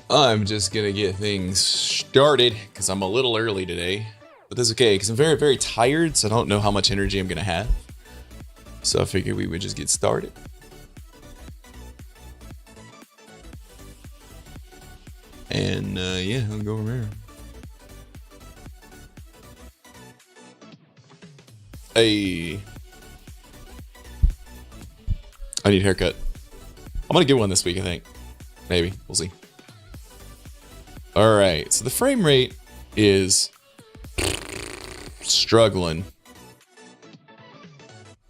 I'm just gonna get things started because I'm a little early today. But that's okay because I'm very, very tired, so I don't know how much energy I'm gonna have. So I figured we would just get started. And yeah, I'll go from there. Hey. I need a haircut. I'm gonna get one this week, I think. Maybe. We'll see. Alright, so the frame rate is struggling.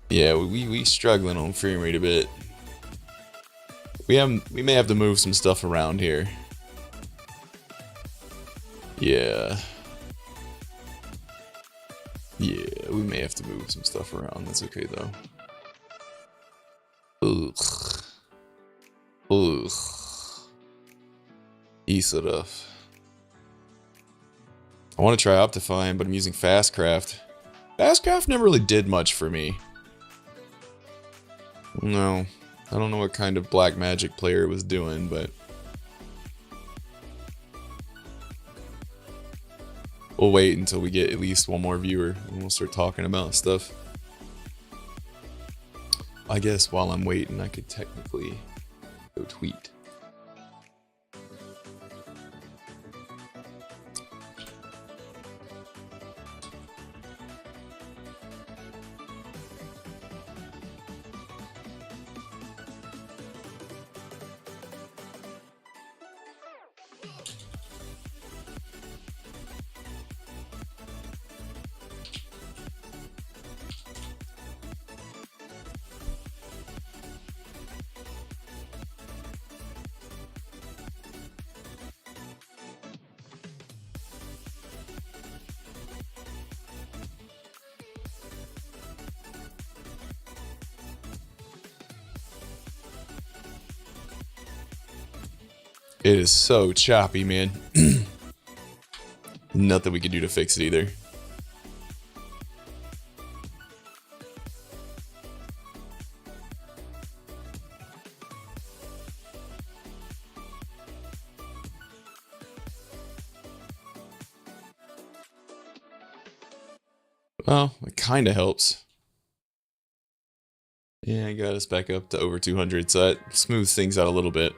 Yeah, we struggling on frame rate a bit. We may have to move some stuff around here. Yeah. Yeah, we may have to move some stuff around. That's okay though. Ugh. Ugh. Easy enough. I want to try Optifine, but I'm using Fastcraft. Fastcraft never really did much for me. No. I don't know what kind of black magic player it was doing, but... we'll wait until we get at least one more viewer, and we'll start talking about stuff. I guess while I'm waiting, I could technically go tweet. It is so choppy, man. Nothing we can do to fix it either. Well, it kind of helps. Yeah, I got us back up to over 200, so that smooths things out a little bit.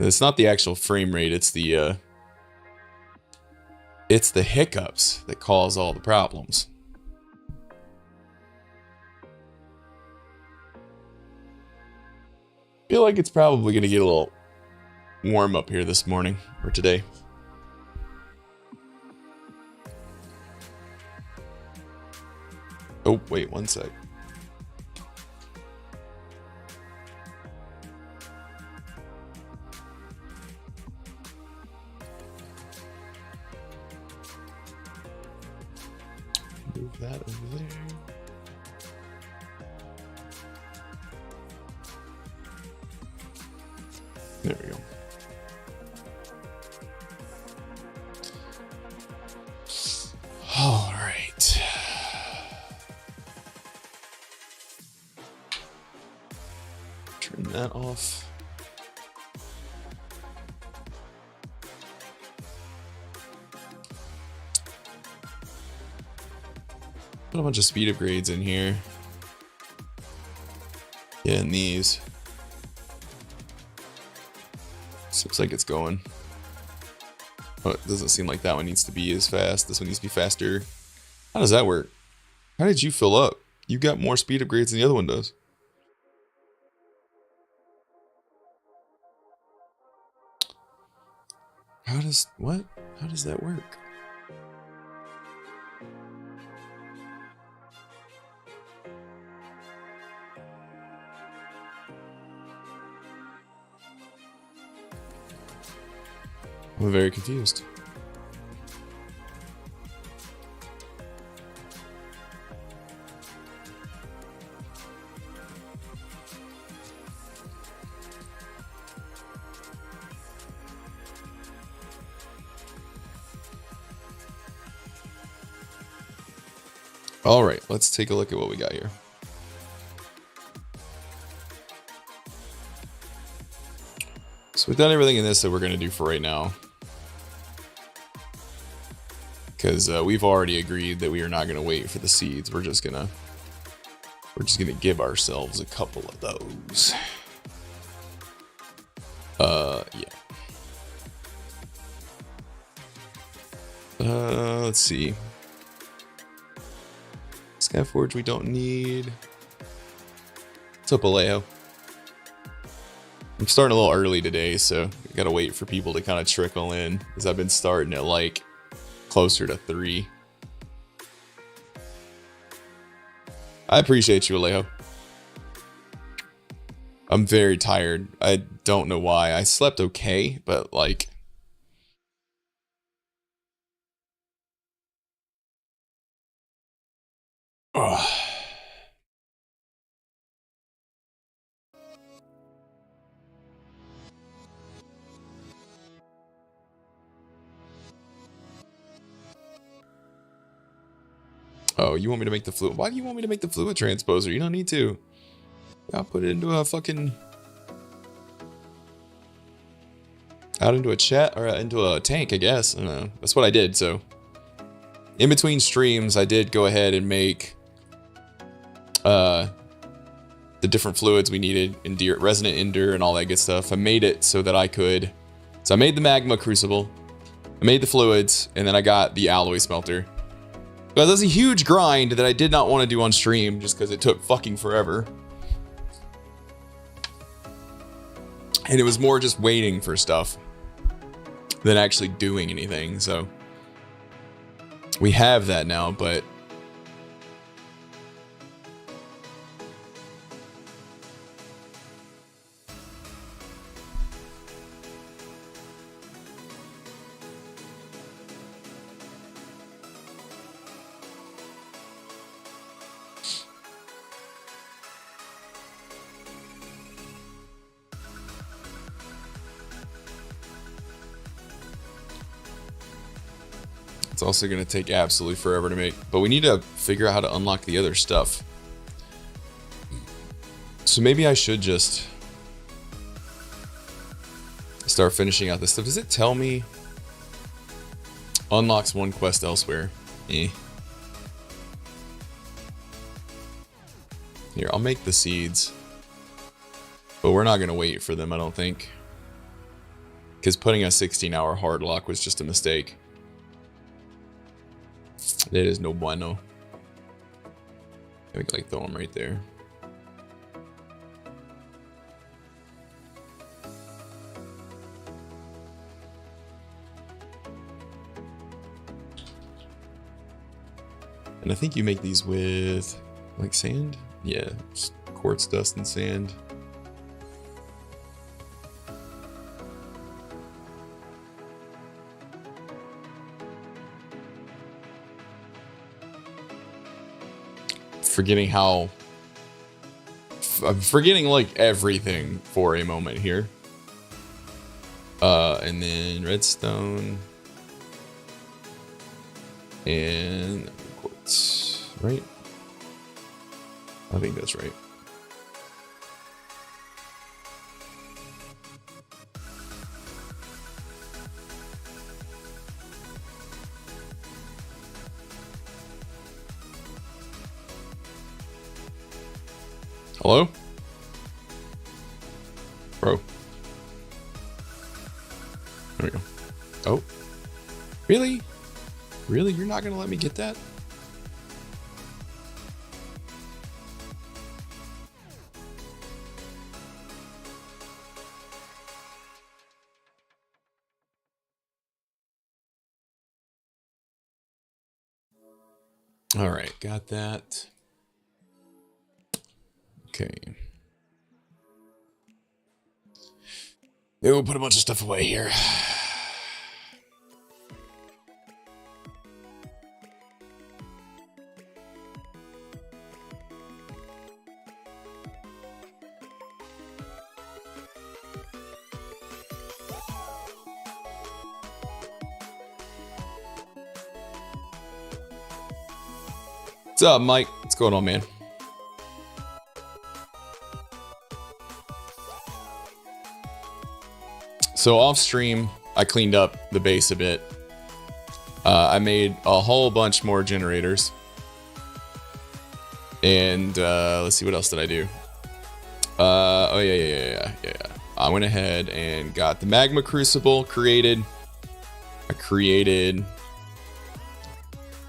It's not the actual frame rate, it's the hiccups that cause all the problems. I feel like it's probably going to get a little warm up here this morning, or today. Oh, wait, one sec. Move that over there. There we go. All right. Turn that off. Put a bunch of speed upgrades in here. Yeah, and these. Looks like it's going. Oh, it doesn't seem like that one needs to be as fast. This one needs to be faster. How does that work? How did you fill up? You got more speed upgrades than the other one does. How does what? How does that work? I'm very confused. All right, let's take a look at what we got here. So we've done everything in this that we're going to do for right now. Because we've already agreed that we are not going to wait for the seeds. We're just gonna give ourselves a couple of those. Yeah. Let's see. Skyforge we don't need. What's up, Alejo? I'm starting a little early today, so I gotta wait for people to kind of trickle in, because I've been starting at like closer to 3. I appreciate you, Alejo. I'm very tired. I don't know why. I slept okay, but like... Ugh. Oh, you want me to make the fluid? Why do you want me to make the fluid transposer? You don't need to. I'll put it into a fucking... out into a chat, or into a tank, I guess. I don't know. That's what I did, so... in between streams, I did go ahead and make... the different fluids we needed, resonant ender and all that good stuff. I made it so that I could... so I made the magma crucible, I made the fluids, and then I got the alloy smelter. But that's a huge grind that I did not want to do on stream, just because it took fucking forever. And it was more just waiting for stuff than actually doing anything, so... we have that now, but... it's also going to take absolutely forever to make. But we need to figure out how to unlock the other stuff. So maybe I should just start finishing out this stuff. Does it tell me unlocks one quest elsewhere? Eh. Here, I'll make the seeds. But we're not going to wait for them, I don't think. Because putting a 16-hour hard lock was just a mistake. It is no bueno. We can like throw them right there. And I think you make these with like sand? Yeah, just quartz dust and sand. Forgetting how... I'm forgetting like everything for a moment here. And then redstone. And quartz, right? I think that's right. Hello? Bro. There we go. Oh. Really? Really? You're not gonna let me get that? All right, got that. Okay. Maybe we'll put a bunch of stuff away here. What's up, Mike? What's going on, man? So off stream, I cleaned up the base a bit. I made a whole bunch more generators. And let's see, what else did I do? Oh yeah. I went ahead and got the magma crucible created. I created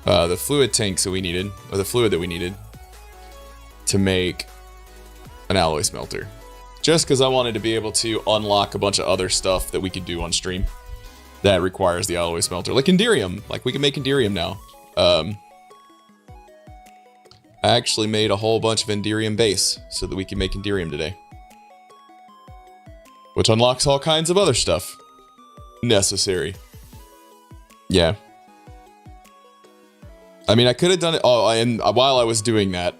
the fluid tanks that we needed, or the fluid that we needed to make an alloy smelter. Just because I wanted to be able to unlock a bunch of other stuff that we could do on stream that requires the alloy smelter. Like Enderium. Like we can make Enderium now. I actually made a whole bunch of Enderium base so that we can make Enderium today. Which unlocks all kinds of other stuff. Necessary. Yeah. I mean, I could have done it. Oh, and while I was doing that,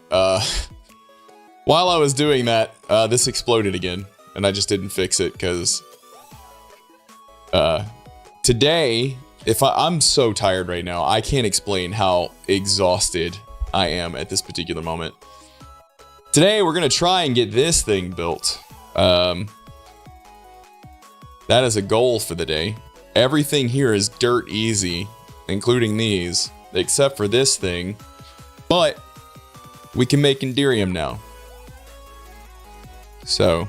this exploded again. And I just didn't fix it because today, I'm so tired right now. I can't explain how exhausted I am at this particular moment. Today, we're going to try and get this thing built. That is a goal for the day. Everything here is dirt easy, including these, except for this thing. But we can make Enderium now. So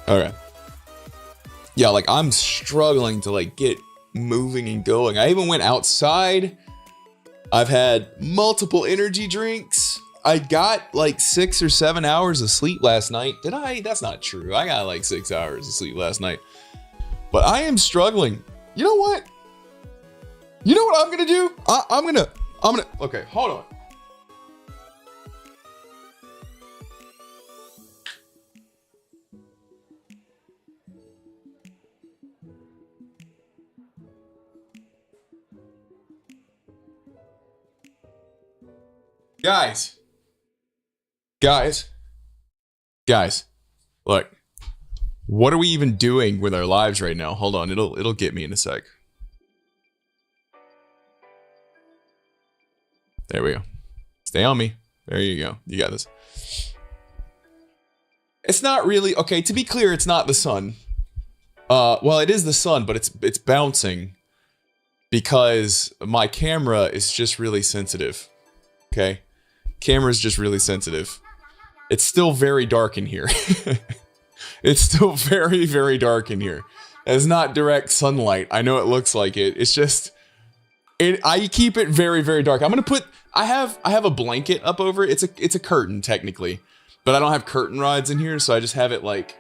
okay. Yeah, like I'm struggling to like get moving and going. I even went outside. I've had multiple energy drinks. I got like 6 or 7 hours of sleep last night. Did I? That's not true. I got like 6 hours of sleep last night. But I am struggling. You know what? You know what I'm gonna do? I'm gonna. Okay, hold on. Guys, look, what are we even doing with our lives right now? Hold on, it'll get me in a sec. There we go. Stay on me. There you go. You got this. It's not really, okay, to be clear, it's not the sun. Well, it is the sun, but it's bouncing because my camera is just really sensitive. Okay? Camera's just really sensitive. It's still very dark in here. It's still very, very dark in here. It's not direct sunlight. I know it looks like it. It's just, I keep it very, very dark. I'm gonna put, I have a blanket up over it. It's a curtain technically, but I don't have curtain rods in here, so I just have it like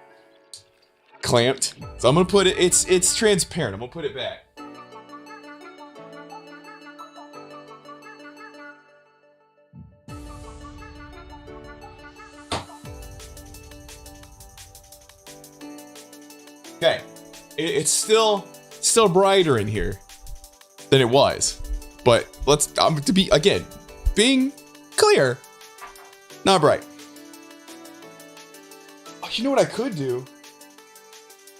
clamped. So I'm gonna put it. It's transparent. I'm gonna put it back. Okay, it's still brighter in here than it was, but to be, again, being clear, not bright. Oh, you know what I could do?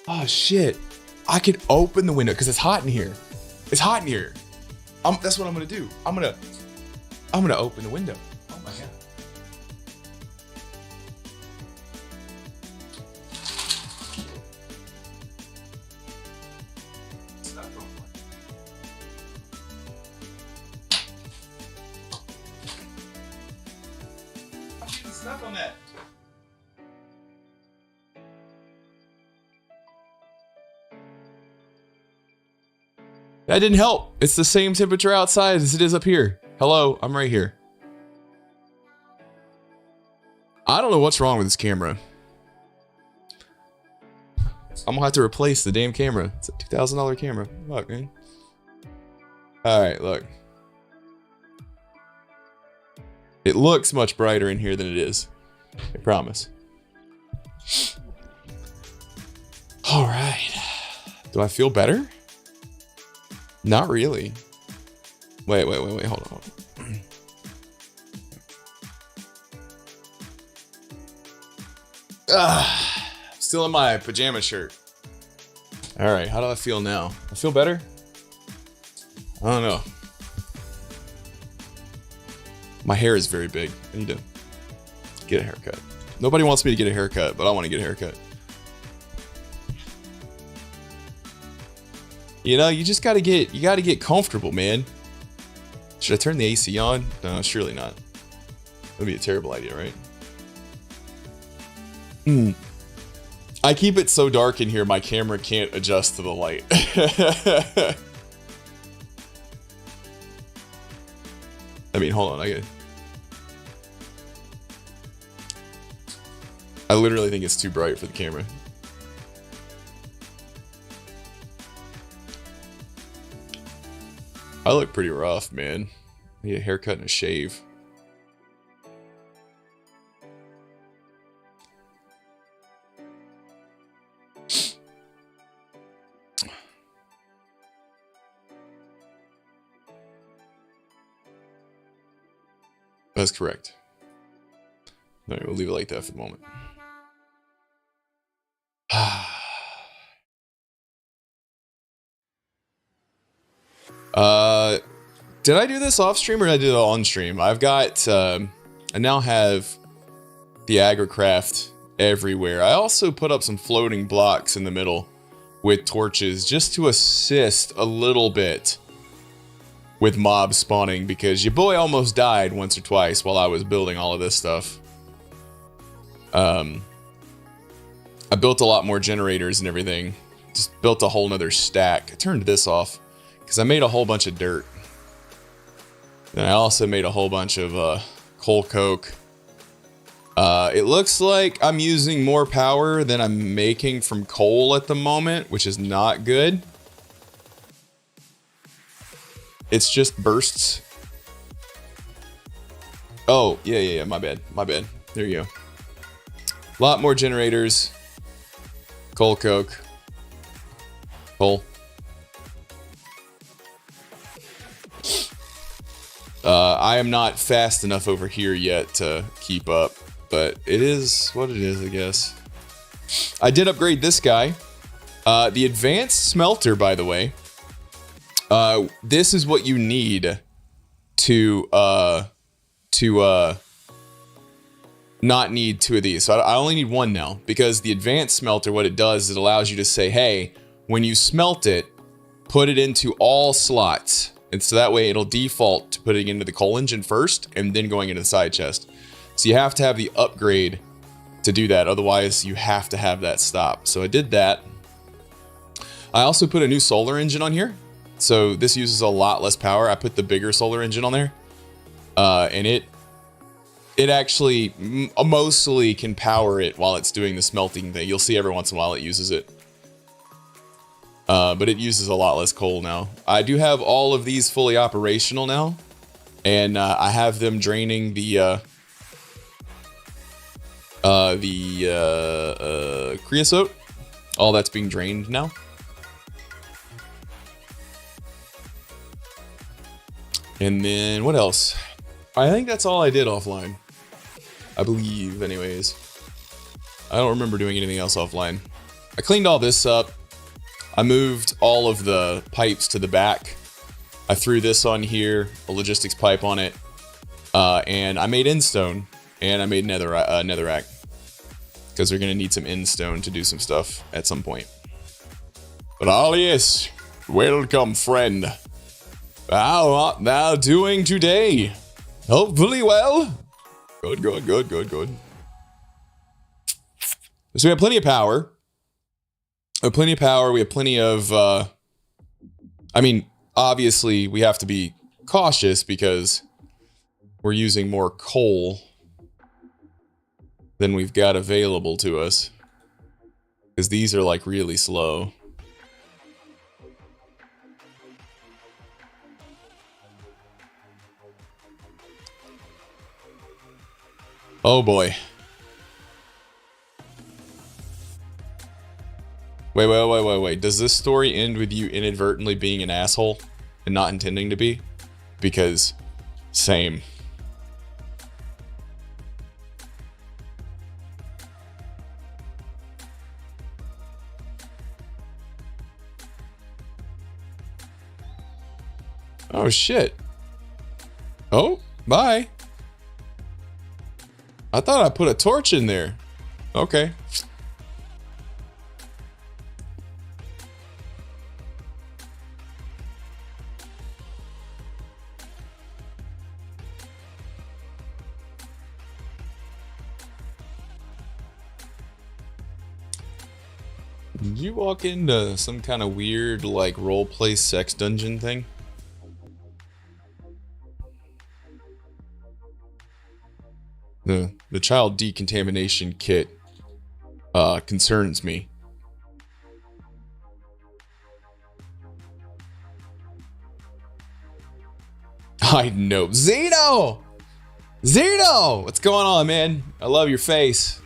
Oh shit, I could open the window because it's hot in here. It's hot in here. That's what I'm gonna do. I'm gonna open the window. Oh my god. Snuff on that. That didn't help. It's the same temperature outside as it is up here. Hello, I'm right here. I don't know what's wrong with this camera. I'm gonna have to replace the damn camera. It's a $2,000 camera. Fuck, man. Alright, look. It looks much brighter in here than it is. I promise. Alright. Do I feel better? Not really. Wait, hold on. Still in my pajama shirt. All right, how do I feel now? I feel better? I don't know. My hair is very big. I need to get a haircut. Nobody wants me to get a haircut, but I want to get a haircut. You know, you just gotta get comfortable, man. Should I turn the AC on? No, surely not. That'd be a terrible idea, right? I keep it so dark in here, my camera can't adjust to the light. I mean, hold on, I literally think it's too bright for the camera. I look pretty rough, man. I need a haircut and a shave. That's correct. No, we'll leave it like that for the moment. Did I do this off stream or did I do it on stream? I've got, I now have the agricraft everywhere. I also put up some floating blocks in the middle with torches just to assist a little bit with mob spawning because your boy almost died once or twice while I was building all of this stuff. I built a lot more generators and everything. Just built a whole nother stack. I turned this off because I made a whole bunch of dirt. And I also made a whole bunch of coal coke. It looks like I'm using more power than I'm making from coal at the moment, which is not good. It's just bursts. Oh, yeah, my bad. There you go. A lot more generators. Coal coke. Coal. I am not fast enough over here yet to keep up, but it is what it is, I guess. I did upgrade this guy. The advanced smelter, by the way. This is what you need to not need two of these. So I only need one now because the advanced smelter, what it does is it allows you to say, hey, when you smelt it, put it into all slots. And so that way it'll default to putting into the coal engine first and then going into the side chest. So you have to have the upgrade to do that. Otherwise you have to have that stop. So I did that. I also put a new solar engine on here. So this uses a lot less power. I put the bigger solar engine on there. And it actually mostly can power it while it's doing the smelting thing. You'll see every once in a while it uses it. But it uses a lot less coal now. I do have all of these fully operational now. And I have them draining the creosote. All that's being drained now. And then what else? I think that's all I did offline. I believe, anyways. I don't remember doing anything else offline. I cleaned all this up. I moved all of the pipes to the back. I threw this on here, a logistics pipe on it. And I made endstone. And I made netherrack. Because we're going to need some endstone to do some stuff at some point. But all yes, welcome friend. How art thou doing today? Hopefully well. Good. So we have plenty of power. We have plenty of power. We have plenty of... I mean, obviously, we have to be cautious because we're using more coal than we've got available to us. Because these are, like, really slow. Oh boy. Wait. Does this story end with you inadvertently being an asshole and not intending to be? Because same. Oh, shit. Oh, bye. I thought I put a torch in there. Okay. Did you walk into some kind of weird, like, role-play sex dungeon thing? The child decontamination kit concerns me. I know. Zeno! Zeno! What's going on, man? I love your face.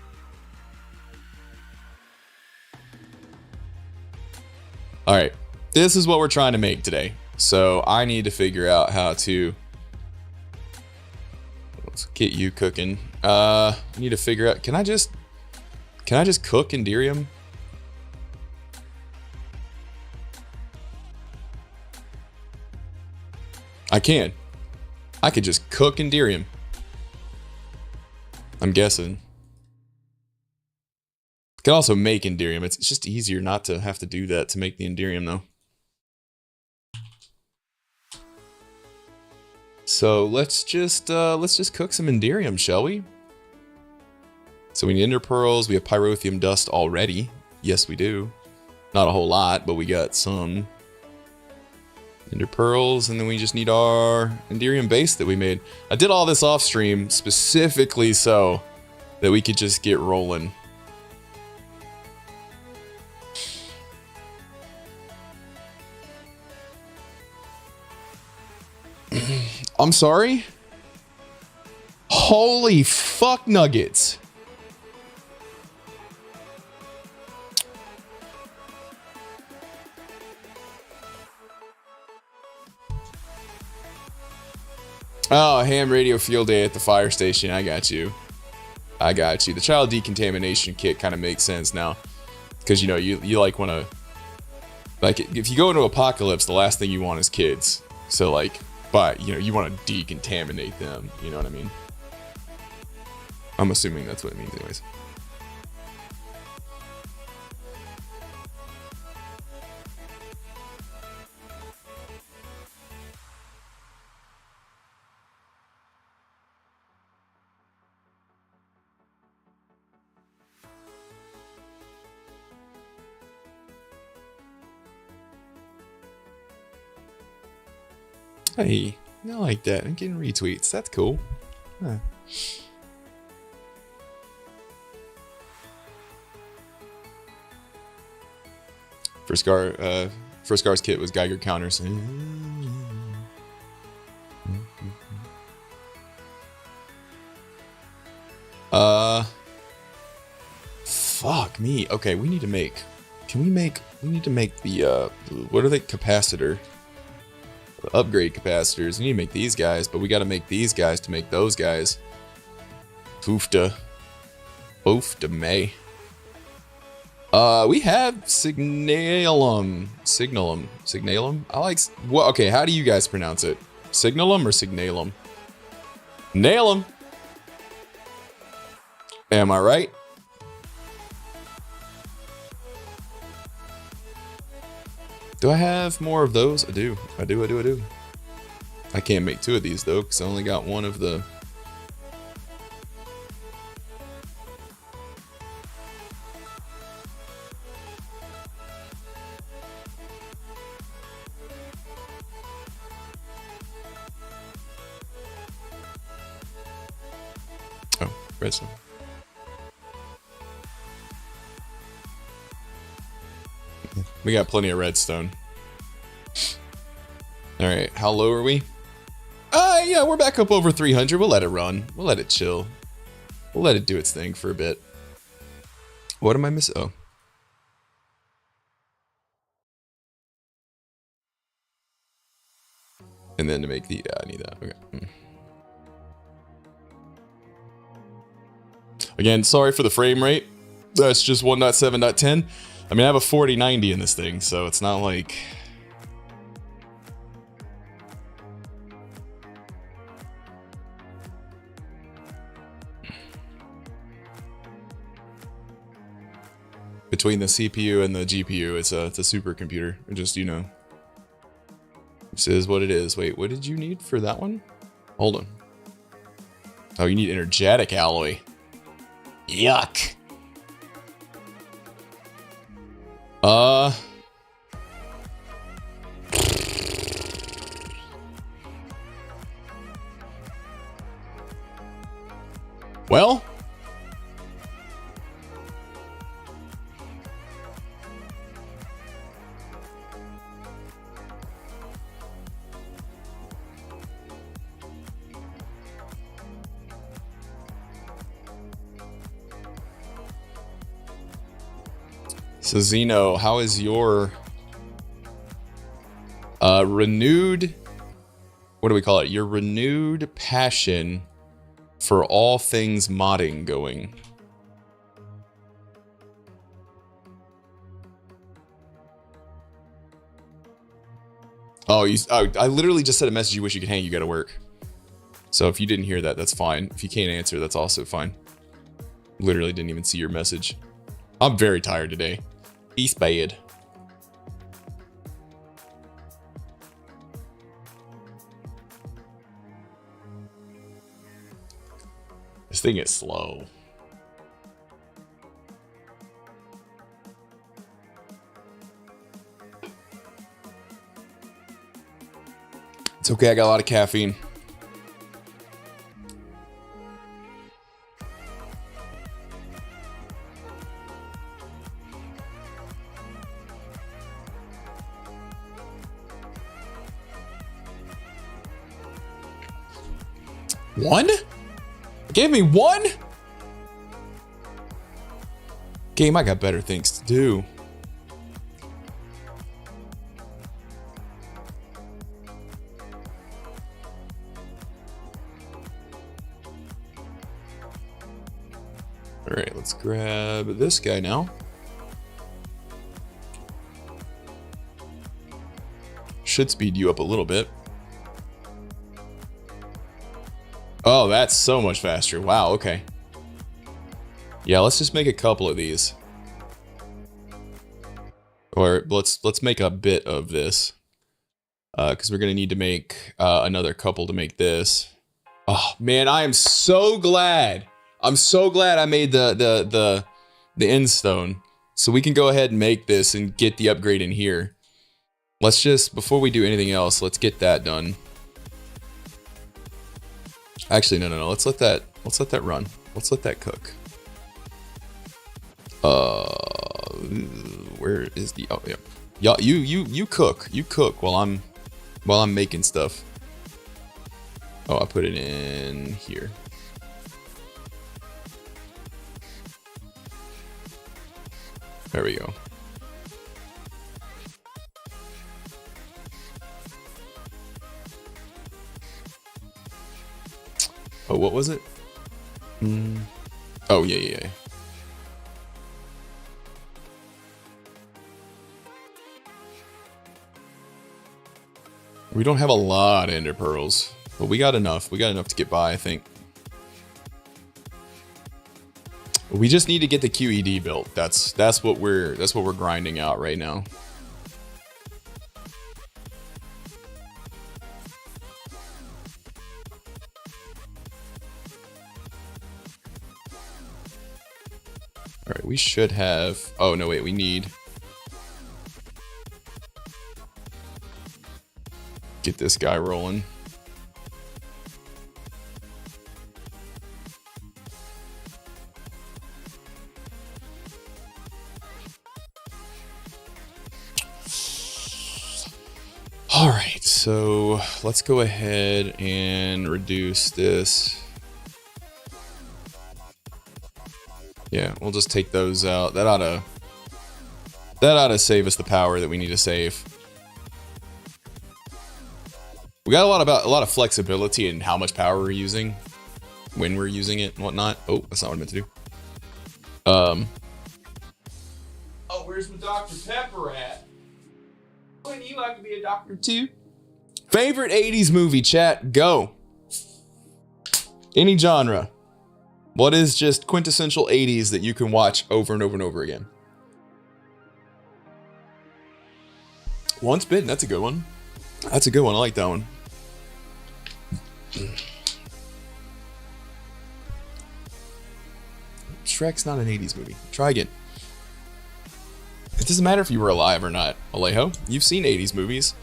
Alright, this is what we're trying to make today. So I need to figure out how to... Let's get you cooking. I need to figure out... Can I just cook Enderium? I can. I could just cook Enderium. I'm guessing. I can also make Enderium. It's just easier not to have to do that to make the Enderium, though. So let's just cook some Enderium, shall we? So we need Ender Pearls. We have Pyrotheum Dust already. Yes, we do. Not a whole lot, but we got some. Ender Pearls, and then we just need our Enderium base that we made. I did all this off stream specifically so that we could just get rolling. I'm sorry? Holy fuck nuggets. Oh, ham radio field day at the fire station. I got you. I got you. The child decontamination kit kind of makes sense now. Because, you know, you like want to... Like, if you go into apocalypse, the last thing you want is kids. So, like, but, you know, you want to decontaminate them. You know what I mean? I'm assuming that's what it means anyways. Hey, I like that. I'm getting retweets. That's cool. Huh. First Scar's kit was Geiger counters. Fuck me. Okay, we need to make. We need to make the what are they? Capacitor. Upgrade capacitors. We need to make these guys, but we got to make these guys to make those guys. Poofta May. We have Signalum. I like. What? Okay, how do you guys pronounce it? Signalum or Signalum? Nail 'em. Am I right? Do I have more of those? I do. I do. I can't make two of these though, because I only got one of the... Oh, redstone. We got plenty of redstone. Alright, how low are we? Yeah, we're back up over 300. We'll let it run. We'll let it chill. We'll let it do its thing for a bit. What am I missing? Oh. And then to make the... Yeah, I need that. Okay. Again, sorry for the frame rate. That's just 1.7.10. I mean, I have a 4090 in this thing, so it's not like... Between the CPU and the GPU, it's a supercomputer. Just, you know. This is what it is. Wait, what did you need for that one? Hold on. Oh, you need energetic alloy. Yuck. Well, so Zeno, how is your renewed, what do we call it? Your renewed passion for all things modding going? Oh, I literally just sent a message. You wish you could hang. You got to work. So if you didn't hear that, that's fine. If you can't answer, that's also fine. Literally didn't even see your message. I'm very tired today. East bad. This thing is slow. It's okay, I got a lot of caffeine. One? Gave me one? Game, I got better things to do. All right, let's grab this guy now. Should speed you up a little bit. Oh, that's so much faster. Wow, okay. Yeah, let's just make a couple of these. Or let's make a bit of this. Because we're going to need to make another couple to make this. Oh, man, I am so glad. I'm so glad I made the end stone. So we can go ahead and make this and get the upgrade in here. Let's just, before we do anything else, let's get that done. Actually, no. Let's let that run. Let's let that cook. Where is the, oh yeah. You cook. You cook while I'm making stuff. Oh, I put it in here. There we go. Oh, what was it? Oh, yeah. We don't have a lot of ender pearls, but we got enough. We got enough to get by, I think. We just need to get the QED built. That's what we're grinding out right now. All right, we should have, oh no, wait, we need, get this guy rolling. All right, so let's go ahead and reduce this. Yeah, we'll just take those out. That ought to save us the power that we need to save. We got a lot of flexibility in how much power we're using, when we're using it and whatnot. Oh, that's not what I meant to do. Oh, where's my Dr. Pepper at? Wouldn't you like to be a doctor too? Favorite 80s movie, chat, go. Any genre. What is just quintessential 80s that you can watch over and over and over again? Once Bitten, that's a good one. That's a good one. I like that one. Shrek's not an 80s movie. Try again. It doesn't matter if you were alive or not, Alejo. You've seen 80s movies.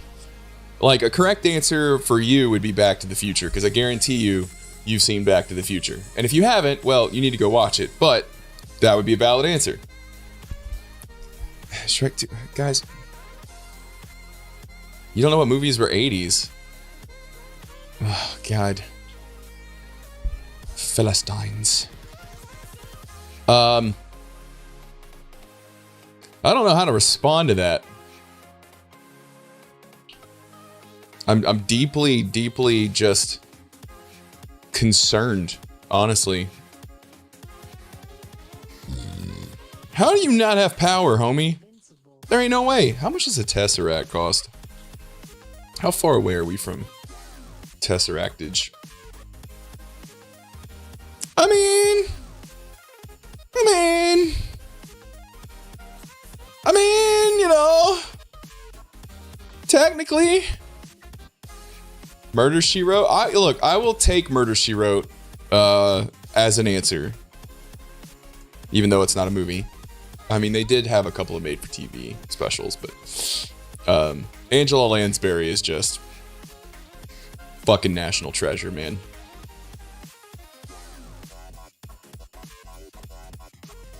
Like, a correct answer for you would be Back to the Future, because I guarantee you've seen Back to the Future. And if you haven't, well, you need to go watch it. But that would be a valid answer. Shrek 2. Guys, you don't know what movies were 80s. Oh, God. Philistines. I don't know how to respond to that. I'm deeply, deeply just concerned, honestly. How do you not have power, homie? There ain't no way. How much does a Tesseract cost? How far away are we from Tesseractage? I mean, you know, technically, Murder, She Wrote. I will take Murder, She Wrote as an answer, even though it's not a movie. I mean, they did have a couple of made-for-TV specials, but Angela Lansbury is just fucking national treasure, man.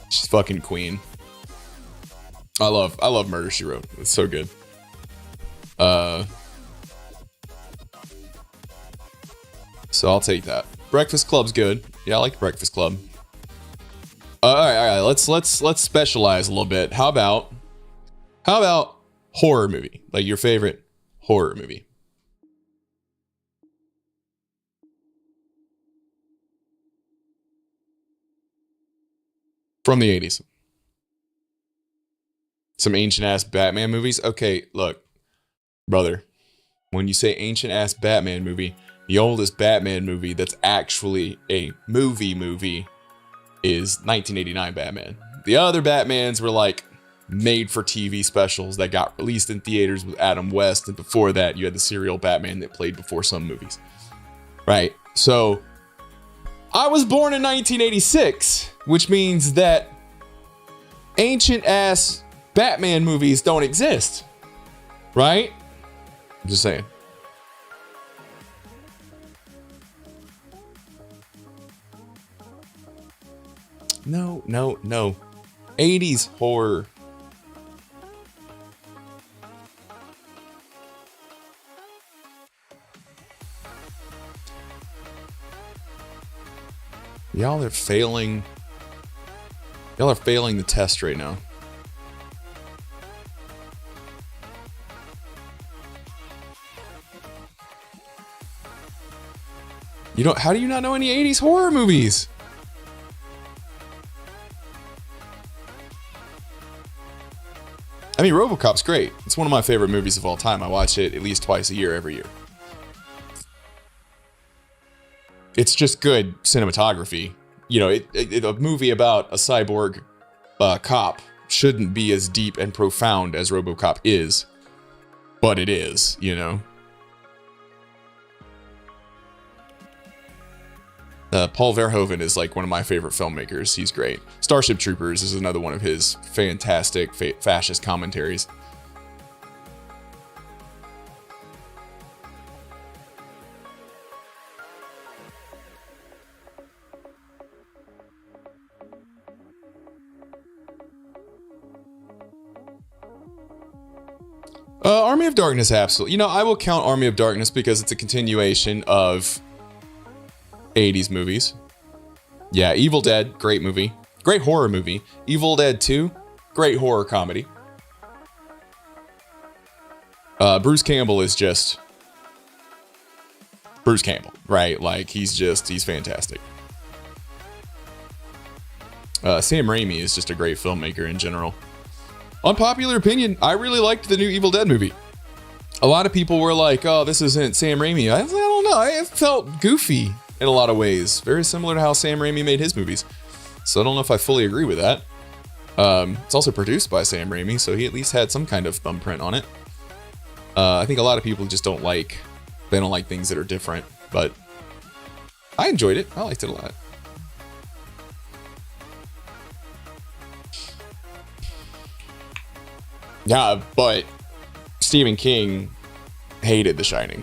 She's fucking queen. I love Murder, She Wrote. It's so good. So I'll take that. Breakfast Club's good. Yeah, I like Breakfast Club. All right. Let's specialize a little bit. How about horror movie? Like your favorite horror movie? From the 80s. Some ancient ass Batman movies. Okay, look, brother. When you say ancient ass Batman movie, the oldest Batman movie that's actually a movie is 1989 Batman. The other Batmans were like made for TV specials that got released in theaters with Adam West, and before that you had the serial Batman that played before some movies. Right? So I was born in 1986, which means that ancient ass Batman movies don't exist. Right? I'm just saying. No. 80s horror. Y'all are failing the test right now. How do you not know any 80s horror movies? I mean, RoboCop's great. It's one of my favorite movies of all time. I watch it at least twice a year, every year. It's just good cinematography. You know, a movie about a cyborg cop shouldn't be as deep and profound as RoboCop is, but it is, you know. Paul Verhoeven is like one of my favorite filmmakers. He's great. Starship Troopers is another one of his fantastic fascist commentaries. Army of Darkness, absolutely. You know, I will count Army of Darkness because it's a continuation of 80s movies. Yeah, Evil Dead, great movie. Great horror movie. Evil Dead 2, great horror comedy. Bruce Campbell is just Bruce Campbell, right? Like, he's fantastic. Sam Raimi is just a great filmmaker in general. Unpopular opinion, I really liked the new Evil Dead movie. A lot of people were like, oh, this isn't Sam Raimi. I don't know, it felt goofy in a lot of ways. Very similar to how Sam Raimi made his movies. So I don't know if I fully agree with that. It's also produced by Sam Raimi, so he at least had some kind of thumbprint on it. I think a lot of people just don't like things that are different, but I enjoyed it. I liked it a lot. Yeah, but Stephen King hated The Shining.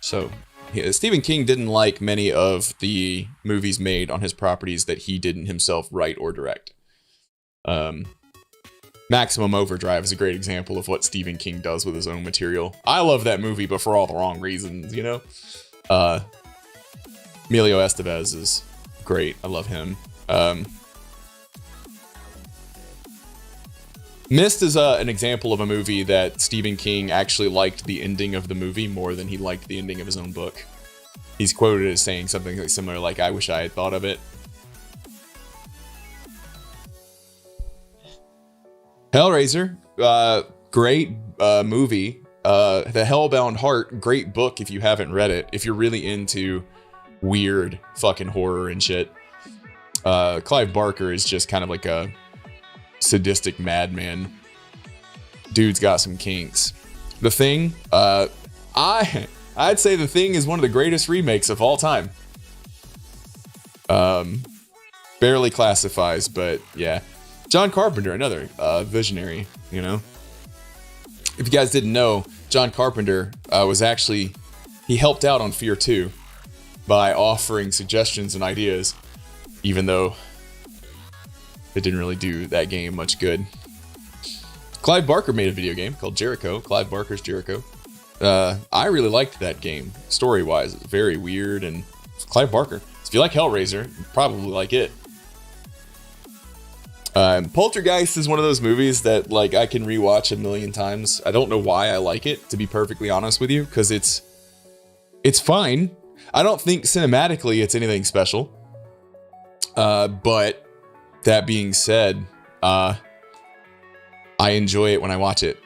So yeah, Stephen King didn't like many of the movies made on his properties that he didn't himself write or direct. Maximum Overdrive is a great example of what Stephen King does with his own material. I love that movie, but for all the wrong reasons, you know? Emilio Estevez is great. I love him. Mist is an example of a movie that Stephen King actually liked the ending of the movie more than he liked the ending of his own book. He's quoted as saying something similar like, I wish I had thought of it. Hellraiser, great movie. The Hellbound Heart, great book if you haven't read it. If you're really into weird fucking horror and shit. Clive Barker is just kind of like a sadistic madman. Dude's got some kinks. The Thing, I'd say The Thing is one of the greatest remakes of all time. Barely classifies, but yeah. John Carpenter, another visionary, you know. If you guys didn't know, John Carpenter he helped out on Fear 2 by offering suggestions and ideas, even though it didn't really do that game much good. Clive Barker made a video game called Jericho, Clive Barker's Jericho. I really liked that game, story-wise. It's very weird, and Clive Barker. If you like Hellraiser, you probably like it. Poltergeist is one of those movies that like I can rewatch a million times. I don't know why I like it, to be perfectly honest with you, because it's fine. I don't think cinematically it's anything special. But that being said, I enjoy it when I watch it.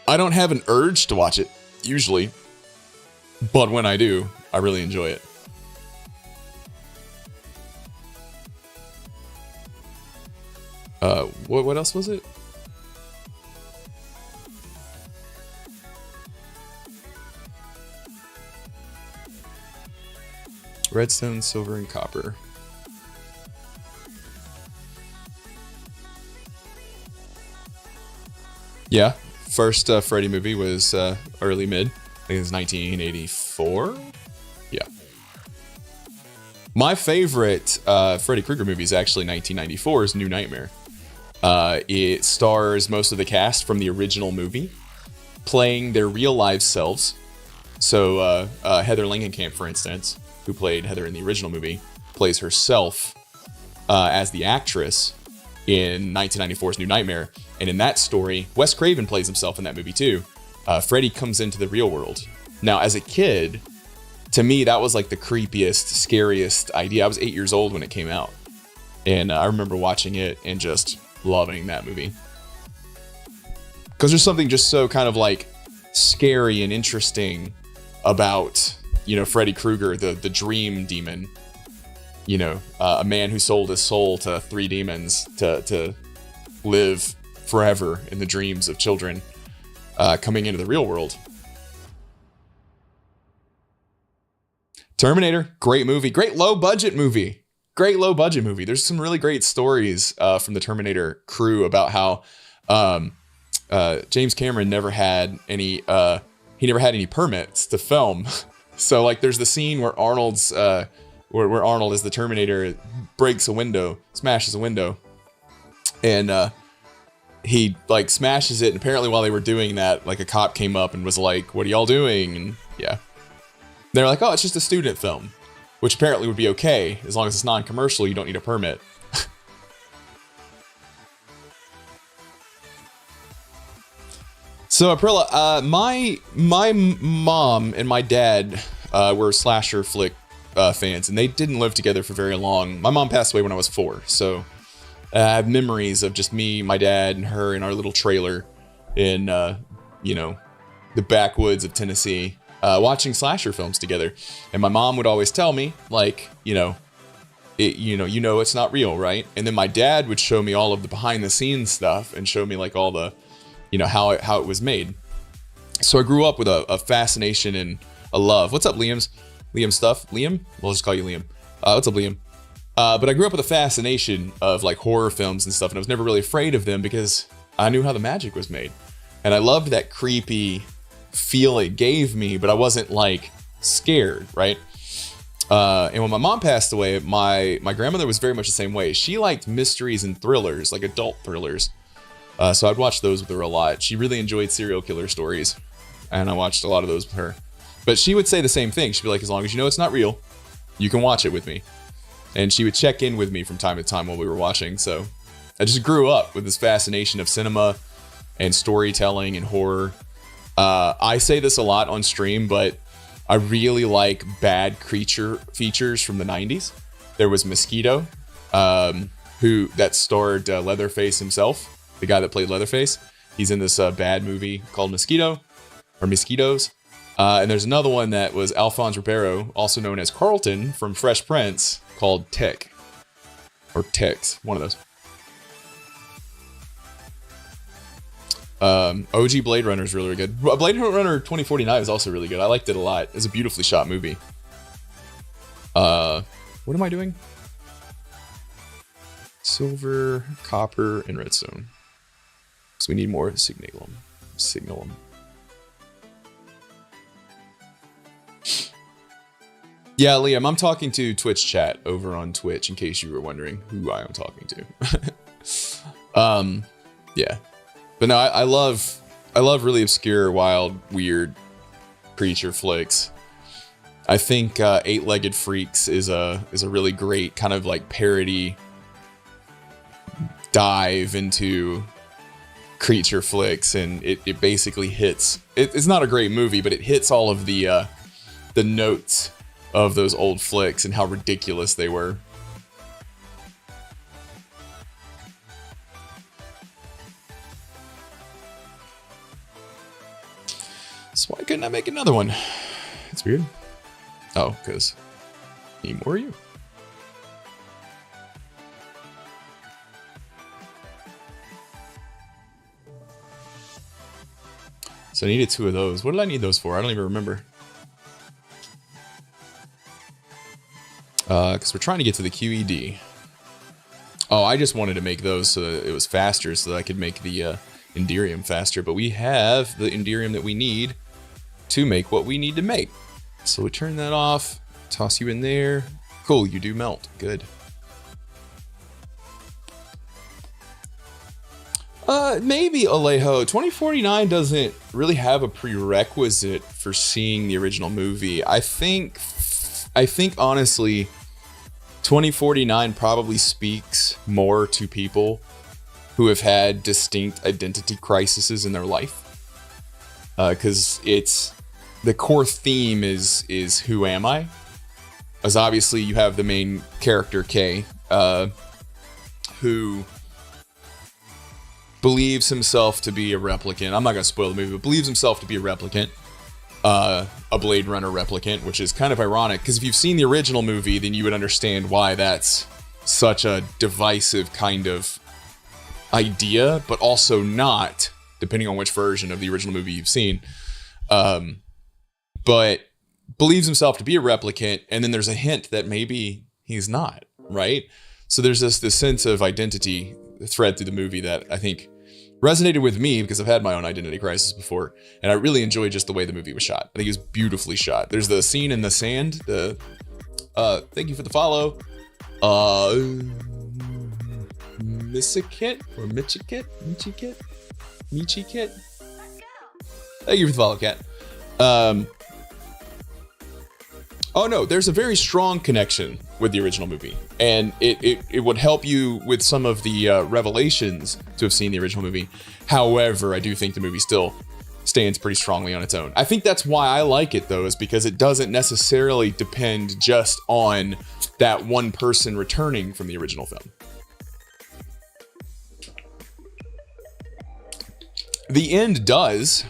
I don't have an urge to watch it usually, but when I do, I really enjoy it. What else was it? Redstone, silver, and copper. Yeah, first Freddy movie was early mid. I think it was 1984. Yeah. My favorite Freddy Krueger movie is actually 1994's New Nightmare. It stars most of the cast from the original movie playing their real life selves. So Heather Langenkamp, for instance, who played Heather in the original movie, plays herself as the actress in 1994's New Nightmare. And in that story, Wes Craven plays himself in that movie too. Freddy comes into the real world. Now, as a kid, to me, that was like the creepiest, scariest idea. I was 8 years old when it came out. And I remember watching it and just loving that movie. Because there's something just so kind of like scary and interesting about, you know, Freddy Krueger, the dream demon. You know, a man who sold his soul to 3 demons to live forever in the dreams of children coming into the real world. Terminator, great movie. Great low-budget movie. Great low-budget movie. There's some really great stories from the Terminator crew about how James Cameron never had any permits to film. So, like, there's the scene where Arnold's where Arnold as the Terminator breaks a window, smashes a window, and he like smashes it. And apparently, while they were doing that, like a cop came up and was like, "What are y'all doing?" And yeah, they're like, "Oh, it's just a student film," which apparently would be okay as long as it's non-commercial. You don't need a permit. So Aprilla, my mom and my dad were slasher flick fans, and they didn't live together for very long. My mom passed away when I was 4, so I have memories of just me, my dad, and her in our little trailer in, you know, the backwoods of Tennessee, watching slasher films together. And my mom would always tell me, like, you know, it's not real, right? And then my dad would show me all of the behind the scenes stuff and show me like all the you know, how it was made. So I grew up with a fascination and a love. What's up, Liam stuff? Liam? We'll just call you Liam. What's up, Liam? But I grew up with a fascination of like horror films and stuff, and I was never really afraid of them because I knew how the magic was made. And I loved that creepy feel it gave me, but I wasn't like scared, right? And when my mom passed away, my grandmother was very much the same way. She liked mysteries and thrillers, like adult thrillers. So I'd watch those with her a lot. She really enjoyed serial killer stories, and I watched a lot of those with her. But she would say the same thing. She'd be like, as long as you know it's not real, you can watch it with me. And she would check in with me from time to time while we were watching. So I just grew up with this fascination of cinema and storytelling and horror. I say this a lot on stream, but I really like bad creature features from the 90s. There was Mosquito, that starred Leatherface himself, the guy that played Leatherface. He's in this bad movie called Mosquito, or Mosquitoes. And there's another one that was Alphonse Ribeiro, also known as Carlton from Fresh Prince, called Tick. Or Ticks, one of those. OG Blade Runner is really, really good. Blade Runner 2049 is also really good. I liked it a lot. It's a beautifully shot movie. What am I doing? Silver, copper, and redstone. So we need more signalum. Yeah, Liam, I'm talking to Twitch chat over on Twitch, in case you were wondering who I am talking to. Yeah. But no, I love really obscure, wild, weird creature flicks. I think Eight-Legged Freaks is a really great kind of like parody dive into creature flicks, and it basically hits. It's not a great movie, but it hits all of the notes of those old flicks and how ridiculous they were. So why couldn't I make another one? It's weird. Oh, because need more of you. So I needed 2 of those. What did I need those for? I don't even remember. Because we're trying to get to the QED. Oh, I just wanted to make those so that it was faster, so that I could make the Enderium faster. But we have the Enderium that we need to make what we need to make. So we turn that off, toss you in there. Cool, you do melt. Good. Maybe Alejo. 2049 doesn't really have a prerequisite for seeing the original movie. I think honestly, 2049 probably speaks more to people who have had distinct identity crises in their life. Because it's the core theme is who am I? As obviously you have the main character K, who believes himself to be a replicant. I'm not gonna spoil the movie, but believes himself to be a replicant, a Blade Runner replicant, which is kind of ironic because if you've seen the original movie, then you would understand why that's such a divisive kind of idea, but also not, depending on which version of the original movie you've seen. But believes himself to be a replicant, and then there's a hint that maybe he's not, right? So there's this sense of identity thread through the movie that I think resonated with me because I've had my own identity crisis before, and I really enjoyed just the way the movie was shot. I think it was beautifully shot. There's the scene in the sand, thank you for the follow. Missikit or Michikit? Michikit? Thank you for the follow, Cat. Oh no, there's a very strong connection with the original movie, and it would help you with some of the revelations to have seen the original movie. However, I do think the movie still stands pretty strongly on its own. I think that's why I like it, though, is because it doesn't necessarily depend just on that one person returning from the original film. The end does,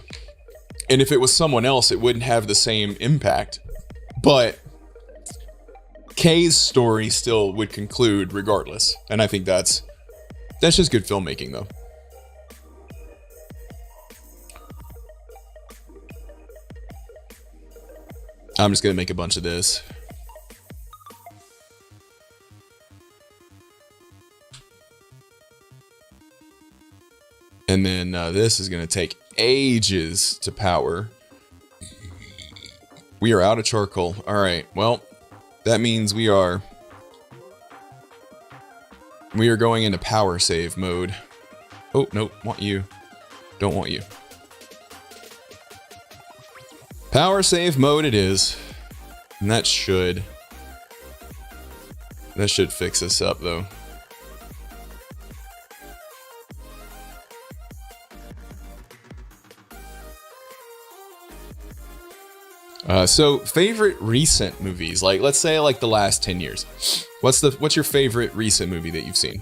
and if it was someone else, it wouldn't have the same impact. But Kay's story still would conclude regardless. And I think that's just good filmmaking, though. I'm just going to make a bunch of this. And then this is going to take ages to power. We are out of charcoal. All right. Well, that means we are going into power save mode. Oh, nope. Want you. Don't want you. Power save mode it is. And that should fix us up, though. So favorite recent movies, like let's say like the last 10 years. What's your favorite recent movie that you've seen?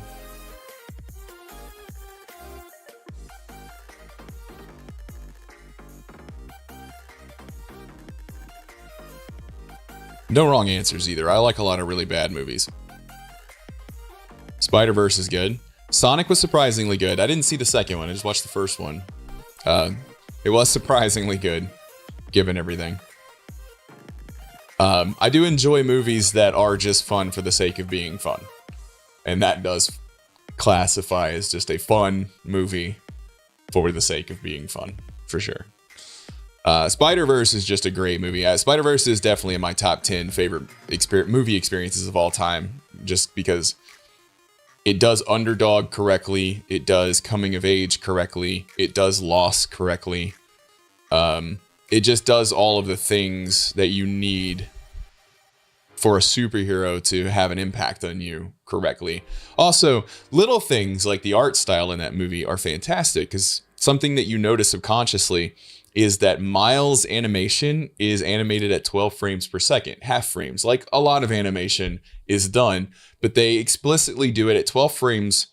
No wrong answers either. I like a lot of really bad movies. Spider-Verse is good. Sonic was surprisingly good. I didn't see the second one. I just watched the first one. It was surprisingly good, given everything. I do enjoy movies that are just fun for the sake of being fun. And that does classify as just a fun movie for the sake of being fun, for sure. Spider-Verse is just a great movie. Spider-Verse is definitely in my top 10 favorite movie experiences of all time, just because it does underdog correctly, it does coming of age correctly, it does loss correctly. It just does all of the things that you need for a superhero to have an impact on you correctly. Also, little things like the art style in that movie are fantastic, because something that you notice subconsciously is that Miles' animation is animated at 12 frames per second, half frames, like a lot of animation is done, but they explicitly do it at 12 frames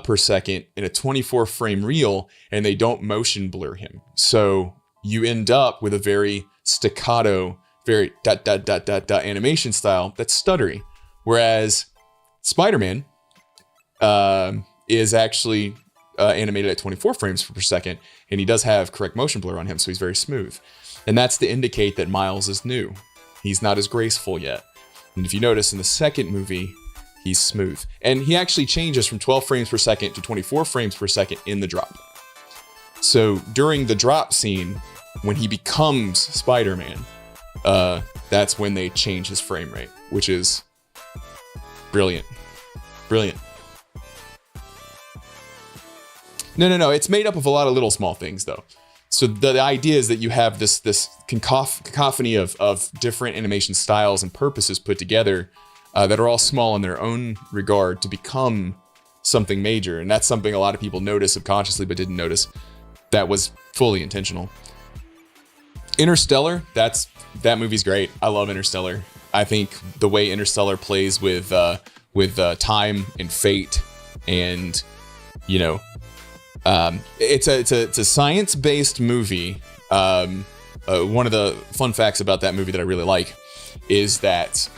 per second in a 24 frame reel, and they don't motion blur him. So you end up with a very staccato, very animation style that's stuttery. Whereas Spider-Man is actually animated at 24 frames per second, and he does have correct motion blur on him, so he's very smooth. And that's to indicate that Miles is new. He's not as graceful yet. And if you notice in the second movie, he's smooth. And he actually changes from 12 frames per second to 24 frames per second in the drop. So during the drop scene, when he becomes Spider-Man, that's when they change his frame rate, which is brilliant. Brilliant. No. It's made up of a lot of little small things, though. So the idea is that you have this cacophony of different animation styles and purposes put together that are all small in their own regard to become something major. And that's something a lot of people notice subconsciously but didn't notice. That was fully intentional. Interstellar, that movie's great. I love Interstellar. I think the way Interstellar plays with time and fate, and it's a science-based movie. One of the fun facts about that movie that I really like is that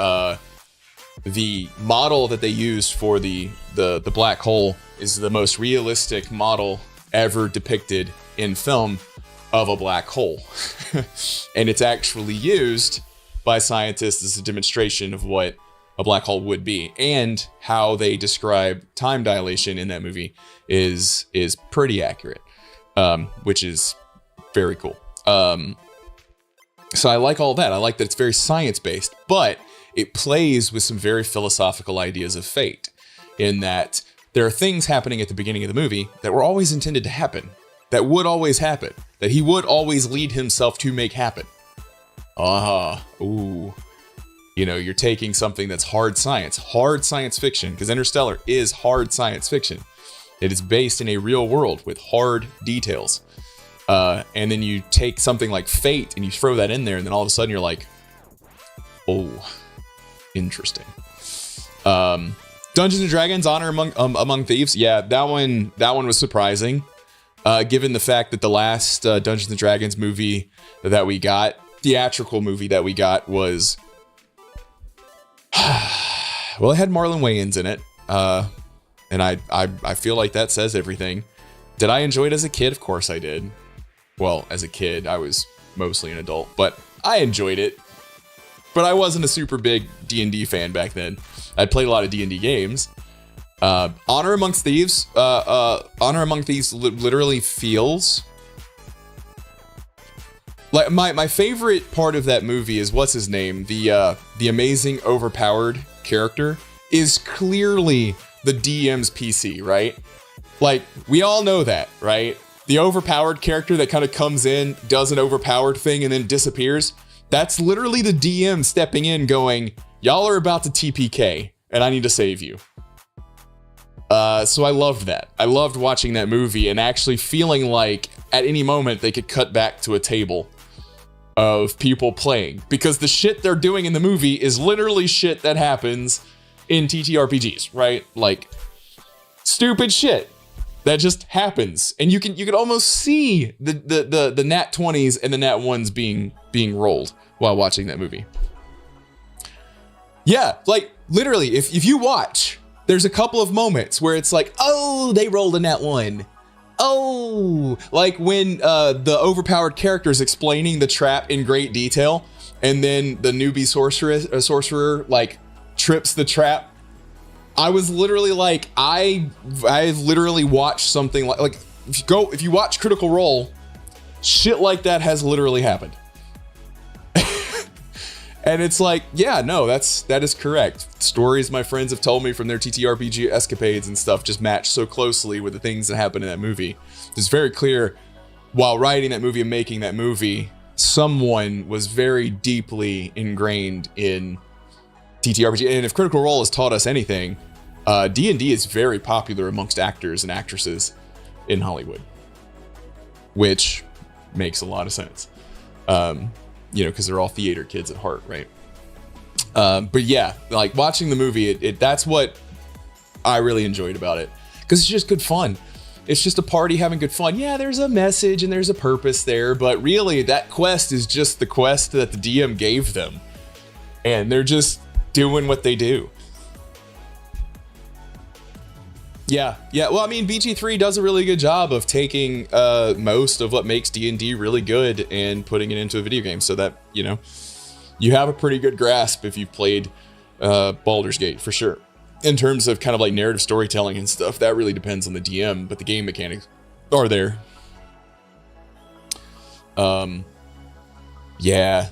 the model that they used for the black hole is the most realistic model ever depicted in film of a black hole. And it's actually used by scientists as a demonstration of what a black hole would be, and how they describe time dilation in that movie is pretty accurate, which is very cool. So I like all that. I like that it's very science-based, but it plays with some very philosophical ideas of fate, in that there are things happening at the beginning of the movie that were always intended to happen, that would always happen, that he would always lead himself to make happen. Ooh. You're taking something that's hard science fiction, because Interstellar is hard science fiction. It is based in a real world with hard details. And then you take something like fate and you throw that in there, and then all of a sudden you're like, oh, interesting. Dungeons and Dragons: Honor Among Thieves. Yeah, that one was surprising, given the fact that the last Dungeons and Dragons movie that we got, theatrical movie that we got, was well, it had Marlon Wayans in it, and I feel like that says everything. Did I enjoy it as a kid? Of course I did. Well, as a kid, I was mostly an adult, but I enjoyed it. but I wasn't a super big D&D fan back then. I played a lot of D&D games. Honor Among Thieves literally feels like my favorite part of that movie is what's his name? The amazing overpowered character is clearly the DM's PC, right? Like, we all know that, right? The overpowered character that kind of comes in, does an overpowered thing, and then disappears. That's literally the DM stepping in going, y'all are about to TPK, and I need to save you. So I loved that. I loved watching that movie and actually feeling like at any moment they could cut back to a table of people playing. Because the shit they're doing in the movie is literally shit that happens in TTRPGs, right? Like, stupid shit that just happens. And you can almost see the nat 20s and the nat 1s being rolled while watching that movie. Yeah, like, literally, if you watch, there's a couple of moments where it's like, oh, they rolled a nat 1. Oh, like when the overpowered character is explaining the trap in great detail, and then the newbie sorcerer like trips the trap. I was literally like, I've literally watched something like if you watch Critical Role, shit like that has literally happened. And it's like, yeah, no, that is correct. Stories my friends have told me from their TTRPG escapades and stuff just match so closely with the things that happen in that movie. It's very clear while writing that movie and making that movie, someone was very deeply ingrained in TTRPG. And if Critical Role has taught us anything, D&D is very popular amongst actors and actresses in Hollywood, which makes a lot of sense. You know, because they're all theater kids at heart, right? But yeah, like watching the movie, that's what I really enjoyed about it. Because it's just good fun. It's just a party having good fun. Yeah, there's a message and there's a purpose there, but really that quest is just the quest that the DM gave them. And they're just doing what they do. Yeah. Well, I mean, BG3 does a really good job of taking most of what makes D&D really good and putting it into a video game, so that, you know, you have a pretty good grasp if you've played Baldur's Gate, for sure. In terms of kind of like narrative storytelling and stuff, that really depends on the DM, but the game mechanics are there. Yeah.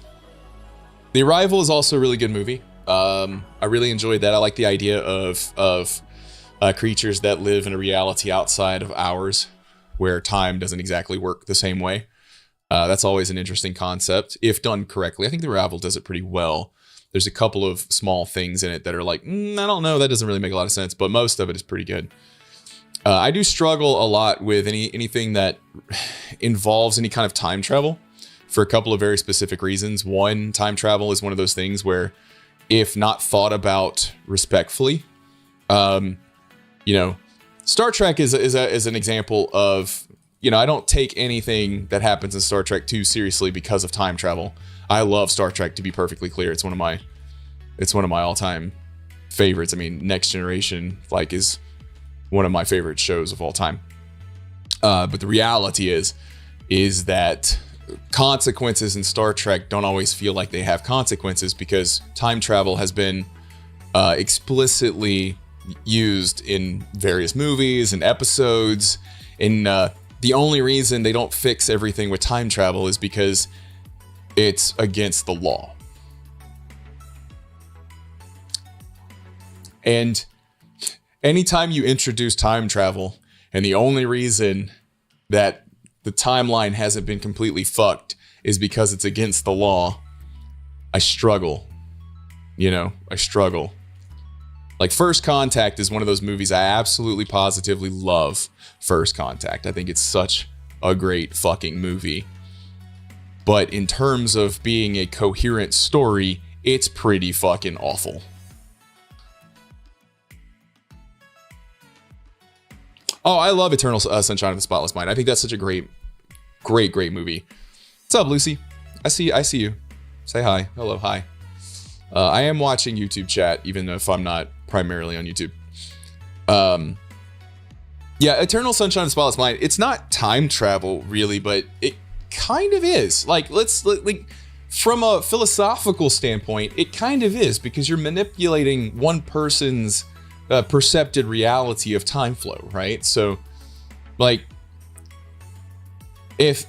The Arrival is also a really good movie. I really enjoyed that. I like the idea of creatures that live in a reality outside of ours, where time doesn't exactly work the same way. That's always an interesting concept, if done correctly. I think The Arrival does it pretty well. There's a couple of small things in it that are like, I don't know, that doesn't really make a lot of sense, but most of it is pretty good. I do struggle a lot with anything that involves any kind of time travel for a couple of very specific reasons. One, time travel is one of those things where, if not thought about respectfully, you know, Star Trek is an example of, you know, I don't take anything that happens in Star Trek too seriously because of time travel. I love Star Trek, to be perfectly clear. It's one of my all-time favorites. I mean, Next Generation, like, is one of my favorite shows of all time. But the reality is that consequences in Star Trek don't always feel like they have consequences, because time travel has been explicitly used in various movies and episodes, and the only reason they don't fix everything with time travel is because it's against the law. And anytime you introduce time travel and the only reason that the timeline hasn't been completely fucked is because it's against the law, I struggle. You know, I struggle. Like, First Contact is one of those movies I absolutely positively love. First Contact. I think it's such a great fucking movie. But in terms of being a coherent story, it's pretty fucking awful. Oh, I love Eternal Sunshine of the Spotless Mind. I think that's such a great movie. What's up, Lucy? I see you. Say hi. Hello, hi. I am watching YouTube chat, even if I'm not primarily on YouTube. Yeah, Eternal Sunshine of the Spotless Mind. It's not time travel, really, but it kind of is. Like, from a philosophical standpoint, it kind of is, because you're manipulating one person's percepted reality of time flow, right? So, like, if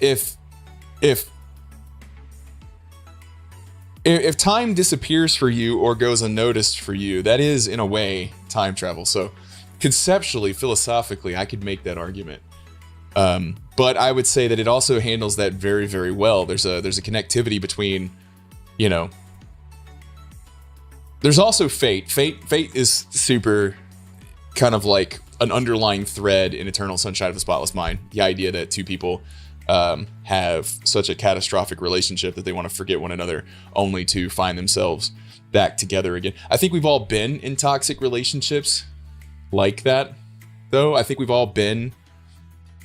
time disappears for you or goes unnoticed for you, that is, in a way, time travel. So, conceptually, philosophically, I could make that argument. But I would say that it also handles that very, very well. There's a connectivity between, you know. There's also fate. Fate is super kind of like an underlying thread in Eternal Sunshine of the Spotless Mind. The idea that two people have such a catastrophic relationship that they want to forget one another, only to find themselves back together again. I think we've all been in toxic relationships like that, though. I think we've all been,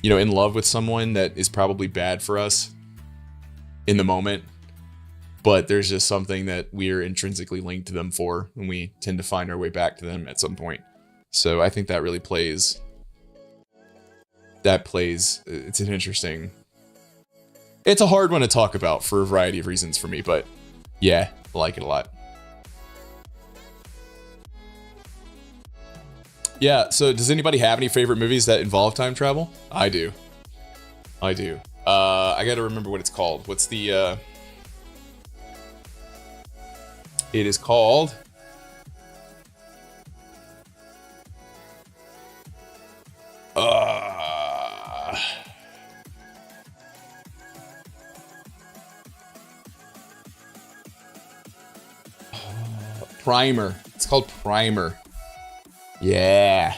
you know, in love with someone that is probably bad for us in the moment, but there's just something that we're intrinsically linked to them for, and we tend to find our way back to them at some point. So I think that really plays. It's an interesting. It's a hard one to talk about for a variety of reasons for me, but yeah, I like it a lot. Yeah, so does anybody have any favorite movies that involve time travel? I do. I gotta remember what it's called. What's the, It is called... Primer. It's called Primer. Yeah.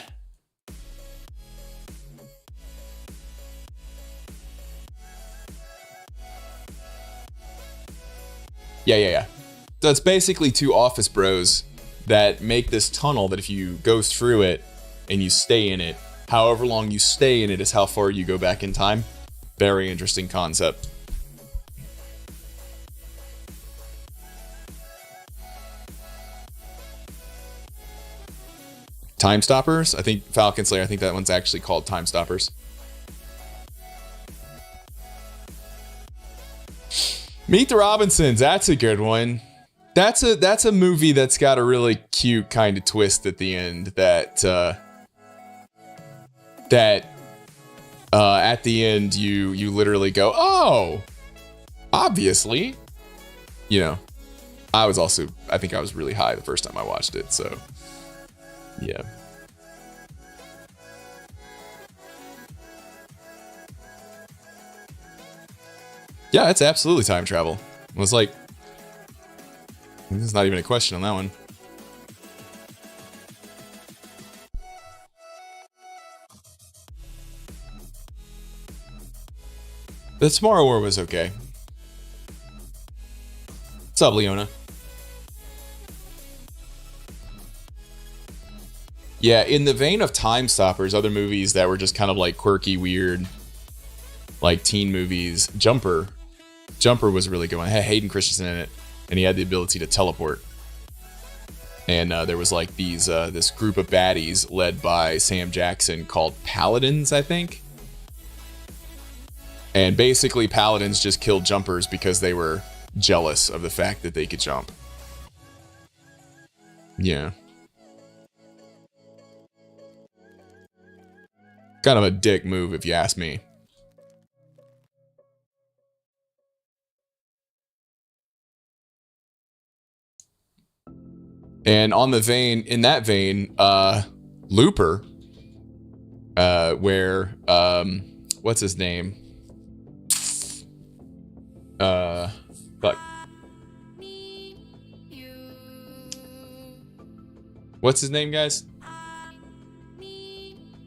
Yeah. So it's basically two office bros that make this tunnel that if you go through it and you stay in it, however long you stay in it is how far you go back in time. Very interesting concept. Time Stoppers? I think Falcon Slayer, I think that one's actually called Time Stoppers. Meet the Robinsons, that's a good one. That's a movie that's got a really cute kind of twist at the end that at the end you literally go, oh, obviously. You know, I think I was really high the first time I watched it, so yeah. Yeah, it's absolutely time travel. It was like, there's not even a question on that one. The Tomorrow War was okay. What's up, Leona? Yeah, in the vein of Time Stoppers, other movies that were just kind of like quirky, weird, like teen movies. Jumper was really good one. It had Hayden Christensen in it, and he had the ability to teleport. And there was like this group of baddies led by Sam Jackson called Paladins, I think. And basically, Paladins just killed jumpers because they were jealous of the fact that they could jump. Yeah. Kind of a dick move, if you ask me. And in that vein, Looper, where, what's his name? Fuck. What's his name, guys?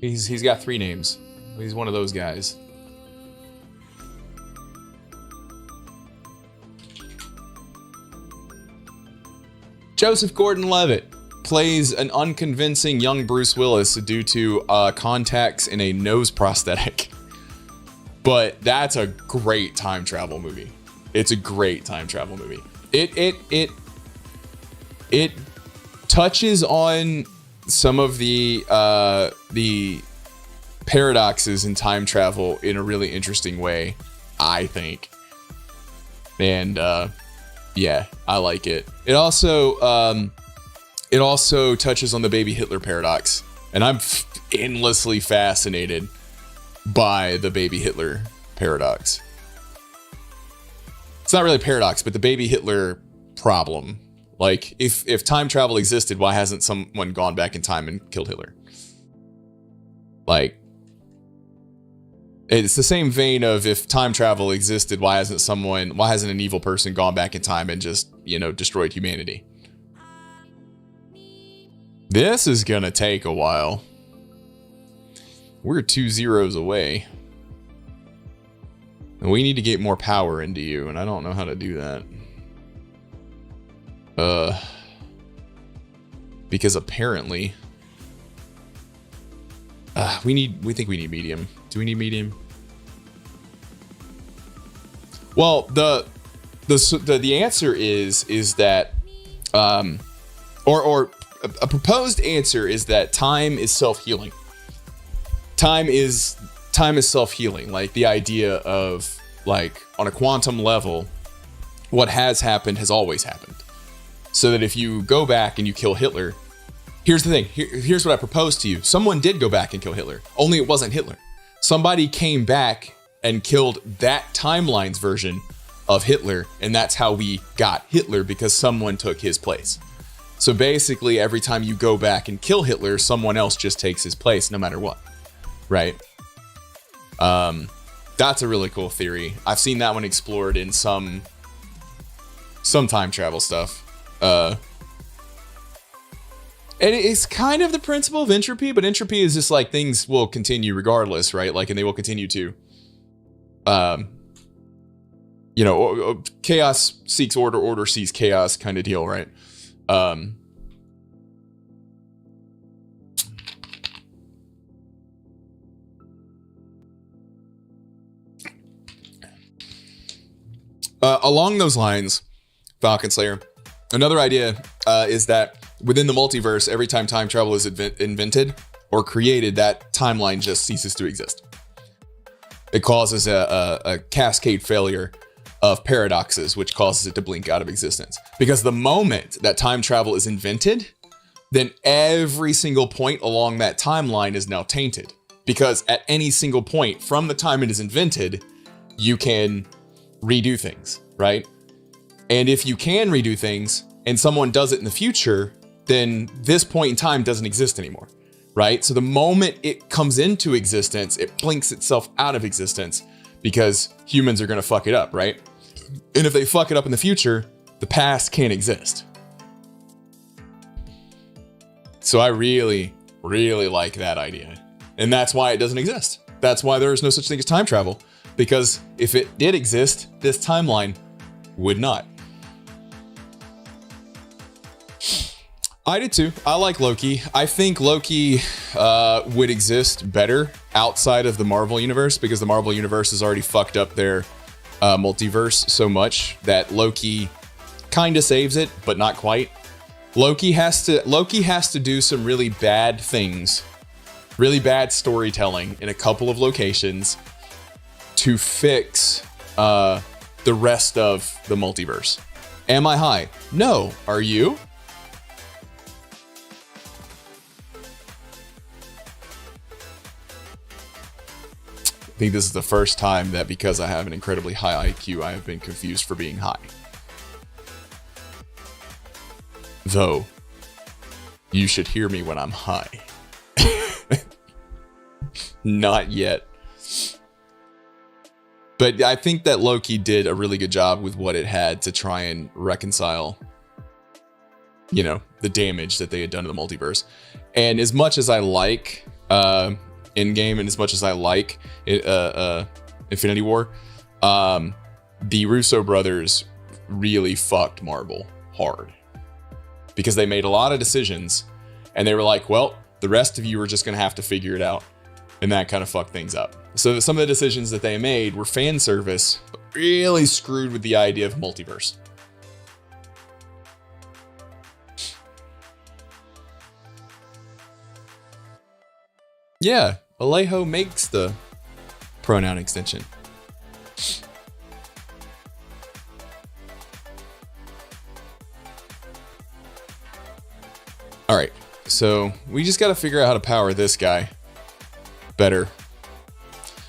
He's got 3 names. He's one of those guys. Joseph Gordon-Levitt plays an unconvincing young Bruce Willis due to contacts in a nose prosthetic. But that's a great time travel movie. It's a great time travel movie. It touches on some of the paradoxes in time travel in a really interesting way, I think. And Yeah, I like it. It also touches on the baby Hitler paradox, and I'm endlessly fascinated by the baby Hitler paradox. It's not really a paradox, but the baby Hitler problem. Like, if time travel existed, why hasn't someone gone back in time and killed Hitler? Like, it's the same vein of if time travel existed, why hasn't an evil person gone back in time and just, destroyed humanity? This is gonna take a while. We're 2 zeros away. And we need to get more power into you, and I don't know how to do that. Because apparently we think we need medium. Do we need medium? Well, the answer is that or a proposed answer is that time is self-healing. Time is self-healing. Like, the idea of, like, on a quantum level, what has happened has always happened. So that if you go back and you kill Hitler, here's the thing. Here's what I propose to you. Someone did go back and kill Hitler. Only it wasn't Hitler. Somebody came back and killed that timeline's version of Hitler, and that's how we got Hitler, because someone took his place. So basically, every time you go back and kill Hitler, someone else just takes his place, no matter what. Right? That's a really cool theory. I've seen that one explored in some time travel stuff. And it's kind of the principle of entropy, but entropy is just like things will continue regardless, right? Like, and they will continue to, chaos seeks order, order seeks chaos kind of deal, right? Along those lines, Falcon Slayer, another idea is that within the multiverse, every time time travel is invented or created, that timeline just ceases to exist. It causes a cascade failure of paradoxes, which causes it to blink out of existence. Because the moment that time travel is invented, then every single point along that timeline is now tainted. Because at any single point from the time it is invented, you can redo things, right? And if you can redo things and someone does it in the future, then this point in time doesn't exist anymore, right? So the moment it comes into existence, it blinks itself out of existence because humans are going to fuck it up, right? And if they fuck it up in the future, the past can't exist. So I really, really like that idea. And that's why it doesn't exist. That's why there is no such thing as time travel. Because if it did exist, this timeline would not. I did too. I like Loki. I think Loki would exist better outside of the Marvel universe, because the Marvel universe has already fucked up their multiverse so much that Loki kind of saves it, but not quite. Loki has to do some really bad things, really bad storytelling in a couple of locations to fix the rest of the multiverse. Am I high? No. Are you? I think this is the first time that because I have an incredibly high IQ, I have been confused for being high. Though, you should hear me when I'm high. Not yet. But I think that Loki did a really good job with what it had to try and reconcile, the damage that they had done to the multiverse. And as much as I like Endgame, and as much as I like Infinity War, the Russo brothers really fucked Marvel hard. Because they made a lot of decisions, and they were like, well, the rest of you are just going to have to figure it out. And that kind of fucked things up. So some of the decisions that they made were fan service, but really screwed with the idea of multiverse. Yeah, Alejo makes the pronoun extension. All right, so we just got to figure out how to power this guy better.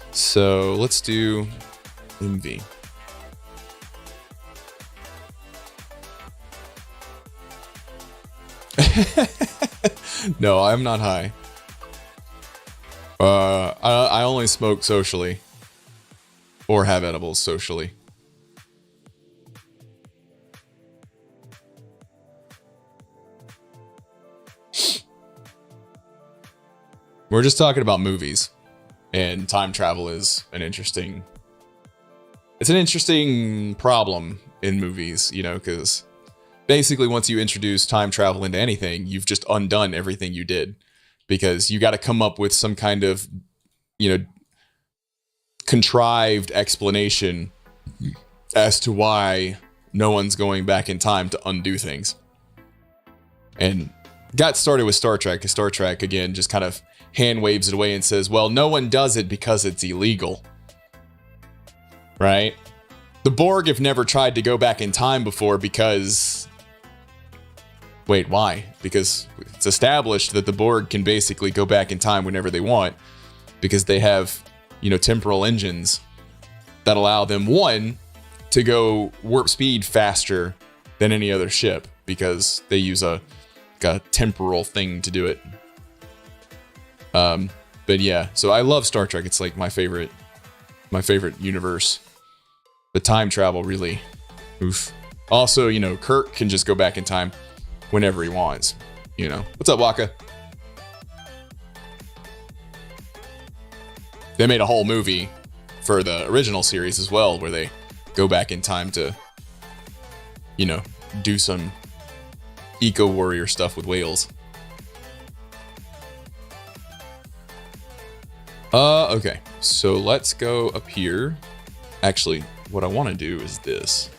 So let's do MV. No, I'm not high. I only smoke socially. Or have edibles socially. We're just talking about movies. And time travel is an interesting... It's an interesting problem in movies, you know, because basically once you introduce time travel into anything, you've just undone everything you did. Because you got to come up with some kind of, you know, contrived explanation as to why no one's going back in time to undo things. And got started with Star Trek, because Star Trek, again, just kind of hand waves it away and says, well, no one does it because it's illegal. Right? The Borg have never tried to go back in time before because... Wait, why? Because it's established that the Borg can basically go back in time whenever they want, because they have, you know, temporal engines that allow them, one, to go warp speed faster than any other ship, because they use a temporal thing to do it. But yeah, so I love Star Trek. It's like my favorite universe. But time travel really, oof. Also, you know, Kirk can just go back in time whenever he wants, you know. What's up, Waka? They made a whole movie for the original series as well, where they go back in time to, you know, do some eco-warrior stuff with whales. Okay. So let's go up here. Actually, what I want to do is this.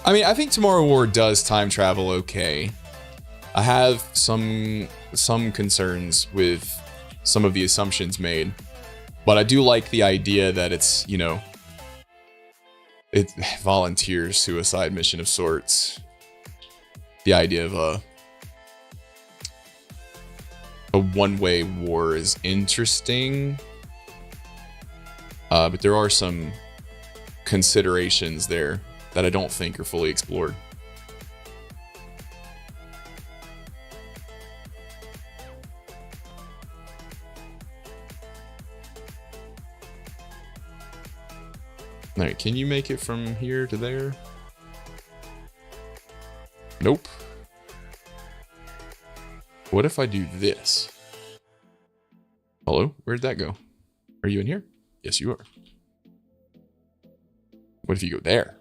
I mean, I think Tomorrow War does time travel okay. I have some concerns with some of the assumptions made, but I do like the idea that it's, you know, it volunteers suicide mission of sorts. The idea of a one-way war is interesting, but there are some considerations there that I don't think are fully explored. All right, can you make it from here to there? Nope. What if I do this? Hello? Where'd that go? Are you in here? Yes, you are. What if you go there?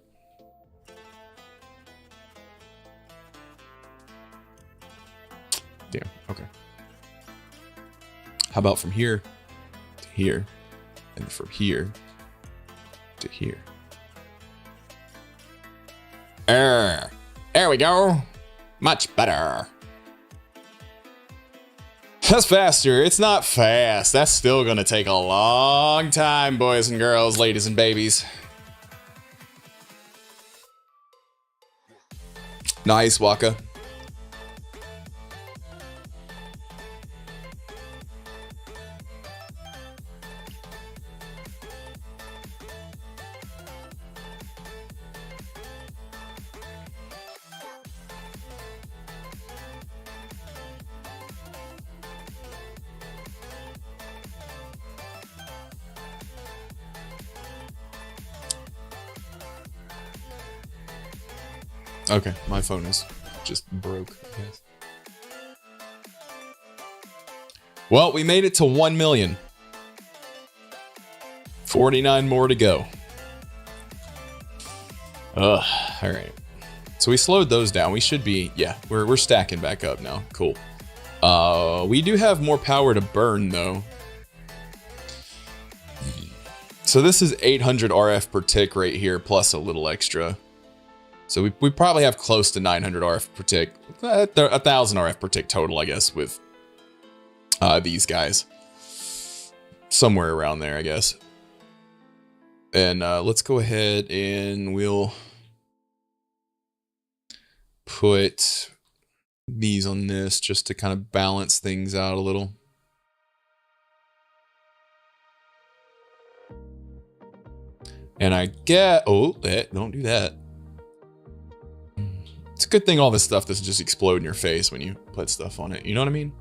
Damn, okay. How about from here to here, and from here to here? There we go. Much better. That's faster. It's not fast. That's still gonna take a long time, boys and girls, ladies and babies. Nice, Waka. Okay, my phone is just broke, I guess. Well, we made it to 1 million. 49 more to go. Ugh, all right. So we slowed those down. We should be, yeah, we're stacking back up now. Cool. We do have more power to burn, though. So this is 800 RF per tick right here, plus a little extra. So we probably have close to 900 RF per tick, 1,000 RF per tick total, I guess, with these guys. somewhere around there, I guess. And let's go ahead and we'll put these on this just to kind of balance things out a little. And I get, oh, don't do that. It's a good thing all this stuff doesn't just explode in your face when you put stuff on it. You know what I mean?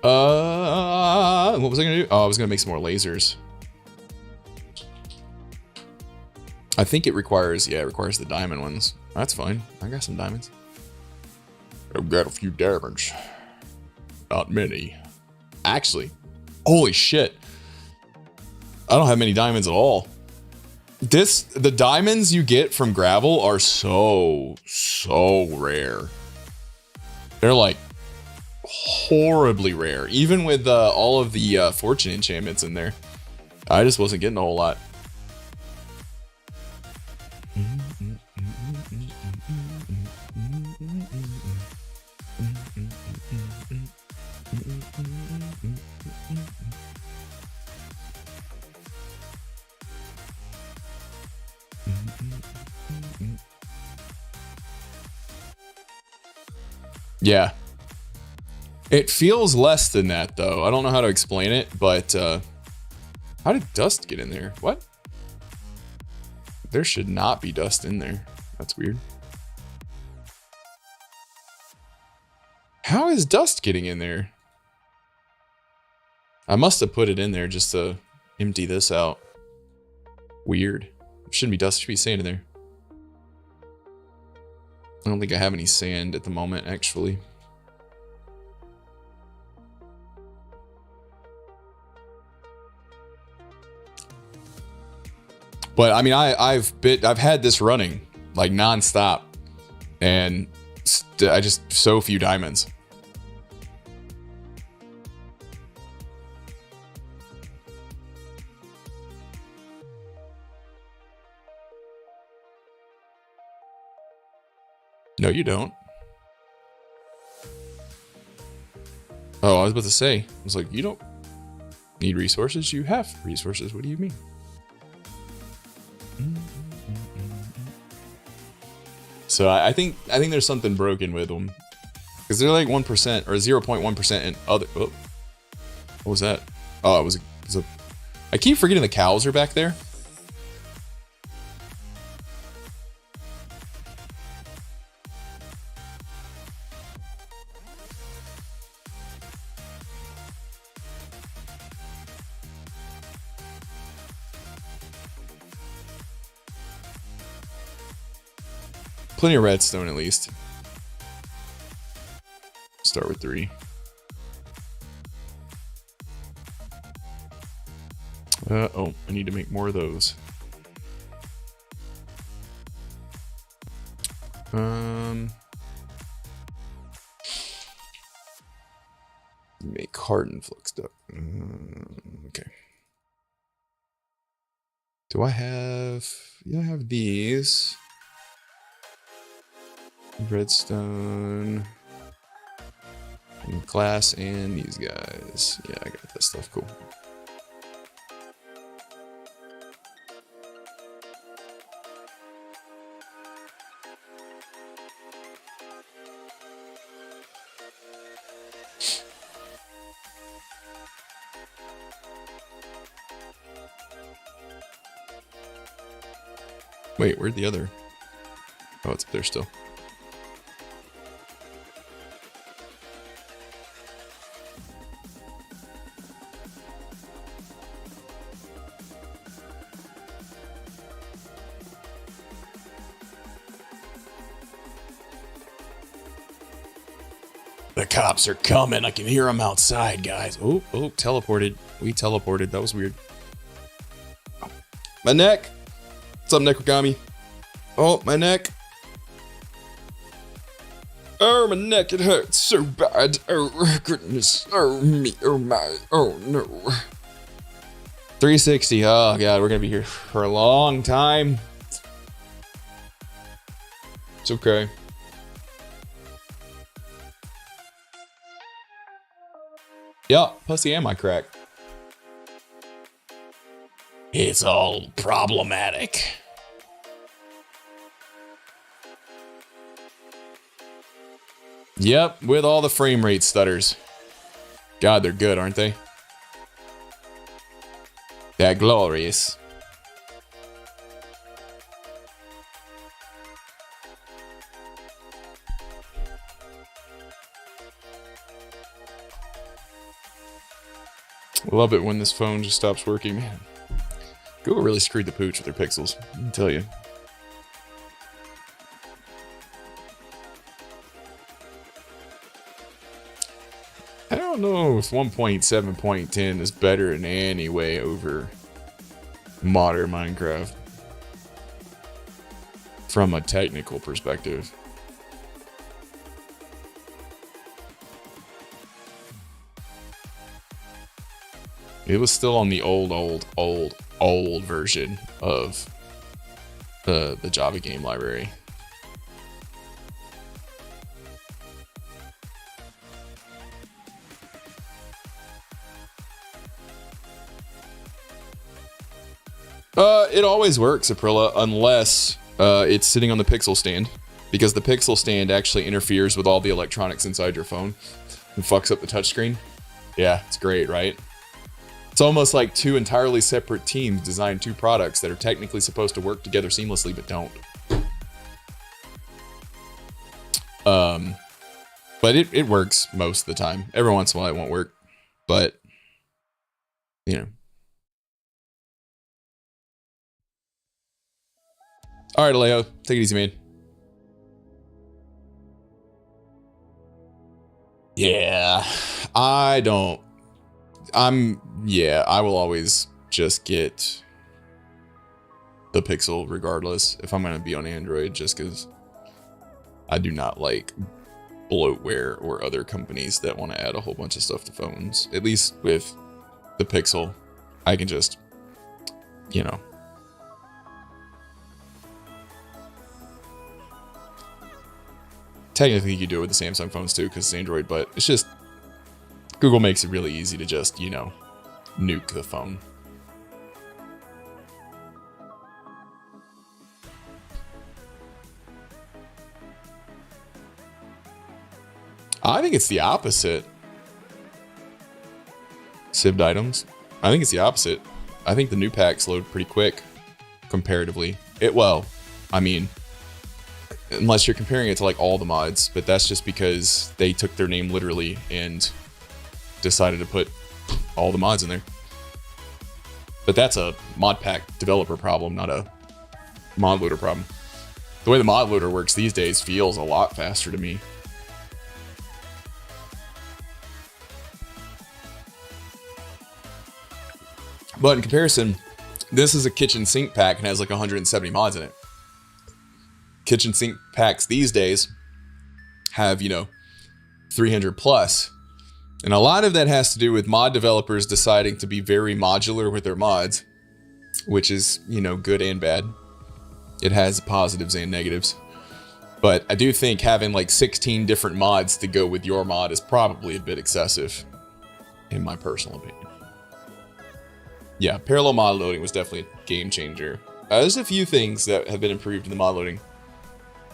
What was I gonna do? Oh, I was gonna make some more lasers. I think it requires, yeah, it requires the diamond ones. That's fine. I got some diamonds. I've got a few diamonds. Not many. Actually, holy shit. I don't have many diamonds at all. The diamonds you get from gravel are so rare. They're like horribly rare, even with all of the fortune enchantments in there. I just wasn't getting a whole lot. Yeah. It feels less than that, though. I don't know how to explain it, but how did dust get in there? What? There should not be dust in there. That's weird. How is dust getting in there? I must have put it in there just to empty this out. Weird. Shouldn't be dust, should be sand in there. I don't think I have any sand at the moment, actually. But I mean, I've had this running like nonstop, and I just so few diamonds. No, you don't. Oh, I was about to say, I was like, you don't need resources. You have resources. What do you mean? So I think there's something broken with them, because they're like 1% or 0.1% in other. Oh, what was that? Oh, it was a. I keep forgetting the cows are back there. Plenty of redstone, at least. Start with 3. Oh, I need to make more of those. Make hardened flux duct. Okay. Do I have? Yeah, I have these. Redstone, and glass, and these guys. Yeah, I got that stuff. Cool. Wait, where'd the other? Oh, it's up there still. The cops are coming. I can hear them outside, guys. Oh, teleported. We teleported. That was weird. My neck. What's up, Necrogami? Oh, my neck. Oh, my neck. It hurts so bad. Oh, goodness. Oh, me. Oh, my. Oh, no. 360. Oh, God. We're going to be here for a long time. It's okay. Yeah, pussy am I crack. It's all problematic. Yep, with all the frame rate stutters. God, they're good, aren't they? They're glorious. Love it when this phone just stops working, man. Google really screwed the pooch with their pixels, I can tell you. I don't know if 1.7.10 is better in any way over modern Minecraft from a technical perspective. It was still on the old version of the Java game library. It always works, Aprilla, unless it's sitting on the Pixel stand, because the Pixel stand actually interferes with all the electronics inside your phone and fucks up the touchscreen. Yeah, it's great, right? It's almost like two entirely separate teams designed two products that are technically supposed to work together seamlessly, but don't. But it works most of the time. Every once in a while it won't work, but, you know. All right, Alejo, take it easy, man. Yeah, I will always just get the Pixel regardless if I'm going to be on Android, just because I do not like bloatware or other companies that want to add a whole bunch of stuff to phones. At least with the Pixel, I can just, you know. Technically, you do it with the Samsung phones too, because it's Android, but it's just, Google makes it really easy to just, you know, nuke the phone. I think it's the opposite. Sived items. I think it's the opposite. I think the new packs load pretty quick, comparatively. I mean, unless you're comparing it to like all the mods, but that's just because they took their name literally and decided to put all the mods in there. But that's a mod pack developer problem, not a mod loader problem. The way the mod loader works these days feels a lot faster to me. But in comparison, this is a kitchen sink pack and has like 170 mods in it. Kitchen sink packs these days have, you know, 300 plus. And a lot of that has to do with mod developers deciding to be very modular with their mods, which is, you know, good and bad. It has positives and negatives. But I do think having like 16 different mods to go with your mod is probably a bit excessive, in my personal opinion. Yeah, parallel mod loading was definitely a game changer. There's a few things that have been improved in the mod loading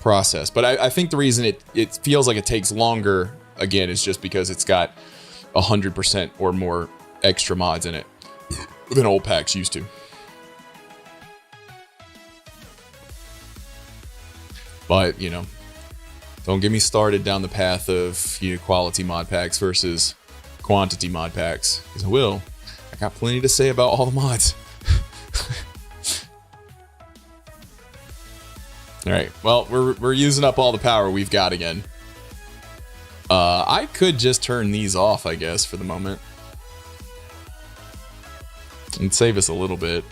process, but I think the reason it feels like it takes longer, again, is just because it's got 100% or more extra mods in it than old packs used to. But, you know, don't get me started down the path of, you know, quality mod packs versus quantity mod packs, because I got plenty to say about all the mods. All right, well, we're using up all the power we've got again. I could just turn these off, I guess, for the moment. And save us a little bit.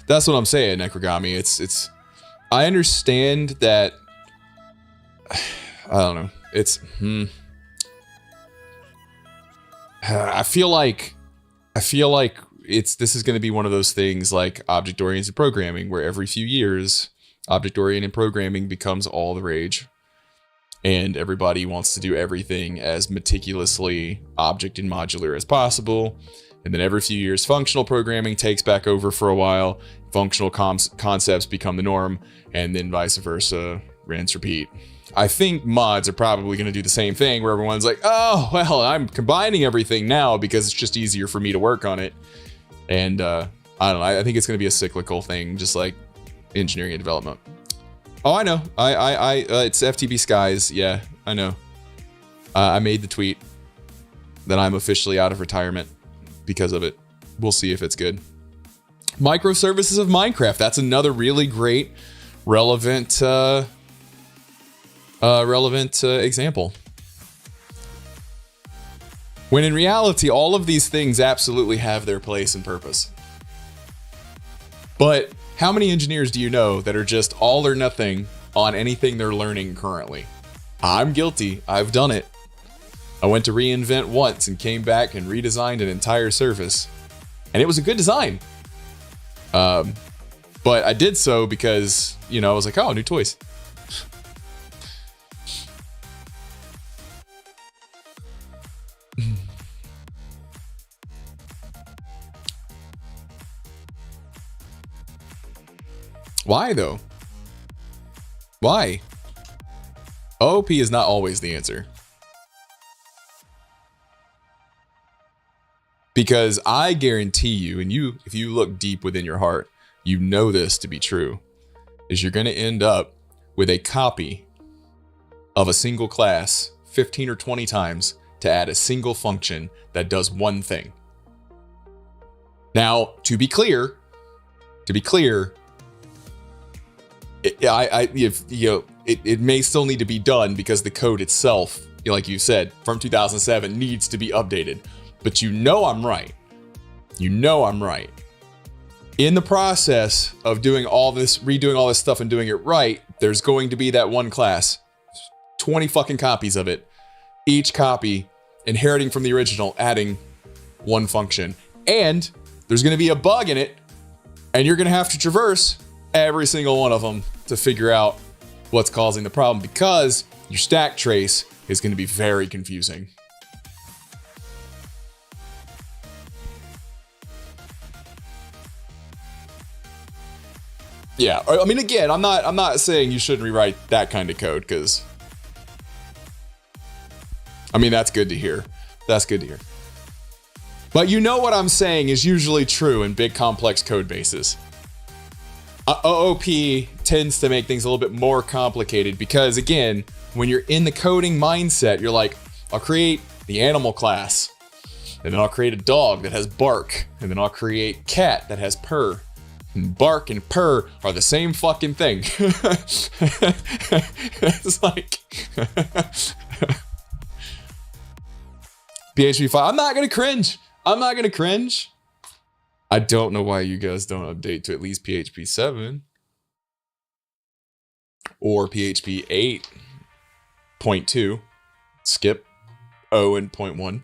That's what I'm saying, Necrogami. It's I understand that, I don't know. It's I feel like this is going to be one of those things like object-oriented programming, where every few years, object-oriented programming becomes all the rage. And everybody wants to do everything as meticulously object and modular as possible. And then every few years, functional programming takes back over for a while. Functional concepts become the norm, and then vice versa, rinse, repeat. I think mods are probably going to do the same thing, where everyone's like, oh, well, I'm combining everything now because it's just easier for me to work on it. And I don't know. I think it's going to be a cyclical thing, just like engineering and development. Oh, I know. It's FTB Skies. Yeah, I know. I made the tweet that I'm officially out of retirement because of it. We'll see if it's good. Microservices of Minecraft. That's another really great, relevant example. When in reality, all of these things absolutely have their place and purpose. But how many engineers do you know that are just all or nothing on anything they're learning currently? I'm guilty. I've done it. I went to reInvent once and came back and redesigned an entire service. And it was a good design. But I did so because, I was like, oh, new toys. Why, though? Why? OOP is not always the answer. Because I guarantee you, and if you look deep within your heart, you know this to be true, is you're going to end up with a copy of a single class 15 or 20 times to add a single function that does one thing. Now, to be clear, it may still need to be done because the code itself, like you said, from 2007 needs to be updated. But I'm right. I'm right. In the process of redoing all this stuff and doing it right, there's going to be that one class, 20 fucking copies of it, each copy inheriting from the original, adding one function. And there's going to be a bug in it, and you're going to have to traverse every single one of them to figure out what's causing the problem, because your stack trace is going to be very confusing. Yeah, I mean, again, I'm not saying you shouldn't rewrite that kind of code, because I mean, that's good to hear. That's good to hear. But what I'm saying is usually true in big complex code bases. OOP tends to make things a little bit more complicated because, again, when you're in the coding mindset, you're like, I'll create the animal class, and then I'll create a dog that has bark, and then I'll create cat that has purr. And bark and purr are the same fucking thing. It's like PHP 5. I'm not gonna cringe. I don't know why you guys don't update to at least PHP 7 or PHP 8.2. Skip O and 0.1.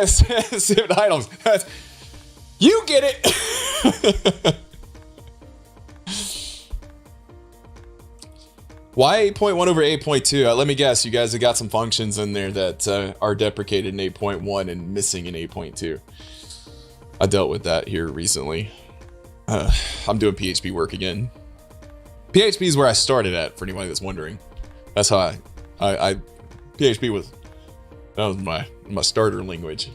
Sim items. You get it. Why 8.1 over 8.2? Let me guess, you guys have got some functions in there that are deprecated in 8.1 and missing in 8.2. I dealt with that here recently. I'm doing PHP work again. PHP is where I started at, for anybody that's wondering. That's how I PHP was my starter language.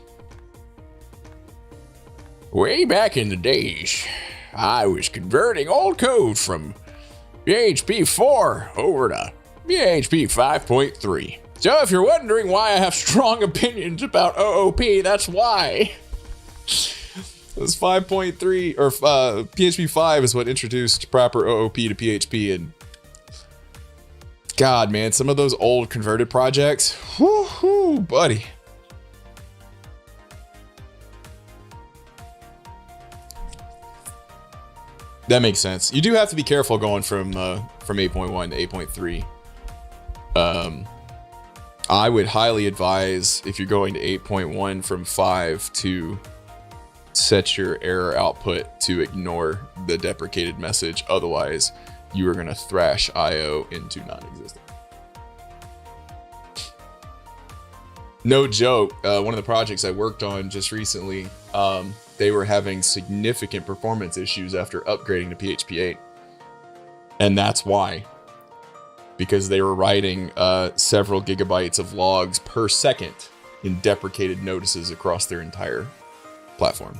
Way back in the days, I was converting old code from PHP 4 over to PHP 5.3. So if you're wondering why I have strong opinions about OOP, that's why. This 5.3 or PHP 5 is what introduced proper OOP to PHP, and God, man, some of those old converted projects, whoo, buddy. That makes sense. You do have to be careful going from 8.1 to 8.3. I would highly advise, if you're going to 8.1 from 5, to set your error output to ignore the deprecated message. Otherwise, you are going to thrash IO into non-existent. No joke. One of the projects I worked on just recently, they were having significant performance issues after upgrading to PHP 8. And that's why. Because they were writing several gigabytes of logs per second in deprecated notices across their entire platform.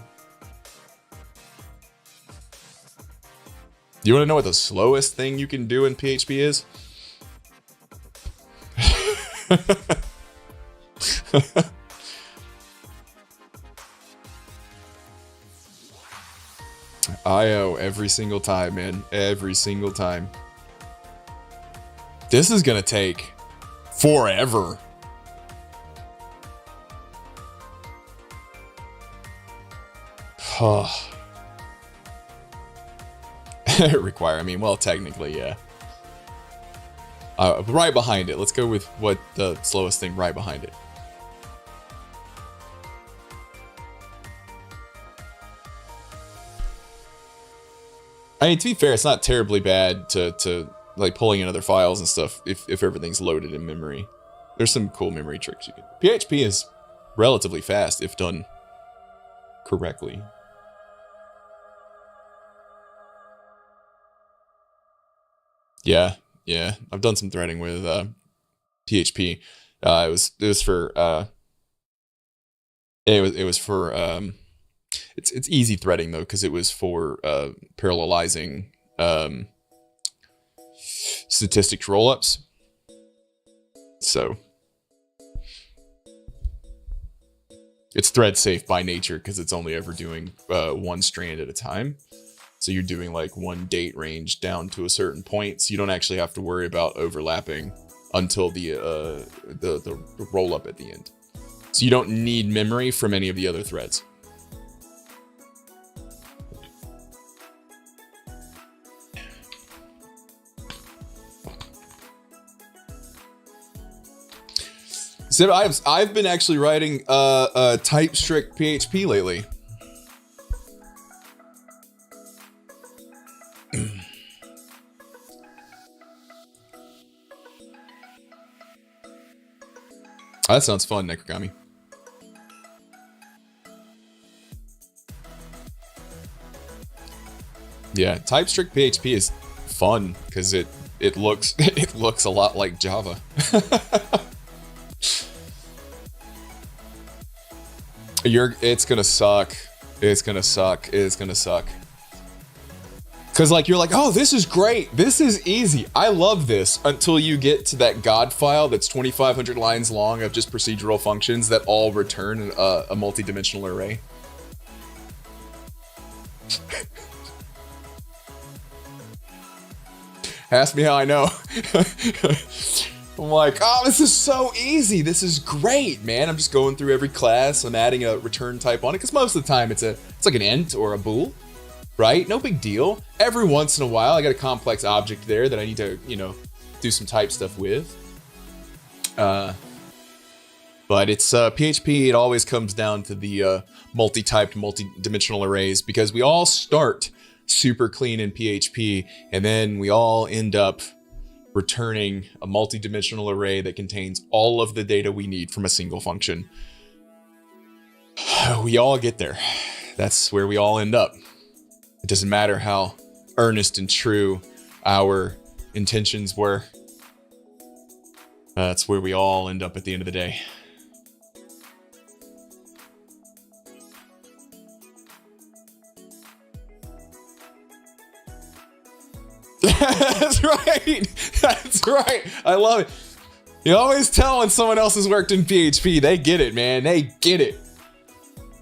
Do you want to know what the slowest thing you can do in PHP is? IO every single time, man. Every single time. This is gonna take forever. Require, I mean, well, technically, yeah. Right behind it. Let's go with what the slowest thing right behind it. I mean, to be fair, it's not terribly bad to like pulling in other files and stuff if everything's loaded in memory. There's some cool memory tricks you can. PHP is relatively fast if done correctly. Yeah, I've done some threading with PHP. It was for it's easy threading though, because it was for parallelizing statistics rollups. So it's thread safe by nature because it's only ever doing one strand at a time. So you're doing like one date range down to a certain point, so you don't actually have to worry about overlapping until the roll up at the end. So you don't need memory from any of the other threads. So I've been actually writing type strict PHP lately. That sounds fun, Necrogami. Yeah, type strict PHP is fun because it looks a lot like Java. It's gonna suck. It's gonna suck. Cause like you're like, oh, this is great. This is easy. I love this until you get to that God file that's 2,500 lines long of just procedural functions that all return a multi-dimensional array. Ask me how I know. I'm like, oh, this is so easy. This is great, man. I'm just going through every class. I'm adding a return type on it because most of the time it's like an int or a bool, right? No big deal. Every once in a while, I got a complex object there that I need to, do some type stuff with. But it's PHP. It always comes down to the multi-typed, multi-dimensional arrays because we all start super clean in PHP, and then we all end up returning a multi-dimensional array that contains all of the data we need from a single function. We all get there. That's where we all end up. It doesn't matter how earnest and true our intentions were. That's where we all end up at the end of the day. That's right. That's right. I love it. You always tell when someone else has worked in PHP. They get it, man. They get it.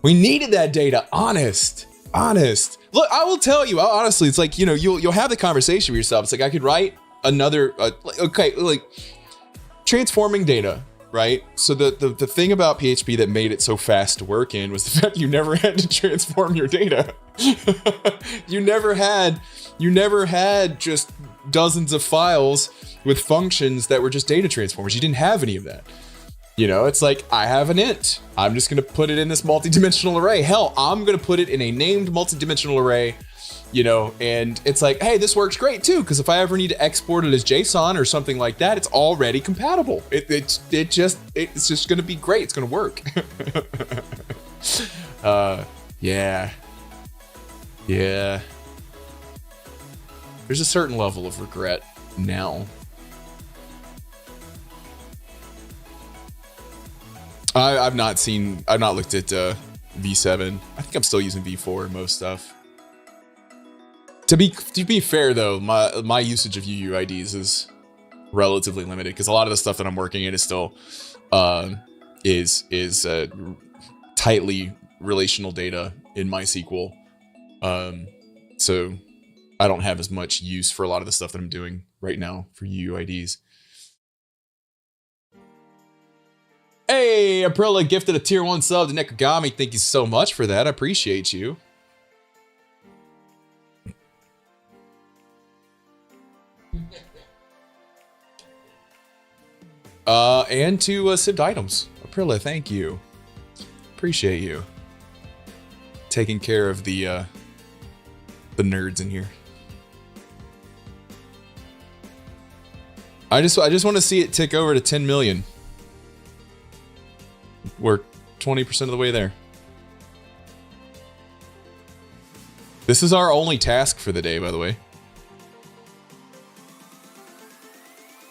We needed that data. Honest. Look, I will tell you, honestly, it's like, you'll have the conversation with yourself. It's like I could write another, like transforming data, right? So the thing about PHP that made it so fast to work in was the fact you never had to transform your data. You never had just dozens of files with functions that were just data transformers. You didn't have any of that. You know, it's like, I have an int. I'm just going to put it in this multi-dimensional array. Hell, I'm going to put it in a named multi-dimensional array, you know, and it's like, hey, this works great too, because if I ever need to export it as JSON or something like that, it's already compatible. It's just going to be great. It's going to work. Yeah. There's a certain level of regret now. I've not looked at V7. I think I'm still using V4 in most stuff. To be fair though, my usage of UUIDs is relatively limited because a lot of the stuff that I'm working in is still is tightly relational data in MySQL. So I don't have as much use for a lot of the stuff that I'm doing right now for UUIDs. Hey, Aprilla gifted a tier 1 sub to Nekagami. Thank you so much for that. I appreciate you. And to Sived Items. Aprilla, thank you. Appreciate you. Taking care of the nerds in here. I just want to see it tick over to 10 million. We're 20% of the way there. This is our only task for the day, by the way.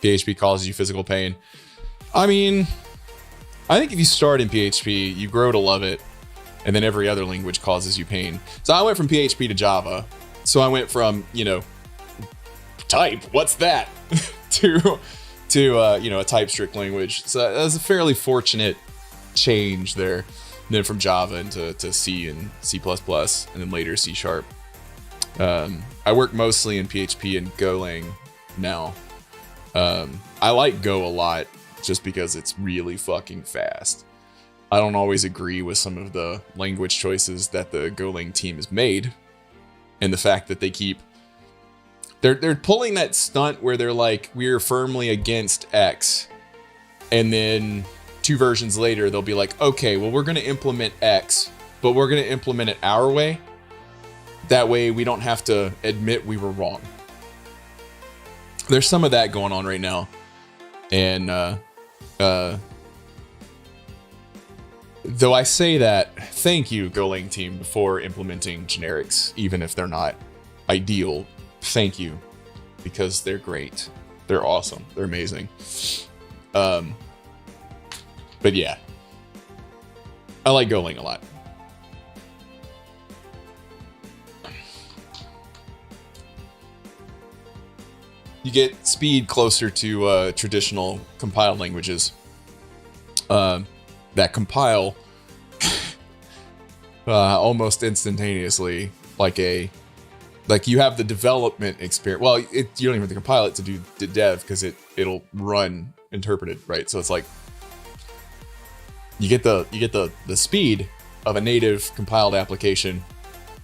PHP causes you physical pain. I mean, I think if you start in PHP, you grow to love it, and then every other language causes you pain. So I went from PHP to Java. So I went from, you know, type, what's that? to you know, a TypeScript language. So that was a fairly fortunate change there. And then from Java into C and C++, and then later C#. I work mostly in PHP and Golang now. I like Go a lot just because it's really fucking fast. I don't always agree with some of the language choices that the Golang team has made, and the fact that they keep they're pulling that stunt where they're like, we're firmly against X, and then 2 versions later they'll be like, okay, well, we're going to implement X, but we're going to implement it our way. That way we don't have to admit we were wrong. There's some of that going on right now, and though I say that, thank you, Golang team, before implementing generics, even if they're not ideal. Thank you, because they're great. They're awesome. They're amazing. But yeah, I like Golang a lot. You get speed closer to traditional compiled languages that compile almost instantaneously, like you have the development experience. Well, you don't even have to compile it to do the dev, because it'll run interpreted, right? So it's like you get the speed of a native compiled application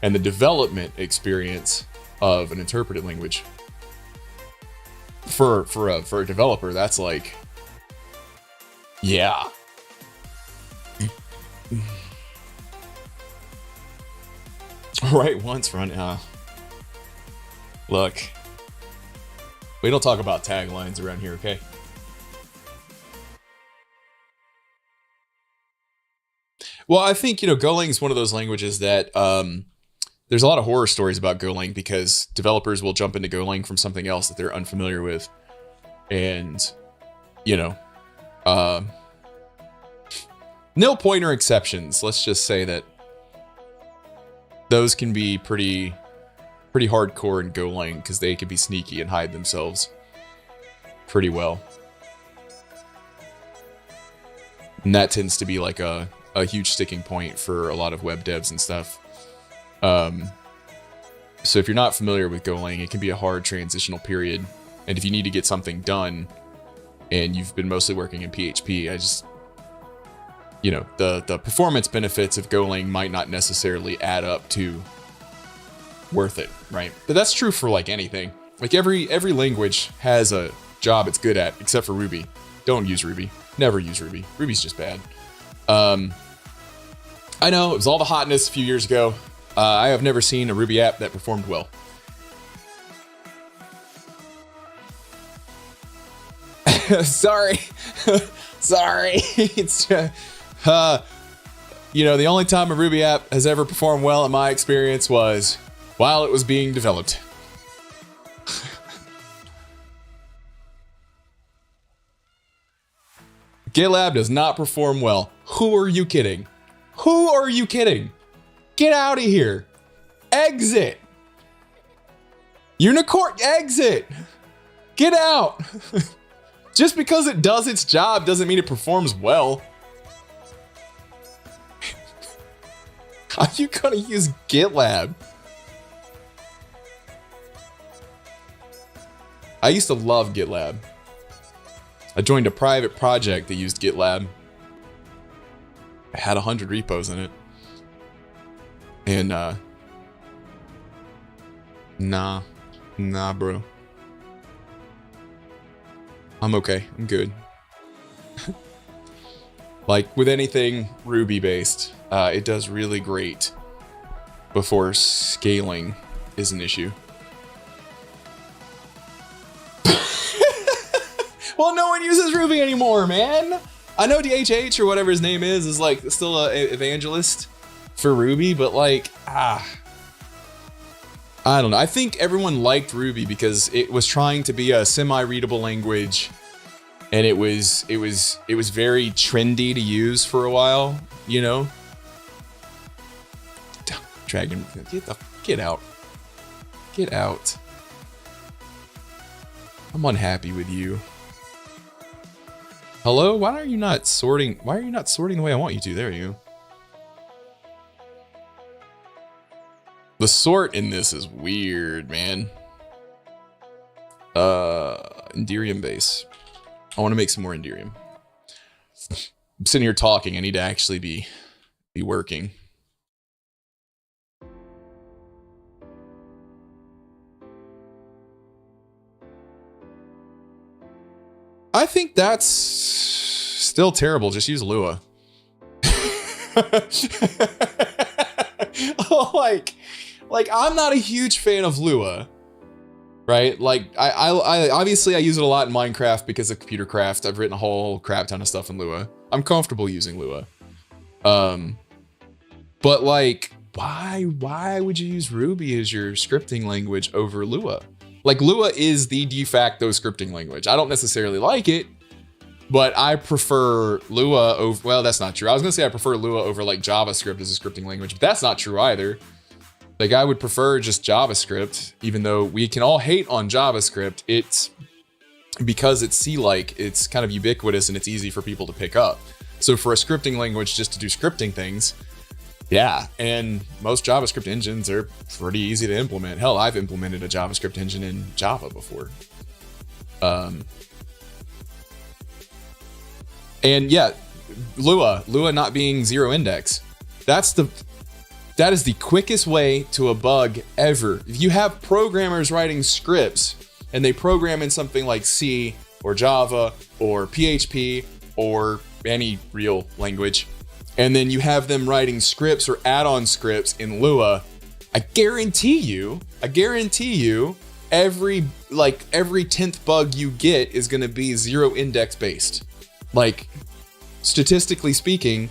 and the development experience of an interpreted language. For a developer, that's like, yeah. Right once, run. Look, we don't talk about taglines around here, okay? Well, I think, you know, Golang is one of those languages that there's a lot of horror stories about Golang, because developers will jump into Golang from something else that they're unfamiliar with. And, you know, nil pointer exceptions. Let's just say that those can be pretty hardcore in Golang, because they can be sneaky and hide themselves pretty well. And that tends to be like a huge sticking point for a lot of web devs and stuff. So if you're not familiar with Golang, it can be a hard transitional period. And if you need to get something done and you've been mostly working in PHP, you know, the performance benefits of Golang might not necessarily add up to worth it, right? But that's true for like anything. Like every language has a job it's good at, except for Ruby. Don't use Ruby. Never use Ruby. Ruby's just bad. I know it was all the hotness a few years ago. I have never seen a Ruby app that performed well. Sorry. Sorry. It's you know, the only time a Ruby app has ever performed well in my experience was while it was being developed. GitLab does not perform well. Who are you kidding? Who are you kidding? Get out of here. Exit. Unicorn, exit. Get out. Just because it does its job doesn't mean it performs well. Are you gonna use GitLab? I used to love GitLab. I joined a private project that used GitLab. It had 100 repos in it. And nah, bro. I'm okay. I'm good. Like with anything Ruby based, it does really great before scaling is an issue. Well, no one uses Ruby anymore, man. I know DHH or whatever his name is like still an evangelist for Ruby, but like, I don't know. I think everyone liked Ruby because it was trying to be a semi-readable language, and it was very trendy to use for a while, you know. Dragon, get out. Get out. I'm unhappy with you. Hello? Why are you not sorting? Why are you not sorting the way I want you to? There you go. The sort in this is weird, man. Enderium base. I want to make some more Enderium. I'm sitting here talking. I need to actually be working. I think that's still terrible. Just use Lua. like I'm not a huge fan of Lua, right? Like I obviously I use it a lot in Minecraft because of computer craft. I've written a whole crap ton of stuff in Lua. I'm comfortable using Lua. But like, why would you use Ruby as your scripting language over Lua? Like Lua is the de facto scripting language. I don't necessarily like it, but I prefer Lua over, well, that's not true. I was gonna say I prefer Lua over like JavaScript as a scripting language, but that's not true either. Like I would prefer just JavaScript, even though we can all hate on JavaScript. It's because it's C-like, it's kind of ubiquitous and it's easy for people to pick up. So for a scripting language just to do scripting things, yeah, and most JavaScript engines are pretty easy to implement. Hell, I've implemented a JavaScript engine in Java before. And yeah, Lua not being zero index. That is the quickest way to a bug ever. If you have programmers writing scripts and they program in something like C or Java or PHP or any real language, and then you have them writing scripts or add-on scripts in Lua, I guarantee you, every 10th bug you get is gonna be zero index based. Like, statistically speaking,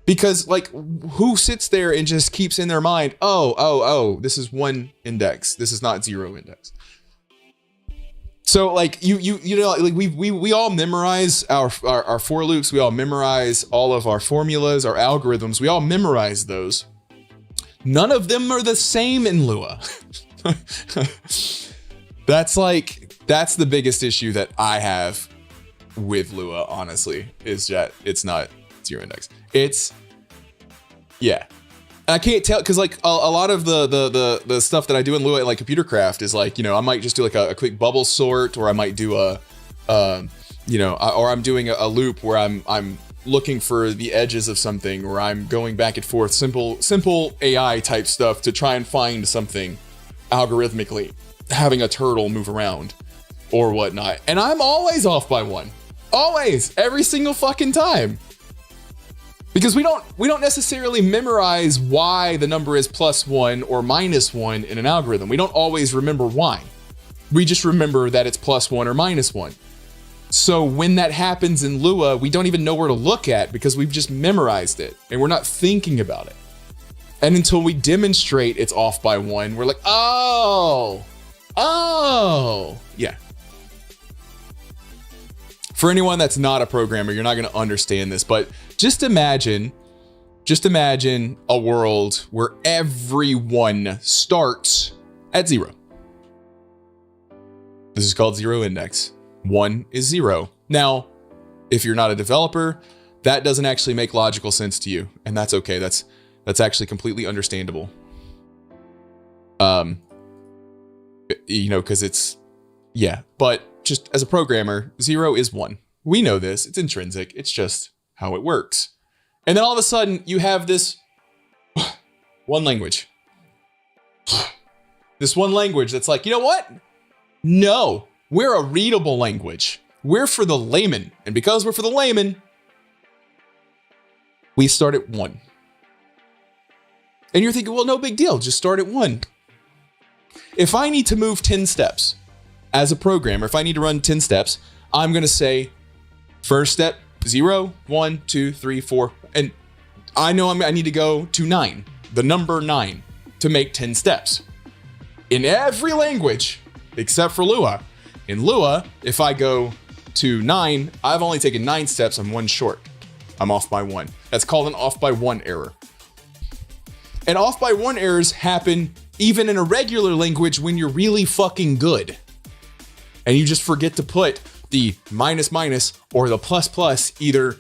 because like, who sits there and just keeps in their mind, oh, this is one index, this is not zero index. So like you know, like we all memorize our for loops, we all memorize all of our formulas, our algorithms, we all memorize those. None of them are the same in Lua. That's the biggest issue that I have with Lua, honestly, is that it's not zero index. It's, yeah. I can't tell, because like a lot of the stuff that I do in Lua, like computer craft, is like, you know, I might just do like a quick bubble sort, or I might do or I'm doing a loop where I'm looking for the edges of something, or I'm going back and forth, simple AI type stuff to try and find something algorithmically. having a turtle move around or whatnot. And I'm always off by 1. Always, every single fucking time. Because we don't necessarily memorize why the number is +1 or -1 in an algorithm. We don't always remember why. We just remember that it's +1 or -1. So when that happens in Lua, we don't even know where to look at because we've just memorized it and we're not thinking about it. And until we demonstrate it's off by 1, we're like, oh, yeah. For anyone that's not a programmer, you're not going to understand this, but just imagine a world where everyone starts at 0. This is called 0 index. 1 is 0. Now, if you're not a developer, that doesn't actually make logical sense to you, and that's okay. That's actually completely understandable. Because it's, yeah. But just as a programmer, 0 is 1. We know this. It's intrinsic. It's just how it works. And then all of a sudden, you have this one language. This one language that's like, you know what? No. We're a readable language. We're for the layman. And because we're for the layman, we start at 1. And you're thinking, well, no big deal. Just start at 1. If I need to move 10 steps as a programmer, if I need to run 10 steps, I'm going to say first step 0, 1, 2, 3, 4. And I know I need to go to 9, the number 9, to make 10 steps. In every language, except for Lua. In Lua, if I go to 9, I've only taken 9 steps. I'm 1 short. I'm off by 1. That's called an off by 1 error. And off by 1 errors happen even in a regular language when you're really fucking good. And you just forget to put the minus or the plus. You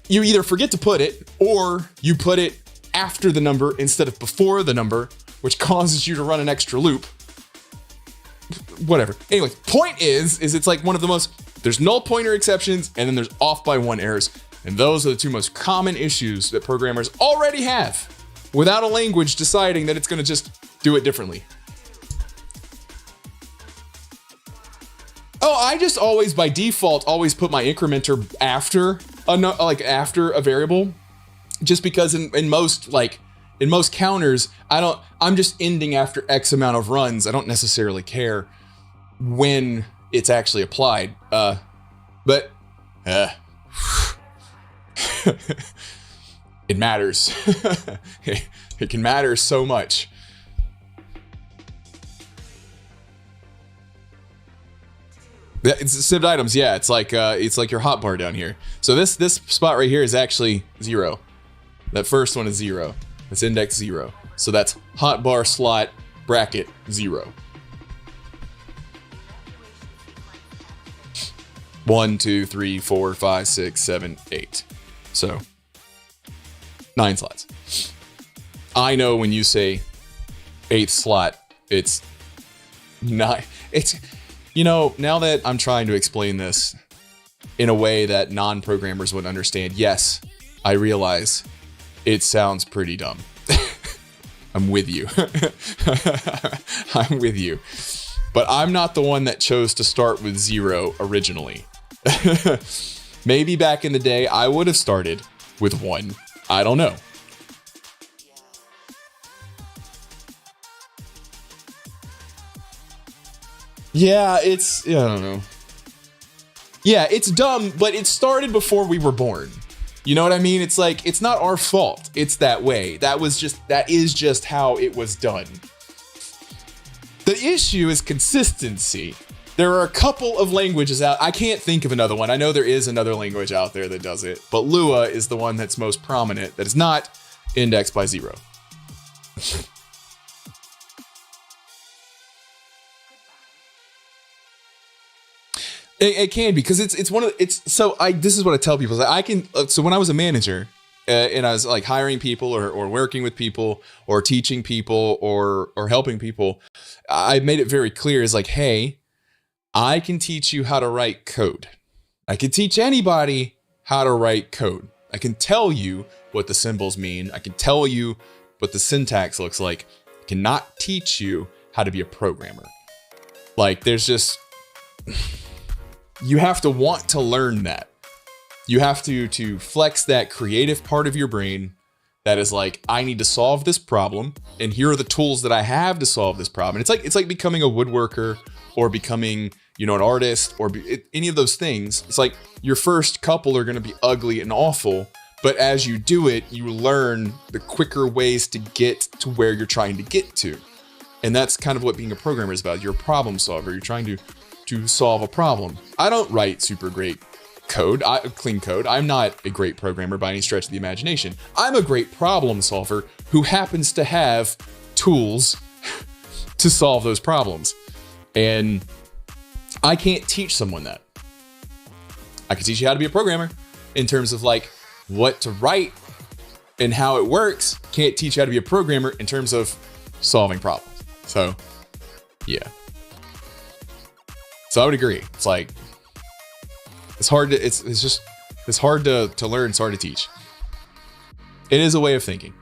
either forget to put it or you put it after the number instead of before the number, which causes you to run an extra loop. Whatever. Anyway, point is it's like one of the most, there's null pointer exceptions and then there's off by 1 errors. And those are the 2 most common issues that programmers already have without a language deciding that it's going to just do it differently. Oh, I just always by default always put my incrementer after a variable, just because in most counters, I'm just ending after X amount of runs. I don't necessarily care when it's actually applied. But it matters. It can matter so much. Yeah, it's sived items. Yeah, it's like your hotbar down here. So this spot right here is actually 0. That first one is 0. It's index 0. So that's hotbar slot bracket 0. 1, 2, 3, 4, 5, 6, 7, 8. So 9 slots. I know when you say 8th slot, it's not. It's, now that I'm trying to explain this in a way that non-programmers would understand, yes, I realize it sounds pretty dumb. I'm with you. I'm with you. But I'm not the one that chose to start with 0 originally. Maybe back in the day, I would have started with 1. I don't know. Yeah, I don't know. Yeah, it's dumb, but it started before we were born. You know what I mean? It's like, it's not our fault. It's that way. That is just how it was done. The issue is consistency. There are a couple of languages out. I can't think of another one. I know there is another language out there that does it, but Lua is the one that's most prominent, that is not indexed by 0. It can, because it's one of this is what I tell people. So when I was a manager and I was like hiring people or working with people or teaching people or helping people, I made it very clear, is like, hey, I can teach you how to write code. I can teach anybody how to write code. I can tell you what the symbols mean. I can tell you what the syntax looks like. I cannot teach you how to be a programmer. Like, there's just, you have to want to learn that. You have to flex that creative part of your brain that is like, I need to solve this problem, and here are the tools that I have to solve this problem. And it's like becoming a woodworker or becoming, you know, an artist or any of those things. It's like your first couple are going to be ugly and awful, but as you do it, you learn the quicker ways to get to where you're trying to get to. And that's kind of what being a programmer is about. You're a problem solver. You're trying to solve a problem. I don't write super great clean code. I'm not a great programmer by any stretch of the imagination. I'm a great problem solver who happens to have tools to solve those problems. And I can't teach someone that. I can teach you how to be a programmer in terms of like what to write and how it works. Can't teach you how to be a programmer in terms of solving problems. So, yeah. So I would agree. It's like, it's hard to, it's hard to learn. It's hard to teach. It is a way of thinking.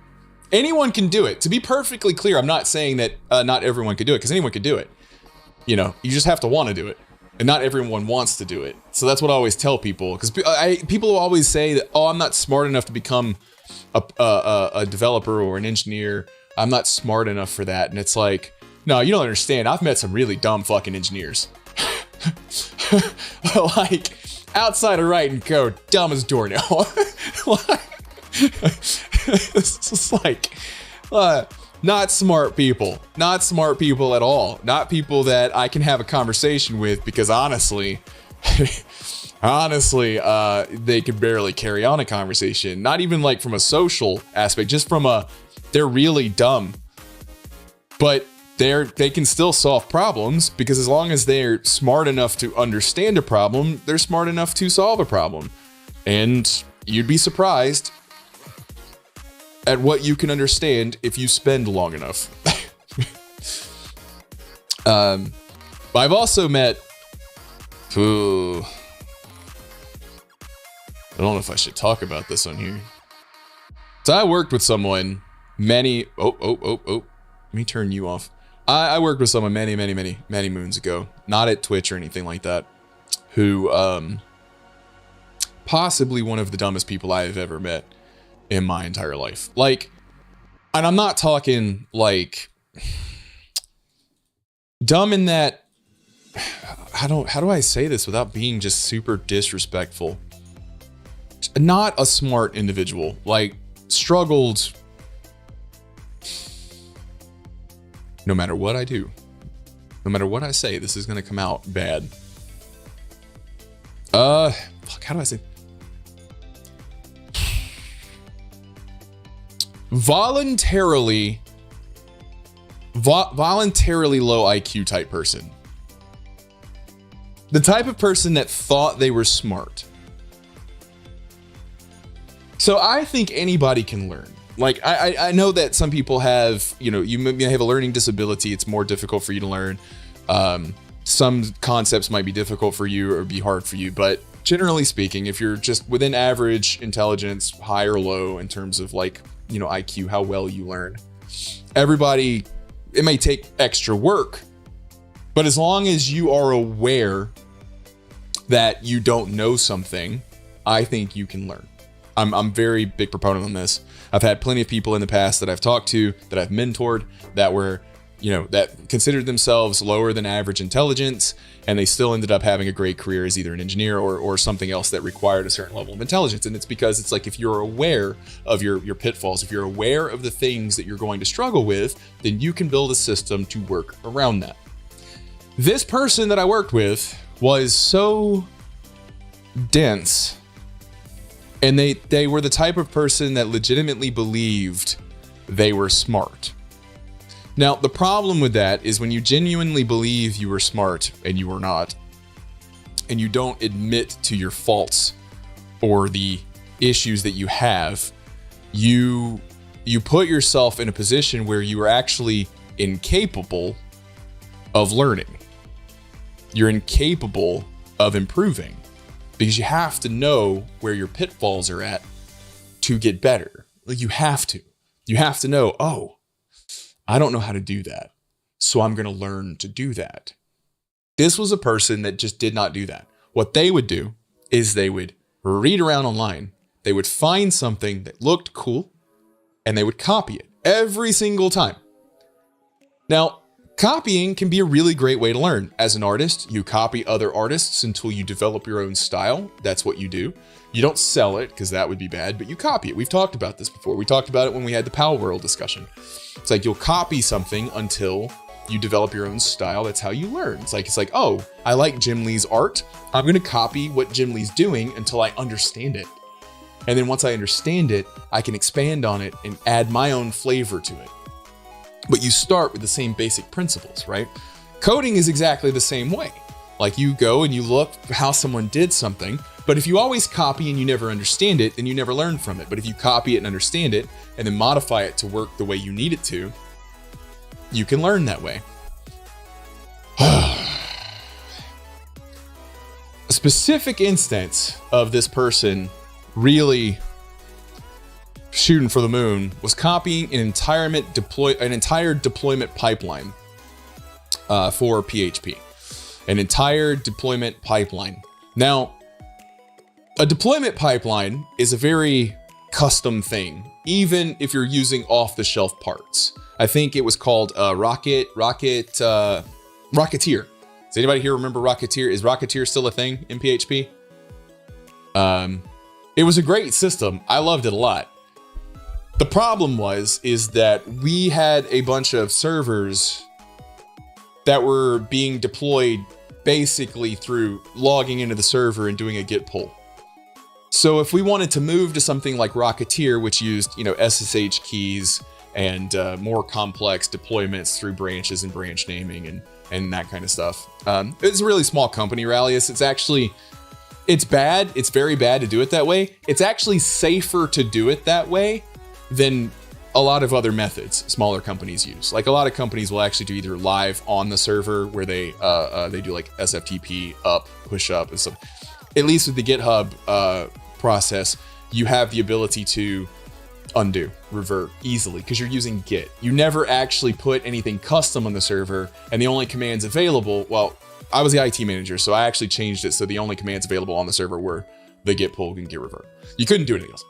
Anyone can do it. To be perfectly clear, I'm not saying that not everyone could do it, because anyone could do it. You know, you just have to want to do it. And not everyone wants to do it. So that's what I always tell people. Because people will always say that, oh, I'm not smart enough to become a developer or an engineer. I'm not smart enough for that. And it's like, no, you don't understand. I've met some really dumb fucking engineers. Like, outside of writing code, dumb as doornail. It's just like, not smart people. Not smart people at all. Not people that I can have a conversation with, because honestly, they could barely carry on a conversation. Not even like from a social aspect, just from they're really dumb. But they can still solve problems, because as long as they're smart enough to understand a problem, they're smart enough to solve a problem. And you'd be surprised at what you can understand if you spend long enough. But I've also met, I don't know if I should talk about this on here. So I worked with someone let me turn you off. I worked with someone many moons ago, not at Twitch or anything like that, who possibly one of the dumbest people I have ever met in my entire life. Like, and I'm not talking like dumb in that, how do I say this without being just super disrespectful? Not a smart individual, like struggled. No matter what I do, no matter what I say, this is going to come out bad. How do I say? Voluntarily low IQ type person. The type of person that thought they were smart. So I think anybody can learn. Like, I know that some people have, you know, you may have a learning disability. It's more difficult for you to learn. Some concepts might be difficult for you or be hard for you. But generally speaking, if you're just within average intelligence, high or low in terms of like, you know, IQ, how well you learn, everybody, it may take extra work. But as long as you are aware that you don't know something, I think you can learn. I'm very big proponent on this. I've had plenty of people in the past that I've talked to, that I've mentored, that were, you know, that considered themselves lower than average intelligence, and they still ended up having a great career as either an engineer or something else that required a certain level of intelligence. And it's because it's like, if you're aware of your pitfalls, if you're aware of the things that you're going to struggle with, then you can build a system to work around that. This person that I worked with was so dense. And they were the type of person that legitimately believed they were smart. Now, the problem with that is when you genuinely believe you were smart and you are not, and you don't admit to your faults or the issues that you have, you put yourself in a position where you are actually incapable of learning. You're incapable of improving. Because you have to know where your pitfalls are at to get better. Like, you have to know, oh, I don't know how to do that. so I'm going to learn to do that. This was a person that just did not do that. What they would do is they would read around online. They would find something that looked cool and they would copy it every single time. Now, copying can be a really great way to learn. As an artist, you copy other artists until you develop your own style. That's what you do. You don't sell it because that would be bad, but you copy it. We've talked about this before. We talked about it when we had the Power World discussion. It's like you'll copy something until you develop your own style. That's how you learn. It's like, oh, I like Jim Lee's art. I'm going to copy what Jim Lee's doing until I understand it. And then once I understand it, I can expand on it and add my own flavor to it. But you start with the same basic principles, right? Coding is exactly the same way. Like you go and you look how someone did something, but if you always copy and you never understand it, then you never learn from it. But if you copy it and understand it and then modify it to work the way you need it to, you can learn that way. A specific instance of this person really shooting for the moon was copying an entire deployment pipeline for PHP. An entire deployment pipeline. Now, a deployment pipeline is a very custom thing, even if you're using off-the-shelf parts. I think it was called Rocketeer. Does anybody here remember Rocketeer? Is Rocketeer still a thing in PHP? It was a great system. I loved it a lot. The problem is that we had a bunch of servers that were being deployed basically through logging into the server and doing a git pull. So if we wanted to move to something like Rocketeer, which used, SSH keys and more complex deployments through branches and branch naming and that kind of stuff. It's a really small company, Rallius. It's bad. It's very bad to do it that way. It's actually safer to do it that way than a lot of other methods smaller companies use. Like a lot of companies will actually do either live on the server where they do like SFTP up, push up and stuff. At least with the GitHub process, you have the ability to undo, revert easily because you're using Git. You never actually put anything custom on the server, and the only commands available, well, I was the IT manager, so I actually changed it so the only commands available on the server were the git pull and git revert. You couldn't do anything else.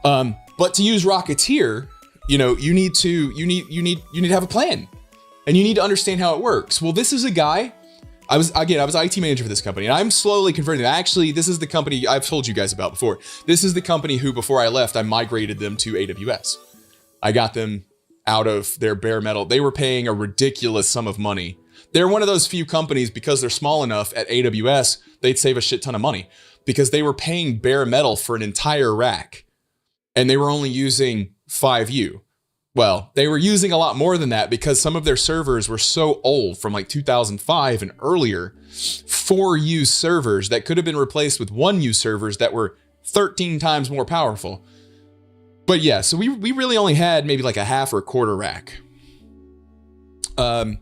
But to use Rocketeer, you need to have a plan, and you need to understand how it works. Well, this is a guy. I was IT manager for this company, and I'm slowly converting them. Actually, this is the company I've told you guys about before. This is the company who, before I left, I migrated them to AWS. I got them out of their bare metal. They were paying a ridiculous sum of money. They're one of those few companies, because they're small enough at AWS, they'd save a shit ton of money because they were paying bare metal for an entire rack and they were only using 5U. Well, they were using a lot more than that because some of their servers were so old from like 2005 and earlier, 4U servers that could have been replaced with 1U servers that were 13 times more powerful. But yeah, so we really only had maybe like a half or a quarter rack. And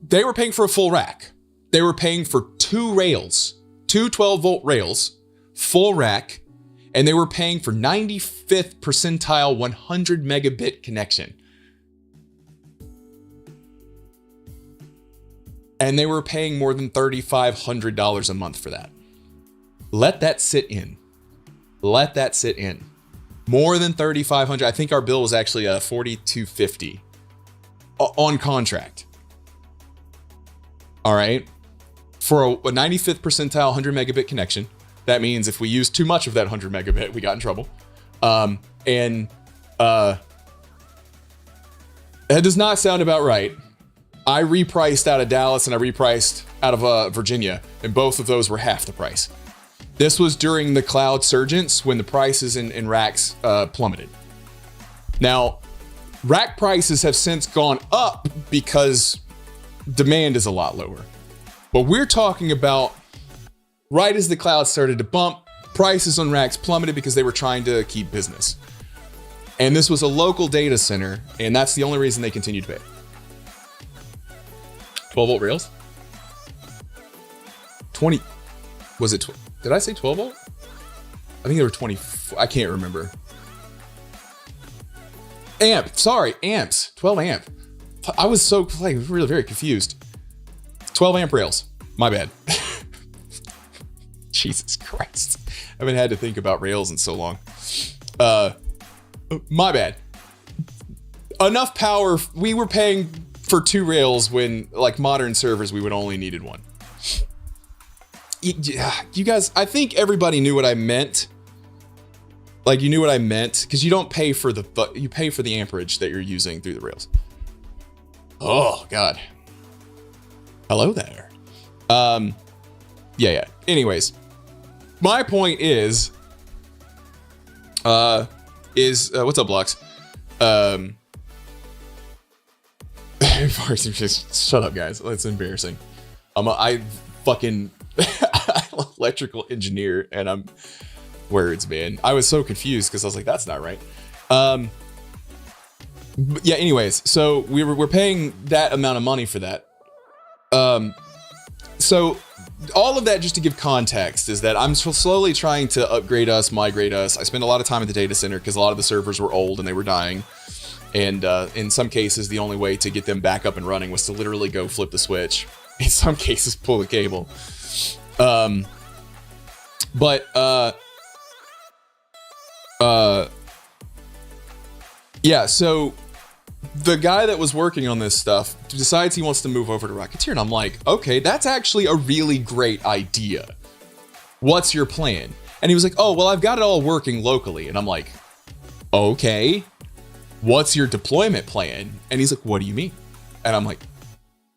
they were paying for a full rack. They were paying for 2 rails, 2 12-volt rails, full rack, and they were paying for 95th percentile 100 megabit connection. And they were paying more than $3,500 a month for that. Let that sit in. Let that sit in. More than $3,500. I think our bill was actually $4,250 on contract. All right. For a 95th percentile 100 megabit connection. That means if we use too much of that 100 megabit, we got in trouble. That does not sound about right. I repriced out of Dallas and I repriced out of Virginia, and both of those were half the price. This was during the cloud surgence when the prices in racks plummeted. Now, rack prices have since gone up because demand is a lot lower. But we're talking about right as the cloud started to bump, prices on racks plummeted because they were trying to keep business. And this was a local data center, and that's the only reason they continued to pay. 12-volt rails? 20, was it, did I say 12-volt? I think they were 20, I can't remember. Amps. 12 amp. I was so like really very confused. 12 amp rails. My bad. Jesus Christ. I haven't had to think about rails in so long. My bad. Enough power. We were paying for 2 rails when like modern servers, we would only needed 1. You guys, I think everybody knew what I meant. Like you knew what I meant because you don't pay for you pay for the amperage that you're using through the rails. Oh God. Hello there. Yeah. Anyways, my point is what's up, Blocks? Shut up, guys. That's embarrassing. I fucking electrical engineer, and I'm words, man. I was so confused because I was like, that's not right. Yeah. Anyways, so we're paying that amount of money for that. So all of that, just to give context, is that I'm slowly trying to upgrade us, migrate us. I spend a lot of time at the data center because a lot of the servers were old and they were dying. And in some cases, the only way to get them back up and running was to literally go flip the switch. In some cases, pull the cable. Yeah, so the guy that was working on this stuff decides he wants to move over to Rocketeer. And I'm like, okay, that's actually a really great idea. What's your plan? And he was like, oh, well, I've got it all working locally. And I'm like, okay, what's your deployment plan? And he's like, what do you mean? And I'm like,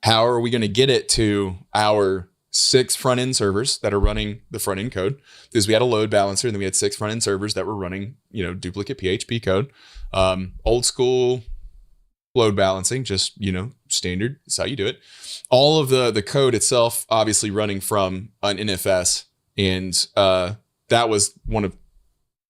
how are we going to get it to our 6 front-end servers that are running the front-end code? Because we had a load balancer, and then we had 6 front-end servers that were running, duplicate PHP code. Old school load balancing, just, standard. That's how you do it. All of the code itself, obviously running from an NFS. And that was one of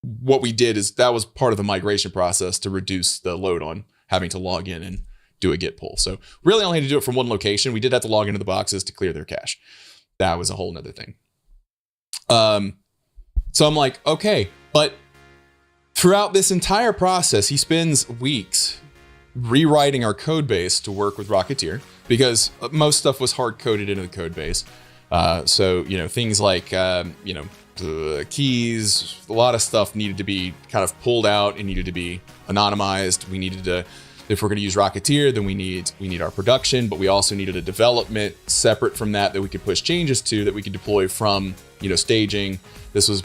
what we did is that was part of the migration process to reduce the load on having to log in and do a git pull. So really only had to do it from one location. We did have to log into the boxes to clear their cache. That was a whole nother thing. So I'm like, okay, but throughout this entire process, he spends weeks rewriting our code base to work with Rocketeer because most stuff was hard coded into the code base. So, things like, keys, a lot of stuff needed to be kind of pulled out and needed to be anonymized. We needed to, if we're going to use Rocketeer, then we need our production, but we also needed a development separate from that we could push changes to, that we could deploy from, staging. This was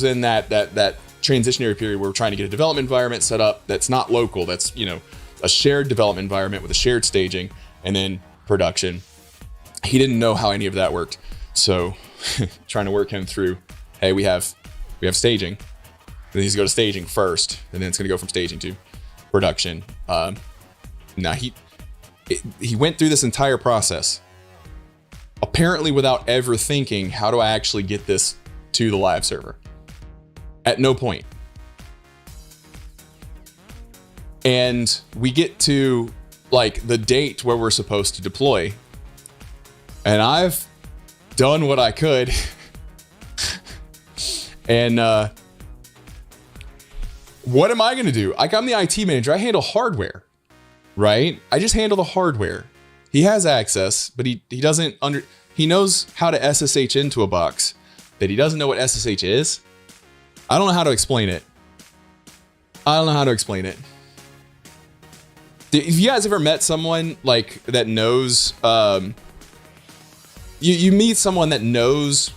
in that transitionary period where we're trying to get a development environment set up that's not local, that's, a shared development environment with a shared staging, and then production. He didn't know how any of that worked. So trying to work him through, hey, we have staging. Then he's going to go to staging first, and then it's going to go from staging to production. Now he went through this entire process, apparently without ever thinking, how do I actually get this to the live server? At no point. And we get to like the date where we're supposed to deploy. And I've done what I could. And what am I going to do? Like, I'm the IT manager. I handle hardware, right? I just handle the hardware. He has access, but he doesn't he knows how to SSH into a box, but he doesn't know what SSH is. I don't know how to explain it. Have you guys ever met someone like that knows, you meet someone that knows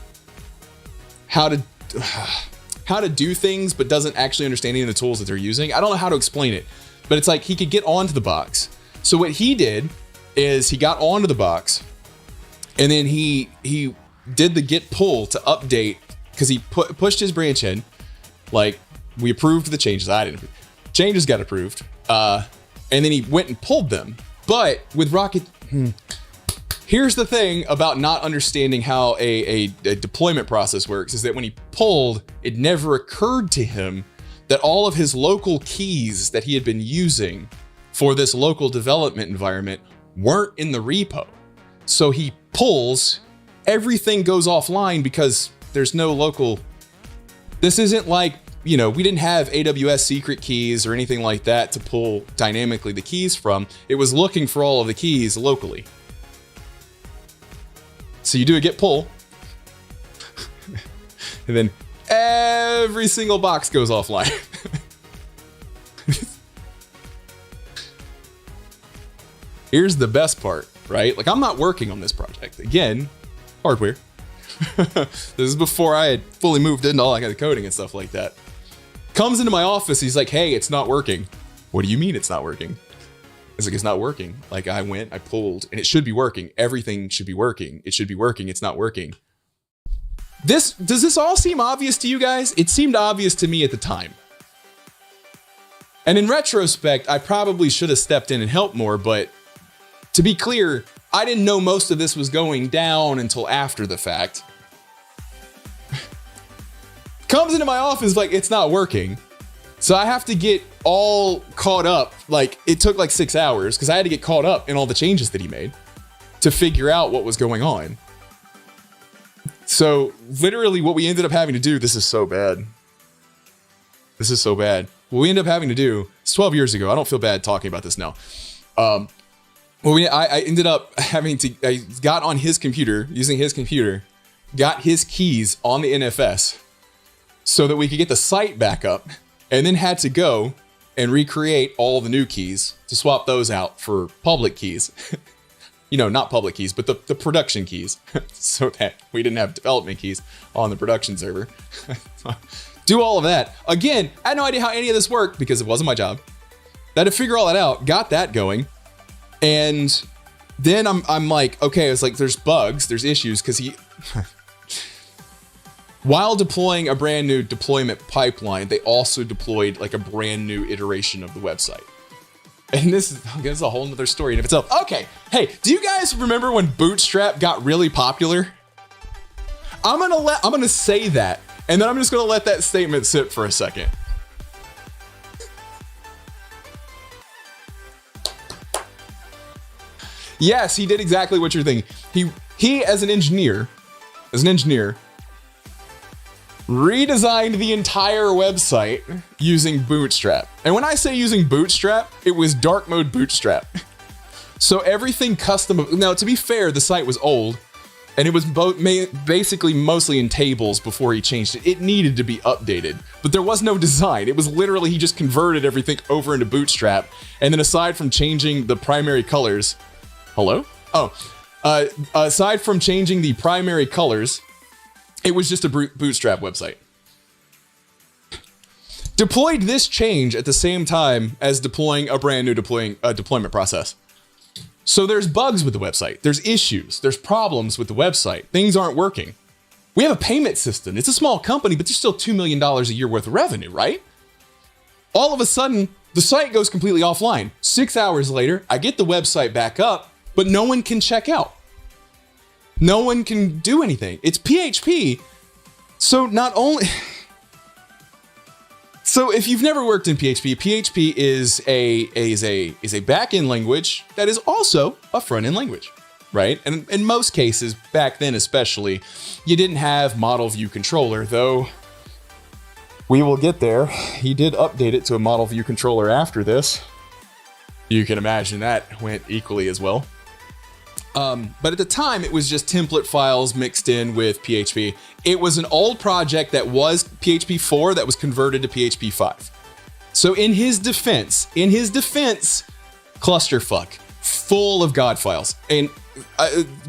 how to do things, but doesn't actually understand any of the tools that they're using? I don't know how to explain it, but it's like he could get onto the box. So what he did is he got onto the box, and then he did the git pull to update, because he pushed his branch in. Like, we approved the changes. I didn't. Changes got approved. And then he went and pulled them. But with here's the thing about not understanding how a deployment process works, is that when he pulled, it never occurred to him that all of his local keys that he had been using for this local development environment weren't in the repo. So he pulls, everything goes offline because there's no local. This isn't like we didn't have AWS secret keys or anything like that to pull dynamically the keys from. It was looking for all of the keys locally. So you do a git pull, and then every single box goes offline. Here's the best part, right? Like, I'm not working on this project. Again, hardware. This is before I had fully moved into all that kind of coding and stuff like that. Comes into my office, he's like, hey, it's not working. What do you mean it's not working? It's like, it's not working. Like, I went, I pulled, and it should be working. Everything should be working. It should be working. It's not working. Does this all seem obvious to you guys? It seemed obvious to me at the time. And in retrospect, I probably should have stepped in and helped more, but to be clear, I didn't know most of this was going down until after the fact. Comes into my office like, it's not working. So I have to get all caught up. Like, it took like 6 hours because I had to get caught up in all the changes that he made to figure out what was going on. So literally what we ended up having to do, this is so bad. This is so bad. What we ended up having to do, it's 12 years ago. I don't feel bad talking about this now. I ended up having to, I got on his computer, using his computer, got his keys on the NFS so that we could get the site back up, and then had to go and recreate all the new keys to swap those out for public keys. Not public keys, but the production keys, so that we didn't have development keys on the production server. Do all of that. Again, I had no idea how any of this worked because it wasn't my job. I had to figure all that out, got that going. And then I'm like, okay, it's like, there's bugs, there's issues, because while deploying a brand new deployment pipeline, they also deployed like a brand new iteration of the website. And this is a whole nother story in of itself. Okay, hey, do you guys remember when Bootstrap got really popular? I'm gonna say that, and then I'm just gonna let that statement sit for a second. Yes, he did exactly what you're thinking. He as an engineer, redesigned the entire website using Bootstrap. And when I say using Bootstrap, it was dark mode Bootstrap. So everything custom. Now, to be fair, the site was old, and it was basically mostly in tables before he changed it. It needed to be updated, but there was no design. It was literally, he just converted everything over into Bootstrap. And then aside from changing the primary colors, aside from changing the primary colors, it was just a Bootstrap website. Deployed this change at the same time as deploying a brand new deployment process. So there's bugs with the website. There's issues. There's problems with the website. Things aren't working. We have a payment system. It's a small company, but there's still $2 million a year worth of revenue, right? All of a sudden, the site goes completely offline. 6 hours later, I get the website back up, but no one can check out. No one can do anything. It's PHP. So so if you've never worked in PHP, PHP is a back-end language that is also a front-end language, right? And in most cases, back then especially, you didn't have model view controller, though we will get there. He did update it to a model view controller after this. You can imagine that went equally as well. But at the time, it was just template files mixed in with PHP. It was an old project that was PHP 4 that was converted to PHP 5. So in his defense, clusterfuck, full of God files. And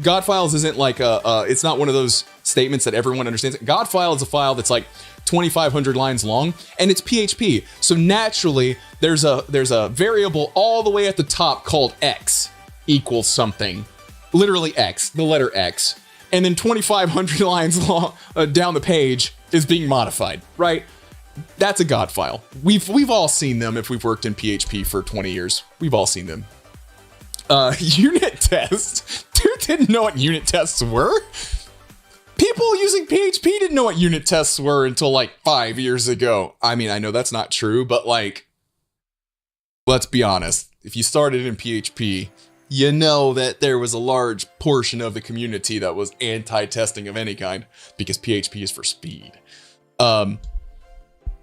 God files isn't like it's not one of those statements that everyone understands. God file is a file that's like 2,500 lines long, and it's PHP. So naturally, there's a variable all the way at the top called X equals something. Literally X, the letter X, and then 2,500 lines long down the page is being modified, right? That's a God file. We've all seen them if we've worked in PHP for 20 years. We've all seen them. Unit tests. Dude didn't know what unit tests were. People using PHP didn't know what unit tests were until like 5 years ago. I mean, I know that's not true, but like, let's be honest. If you started in PHP, you know that there was a large portion of the community that was anti-testing of any kind because PHP is for speed.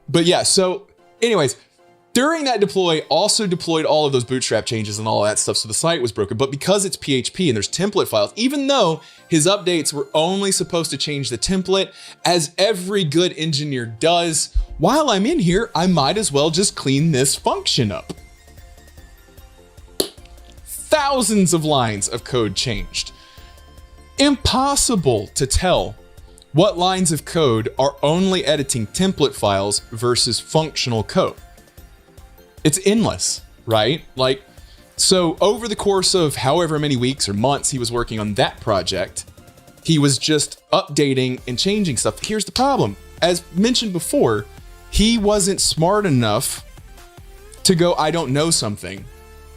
But yeah, so anyways, during that deploy, also deployed all of those bootstrap changes and all that stuff. So the site was broken, but because it's PHP and there's template files, even though his updates were only supposed to change the template, as every good engineer does, while I'm in here, I might as well just clean this function up. Thousands of lines of code changed. Impossible to tell what lines of code are only editing template files versus functional code. It's endless, right? Like, so over the course of however many weeks or months he was working on that project, he was just updating and changing stuff. Here's the problem. As mentioned before, he wasn't smart enough to go, I don't know something.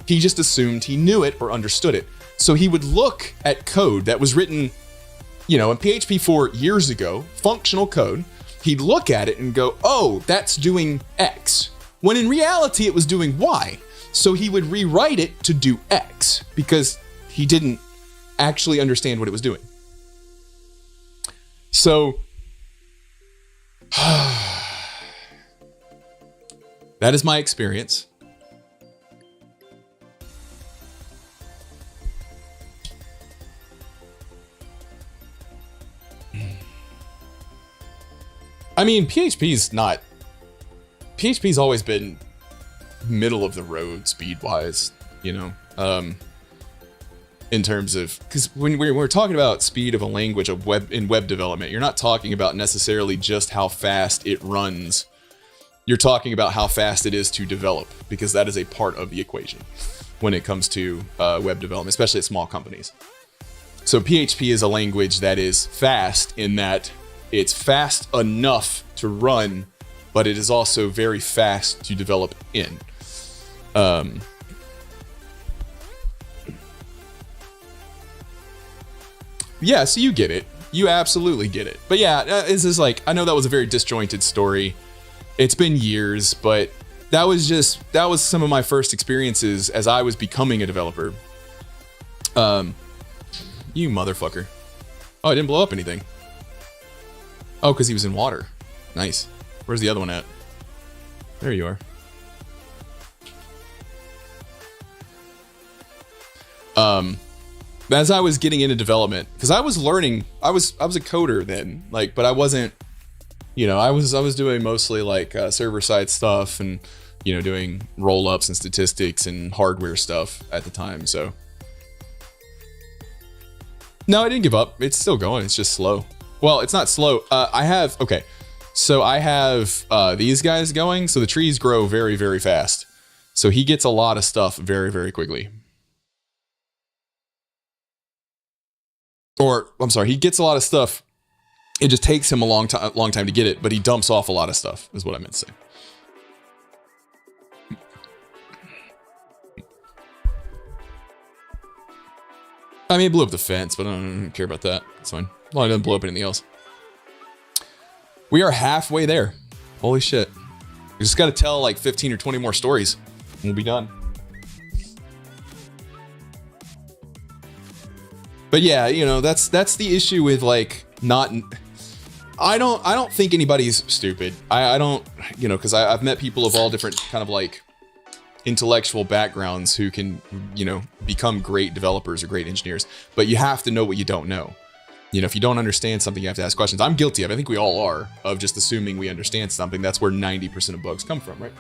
He just assumed he knew it or understood it. So he would look at code that was written, in PHP 4 years ago, functional code. He'd look at it and go, oh, that's doing X. When in reality, it was doing Y. So he would rewrite it to do X because he didn't actually understand what it was doing. So that is my experience. I mean, PHP's always been middle of the road speed-wise, in terms of, because when we're talking about speed of a language in web development, you're not talking about necessarily just how fast it runs. You're talking about how fast it is to develop, because that is a part of the equation when it comes to web development, especially at small companies. So PHP is a language that is fast in that it's fast enough to run, but it is also very fast to develop in. Yeah, so you get it. You absolutely get it. But yeah, this is like, I know that was a very disjointed story. It's been years, but that was some of my first experiences as I was becoming a developer. You motherfucker. Oh, I didn't blow up anything. Oh, because he was in water. Nice. Where's the other one at? There you are. As I was getting into development, because I was learning, I was a coder then, but I wasn't, I was doing mostly server side stuff and, doing roll ups and statistics and hardware stuff at the time. So no, I didn't give up. It's still going. It's just slow. Well, it's not slow. I have these guys going. So the trees grow very, very fast. So he gets a lot of stuff very, very quickly. Or, I'm sorry, he gets a lot of stuff. It just takes him a long time to get it, but he dumps off a lot of stuff, is what I meant to say. I mean, it blew up the fence, but I don't care about that. It's fine. Well, it doesn't blow up anything else. We are halfway there. Holy shit. We just got to tell 15 or 20 more stories and we'll be done. But yeah, that's the issue with not. I don't think anybody's stupid. I don't, because I've met people of all different kind of intellectual backgrounds who can, become great developers or great engineers. But you have to know what you don't know. If you don't understand something, you have to ask questions. I'm guilty of it. I think we all are, of just assuming we understand something. That's where 90% of bugs come from, right?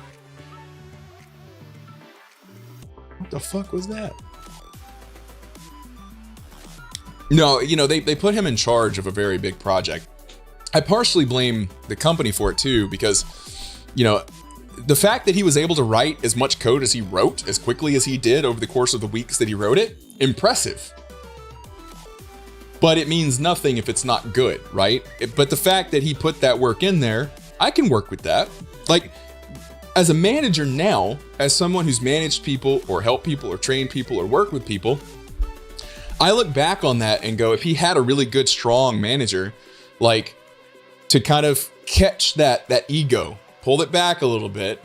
What the fuck was that? No, they put him in charge of a very big project. I partially blame the company for it too, because, the fact that he was able to write as much code as he wrote as quickly as he did over the course of the weeks that he wrote it, impressive. But it means nothing if it's not good, right? But the fact that he put that work in there, I can work with that. As a manager now, as someone who's managed people or helped people or trained people or worked with people, I look back on that and go, if he had a really good, strong manager, to kind of catch that ego, pull it back a little bit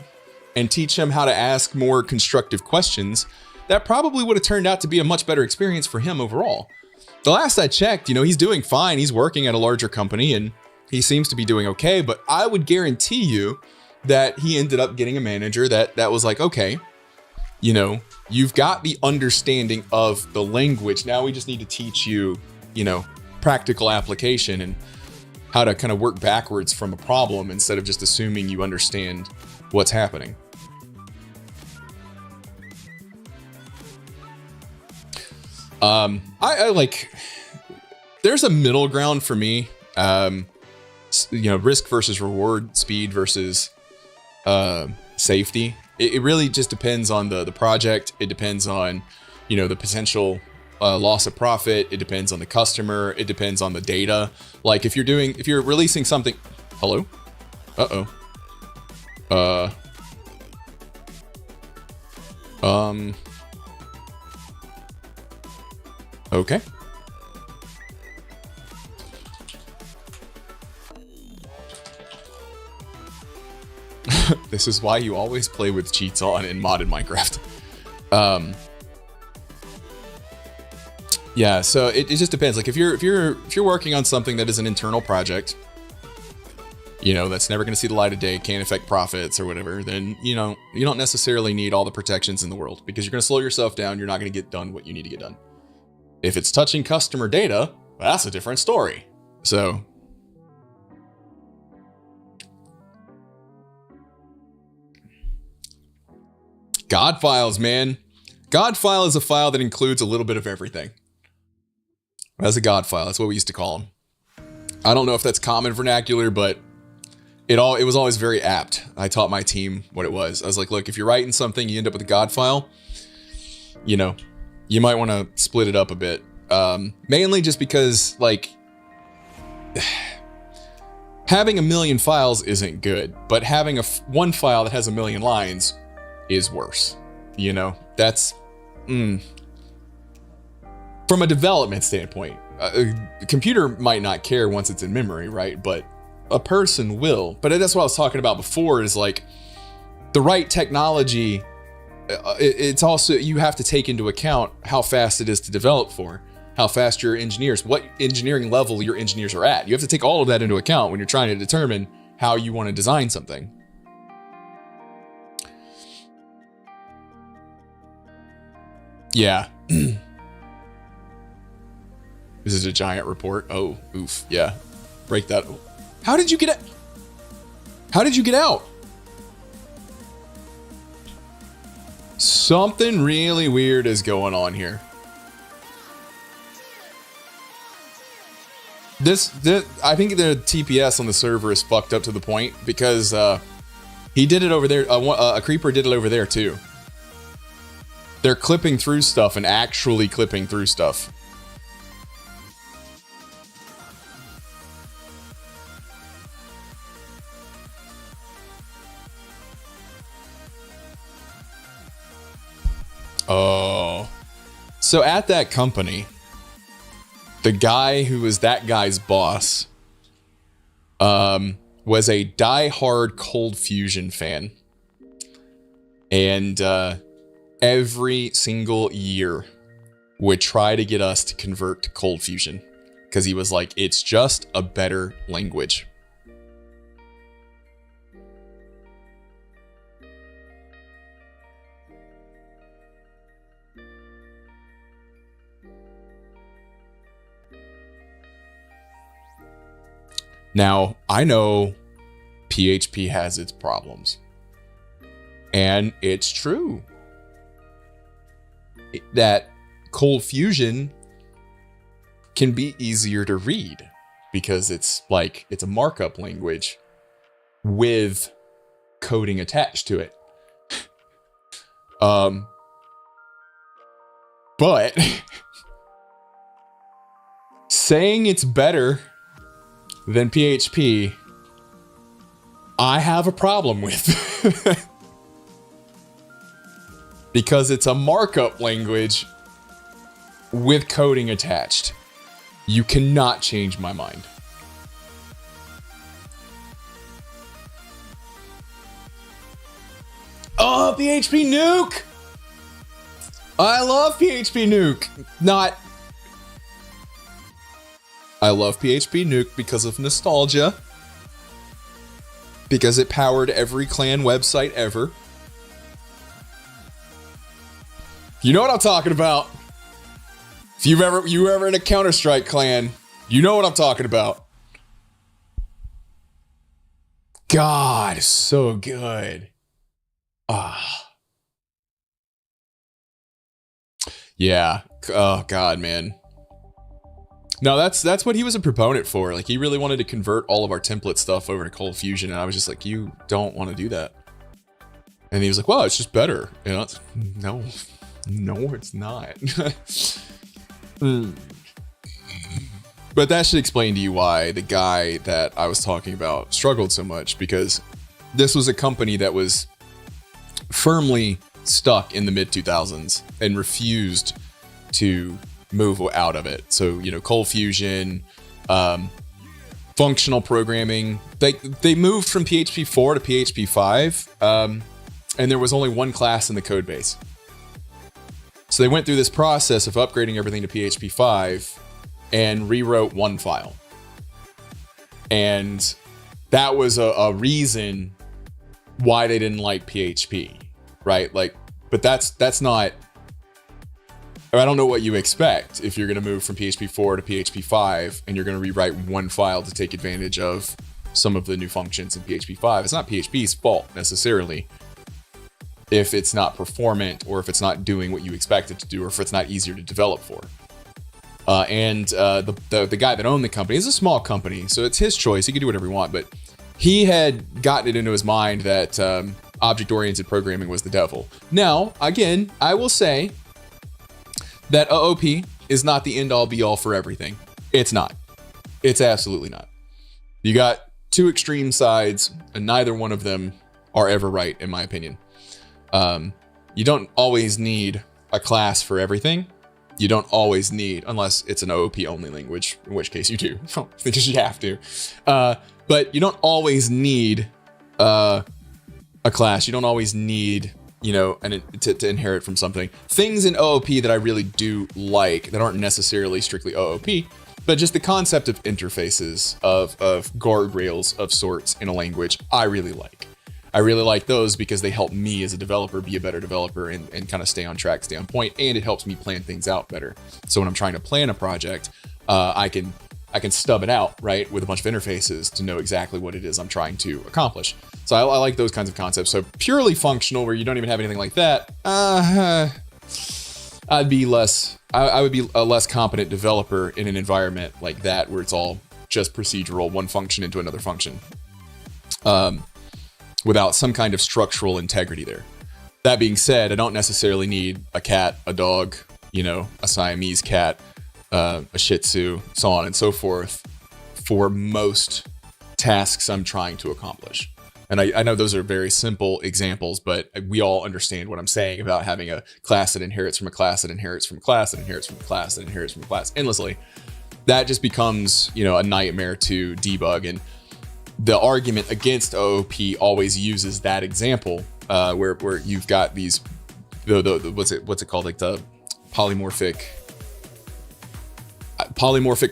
and teach him how to ask more constructive questions, that probably would have turned out to be a much better experience for him overall. The last I checked, he's doing fine. He's working at a larger company and he seems to be doing okay, but I would guarantee you that he ended up getting a manager that was like, okay, you know, you've got the understanding of the language. Now we just need to teach you, you know, practical application and how to kind of work backwards from a problem instead of just assuming you understand what's happening. I like, there's a middle ground for me. You know, risk versus reward, speed versus safety. It really just depends on the project. It depends on, you know, the potential loss of profit. It depends on the customer. It depends on the data. Like if you're releasing something, hello? Okay. This is why you always play with cheats on in modded Minecraft. Yeah, so it just depends. Like if you're working on something that is an internal project, you know, that's never going to see the light of day, can't affect profits or whatever, then, you know, you don't necessarily need all the protections in the world because you're going to slow yourself down. You're not going to get done what you need to get done. If it's touching customer data, that's a different story. So God files, man. God file is a file that includes a little bit of everything. That's a God file. That's what we used to call them. I don't know if that's common vernacular, but it was always very apt. I taught my team what it was. I was like, look, if you're writing something, you end up with a God file, you know, you might want to split it up a bit. Mainly just because, like, having a million files isn't good, but having one file that has a million lines is worse. You know, that's from a development standpoint. A computer might not care once it's in memory, right? But a person will. But that's what I was talking about before, is like the right technology. It's also, you have to take into account how fast it is to develop for, how fast your engineers, what engineering level your engineers are at. You have to take all of that into account when you're trying to determine how you want to design something. Yeah. This is a giant report. Oh, oof. Yeah. Break that. How did you get out? How did you get out? Something really weird is going on here. I think the TPS on the server is fucked up to the point because he did it over there. A creeper did it over there too. They're clipping through stuff and actually clipping through stuff. Oh. So at that company, the guy who was that guy's boss was a die-hard Cold Fusion fan. And every single year would try to get us to convert to Cold Fusion because he was like, it's just a better language. Now, I know PHP has its problems, and it's true that Cold Fusion can be easier to read because it's a markup language with coding attached to it. But saying it's better than PHP, I have a problem with. Because it's a markup language with coding attached. You cannot change my mind. Oh, PHP Nuke! I love PHP Nuke. I love PHP Nuke because of nostalgia. because it powered every clan website ever. You know what I'm talking about. If you ever in a Counter-Strike clan, you know what I'm talking about. God, so good. Yeah. Oh God, man. No, that's what he was a proponent for. Like, he really wanted to convert all of our template stuff over to Cold Fusion, and I was just like, you don't want to do that. And he was like, well, it's just better. You know, no, it's not. But that should explain to you why the guy that I was talking about struggled so much, because this was a company that was firmly stuck in the mid 2000s and refused to move out of it. So, you know, Cold Fusion, functional programming, they moved from PHP 4 to PHP 5, and there was only one class in the code base. So they went through this process of upgrading everything to PHP 5 and rewrote one file. And that was a reason why they didn't like PHP, right? Like, but that's not, I don't know what you expect if you're going to move from PHP 4 to PHP 5 and you're going to rewrite one file to take advantage of some of the new functions in PHP 5. It's not PHP's fault necessarily if it's not performant, or if it's not doing what you expect it to do, or if it's not easier to develop for. The guy that owned the company is a small company, so it's his choice. He can do whatever he wants, but he had gotten it into his mind that object-oriented programming was the devil. Now, again, I will say that OOP is not the end-all be-all for everything. It's not. It's absolutely not. You got two extreme sides, and neither one of them are ever right, in my opinion. You don't always need a class for everything. You don't always need, unless it's an OOP only language, in which case you do, because you have to. But you don't always need a class. You don't always need, you know, to inherit from something. Things in OOP that I really do like that aren't necessarily strictly OOP, but just the concept of interfaces, of guardrails of sorts in a language, I really like. I really like those because they help me as a developer be a better developer and kind of stay on track, stay on point, and it helps me plan things out better. So when I'm trying to plan a project, I can stub it out, right, with a bunch of interfaces to know exactly what it is I'm trying to accomplish. So I like those kinds of concepts. So purely functional, where you don't even have anything like that, I would be a less competent developer in an environment like that, where it's all just procedural, one function into another function. Without some kind of structural integrity there. That being said, I don't necessarily need a cat, a dog, you know, a Siamese cat, a Shih Tzu, so on and so forth, for most tasks I'm trying to accomplish. And I know those are very simple examples, but we all understand what I'm saying about having a class that inherits from a class that inherits from a class that inherits from a class that inherits from a class endlessly. That just becomes, you know, a nightmare to debug. And the argument against OOP always uses that example, where you've got these, what's it called, like the polymorphic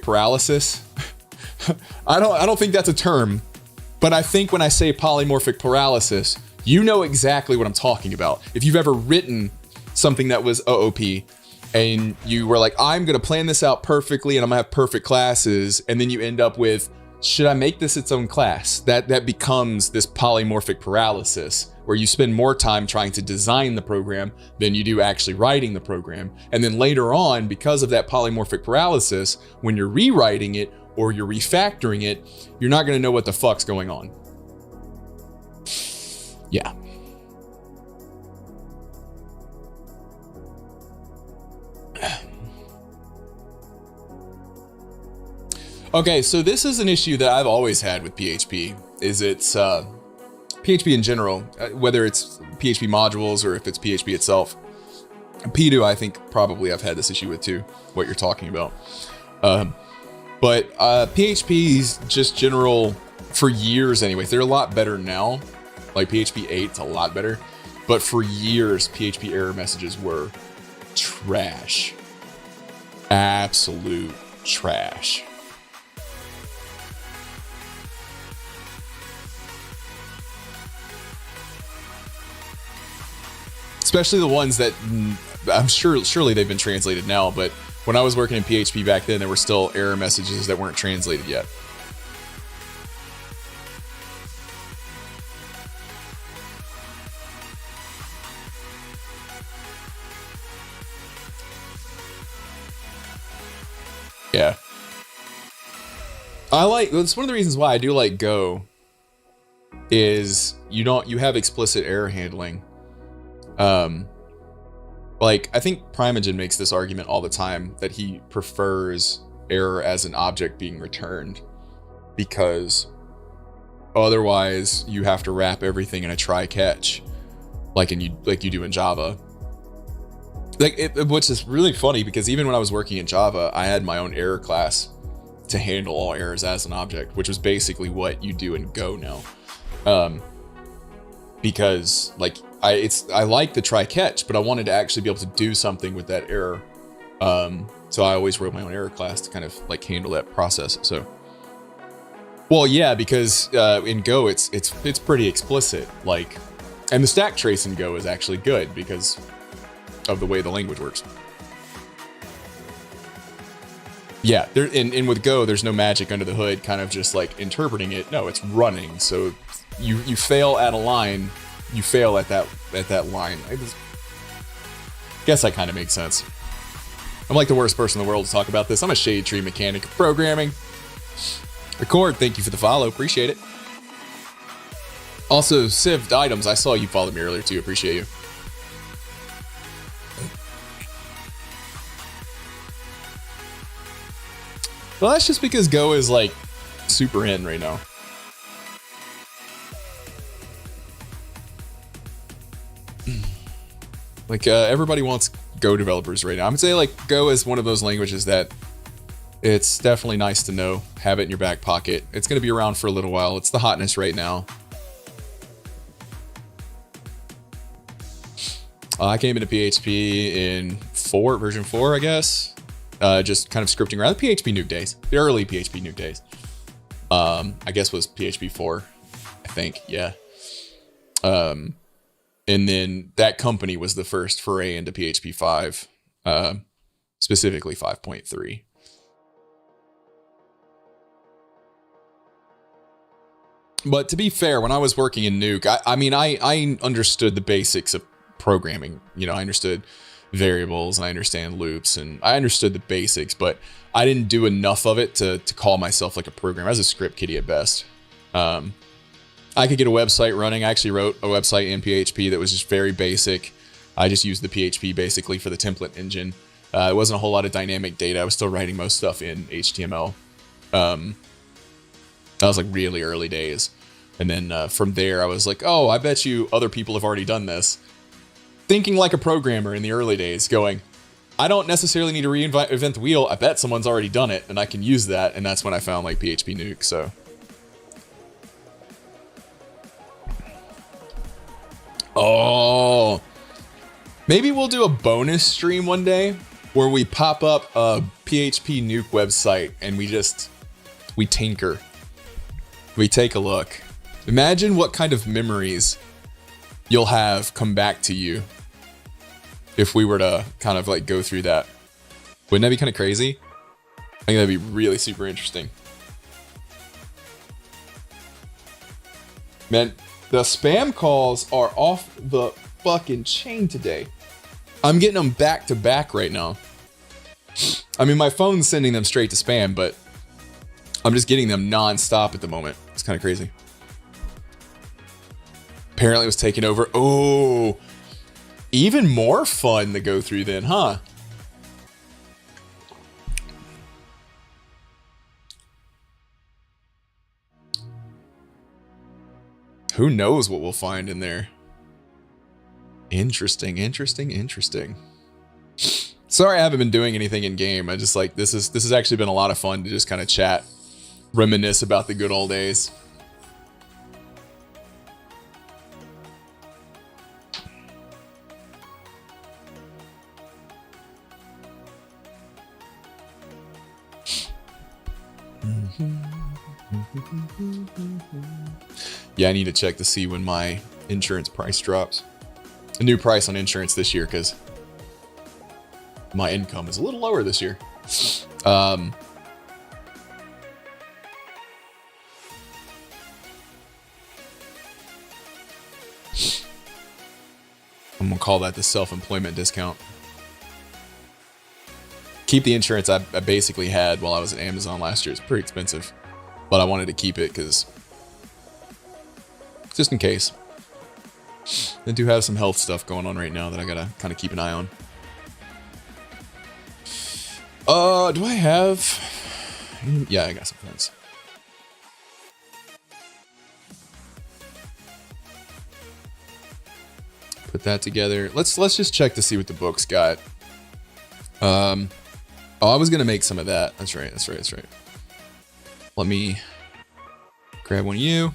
paralysis. I don't think that's a term, but I think when I say polymorphic paralysis, you know exactly what I'm talking about. If you've ever written something that was OOP and you were like, I'm gonna plan this out perfectly and I'm gonna have perfect classes, and then you end up with, should I make this its own class? That becomes this polymorphic paralysis, where you spend more time trying to design the program than you do actually writing the program. And then later on, because of that polymorphic paralysis, when you're rewriting it or you're refactoring it, you're not going to know what the fuck's going on. Yeah. Okay, so this is an issue that I've always had with PHP, is it's PHP in general, whether it's PHP modules or if it's PHP itself. P2, I think probably I've had this issue with too, what you're talking about. But PHP's just general, for years anyways, they're a lot better now. Like PHP 8's a lot better. But for years, PHP error messages were trash. Absolute trash. especially the ones that I'm surely they've been translated now, but when I was working in PHP back then, there were still error messages that weren't translated yet. Yeah. It's one of the reasons why I do like Go is you have explicit error handling. Like I think Primogen makes this argument all the time that he prefers error as an object being returned because otherwise you have to wrap everything in a try catch like you do in Java. Which is really funny because even when I was working in Java, I had my own error class to handle all errors as an object, which was basically what you do in Go now. Because like I like the try catch, but I wanted to actually be able to do something with that error. So I always wrote my own error class to kind of like handle that process. So, well, yeah, because in Go it's pretty explicit, like, and the stack trace in Go is actually good because of the way the language works. Yeah, and with Go, there's no magic under the hood, kind of just like interpreting it. No, it's running. So you fail at a line, you fail at that line. I guess that kind of makes sense. I'm like the worst person in the world to talk about this. I'm a shade tree mechanic of programming. Record, thank you for the follow, appreciate it. Also, Civ'd items, I saw you followed me earlier too, appreciate you. Well, that's just because Go is like super in right now. Like everybody wants Go developers right now. I'm gonna say like Go is one of those languages that it's definitely nice to know, have it in your back pocket. It's gonna be around for a little while. It's the hotness right now. I came into PHP in version 4, I guess. Just kind of scripting around the PHP nuke days, the early PHP nuke days. I guess was PHP 4, I think, yeah. And then that company was the first foray into PHP 5, specifically 5.3. But to be fair, when I was working in Nuke, I understood the basics of programming. You know, I understood variables and I understand loops and I understood the basics, but I didn't do enough of it to call myself like a programmer. I was a script kiddie at best. I could get a website running. I actually wrote a website in PHP that was just very basic. I just used the PHP basically for the template engine. It wasn't a whole lot of dynamic data. I was still writing most stuff in HTML. That was like really early days. And then from there, I was like, oh, I bet you other people have already done this. Thinking like a programmer in the early days, going, I don't necessarily need to reinvent the wheel. I bet someone's already done it and I can use that. And that's when I found like PHP Nuke. So. Oh, maybe we'll do a bonus stream one day where we pop up a PHP Nuke website and we tinker. We take a look. Imagine what kind of memories you'll have come back to you if we were to kind of like go through that. Wouldn't that be kind of crazy? I think that'd be really super interesting. Man, the spam calls are off the fucking chain today. I'm getting them back to back right now. I mean, my phone's sending them straight to spam, but I'm just getting them non-stop at the moment. It's kind of crazy. Apparently it was taken over. Oh, even more fun to go through then, huh? Who knows what we'll find in there? Interesting, interesting, interesting. Sorry I haven't been doing anything in game. I just like this has actually been a lot of fun to just kind of chat, reminisce about the good old days. Yeah, I need to check to see when my insurance price drops. a new price on insurance this year because my income is a little lower this year. I'm gonna call that the self-employment discount. Keep the insurance I basically had while I was at Amazon last year. It's pretty expensive, but I wanted to keep it because just in case. I do have some health stuff going on right now that I gotta kind of keep an eye on. Do I have? Yeah, I got some friends. Put that together. Let's just check to see what the book's got. Oh, I was gonna make some of that. That's right. Let me grab one of you.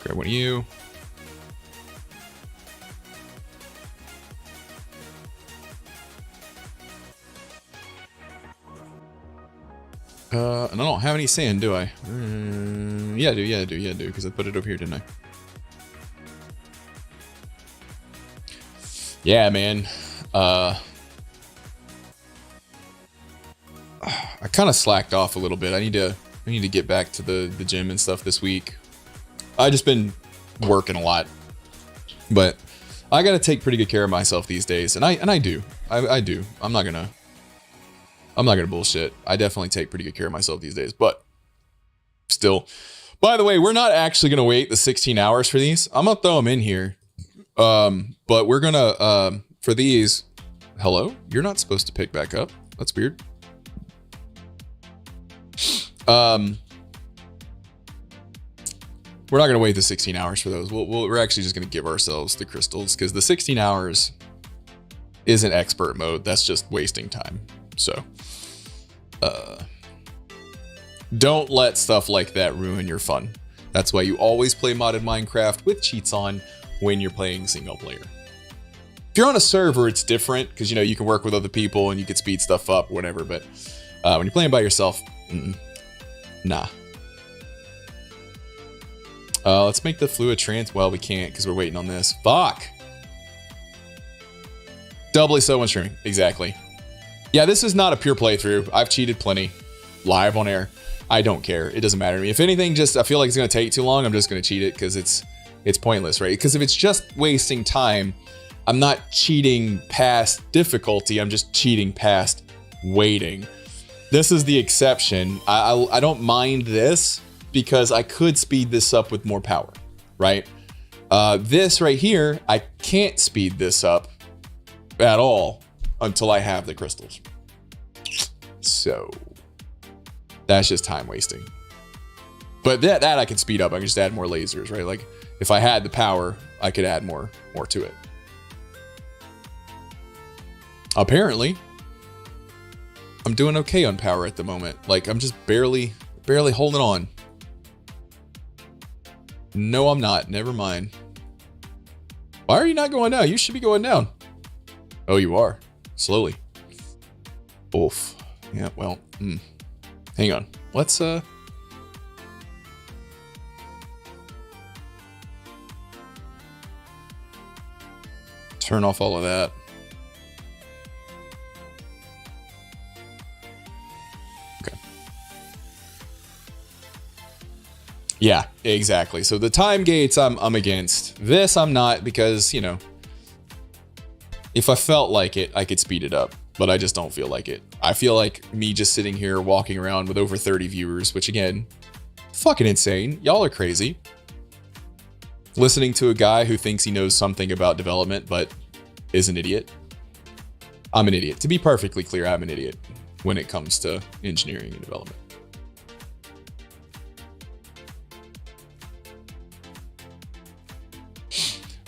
Grab one of you. And I don't have any sand, do I? Yeah, I do, because I put it over here, didn't I? Yeah, man. I kind of slacked off a little bit. I need to get back to the gym and stuff this week. I just been working a lot, but I got to take pretty good care of myself these days, and I do. I do. I'm not gonna bullshit. I definitely take pretty good care of myself these days, but still. By the way, we're not actually gonna wait the 16 hours for these. I'm gonna throw them in here, but we're gonna for these. Hello, you're not supposed to pick back up. That's weird. We're not going to wait the 16 hours for those. We're actually just going to give ourselves the crystals because the 16 hours isn't expert mode. That's just wasting time. So, don't let stuff like that ruin your fun. That's why you always play modded Minecraft with cheats on when you're playing single player. If you're on a server, it's different because, you know, you can work with other people and you can speed stuff up, whatever. But when you're playing by yourself, nah. Let's make the fluid trans. Well, we can't because we're waiting on this. Fuck. Doubly so when streaming. Exactly. Yeah, this is not a pure playthrough. I've cheated plenty. Live on air. I don't care. It doesn't matter to me. If anything, just I feel like it's going to take too long. I'm just going to cheat it because it's pointless, right? Because if it's just wasting time, I'm not cheating past difficulty. I'm just cheating past waiting. This is the exception. I don't mind this, because I could speed this up with more power, right? This right here, I can't speed this up at all until I have the crystals. So that's just time wasting. But that I can speed up. I can just add more lasers, right? Like if I had the power, I could add more to it. Apparently, I'm doing okay on power at the moment. Like I'm just barely holding on. No, I'm not. Never mind. Why are you not going down? You should be going down. Oh, you are. Slowly. Oof. Yeah, well, hang on. Let's, turn off all of that. Okay. Yeah, exactly. So the time gates I'm against. This I'm not because, you know, if I felt like it, I could speed it up, but I just don't feel like it. I feel like me just sitting here walking around with over 30 viewers, which again, fucking insane. Y'all are crazy. Listening to a guy who thinks he knows something about development, but is an idiot. I'm an idiot. To be perfectly clear, I'm an idiot when it comes to engineering and development.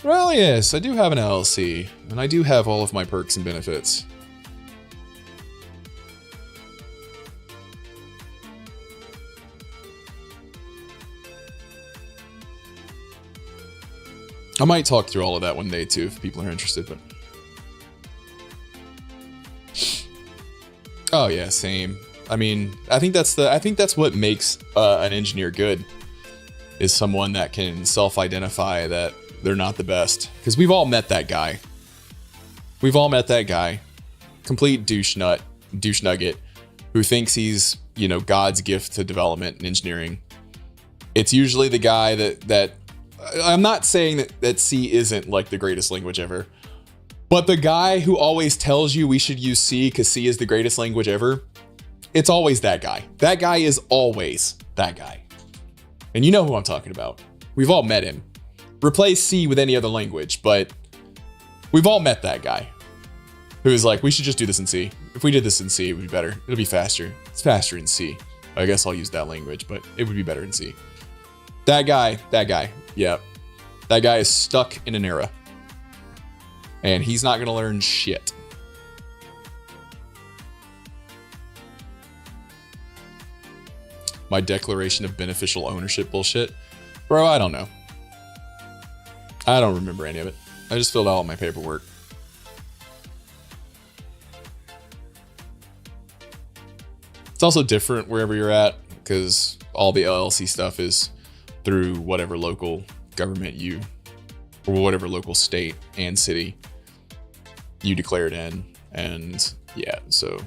Well, yes, I do have an LLC, and I do have all of my perks and benefits. I might talk through all of that one day too, if people are interested, but... Oh yeah, same. I mean, I think that's what makes an engineer good. is someone that can self-identify that they're not the best. Because we've all met that guy. We've all met that guy. Complete douche nugget, who thinks he's, you know, God's gift to development and engineering. It's usually the guy that I'm not saying that C isn't like the greatest language ever, but the guy who always tells you we should use C because C is the greatest language ever, it's always that guy. That guy is always that guy. And you know who I'm talking about. We've all met him. Replace C with any other language, but we've all met that guy who's like, we should just do this in C. If we did this in C, it would be better. It'll be faster. It's faster in C. I guess I'll use that language, but it would be better in C. That guy, yeah. That guy is stuck in an era. And he's not going to learn shit. My declaration of beneficial ownership bullshit. Bro, I don't know. I don't remember any of it. I just filled out all my paperwork. It's also different wherever you're at because all the LLC stuff is through whatever local government you, or whatever local state and city you declare it in. And yeah, so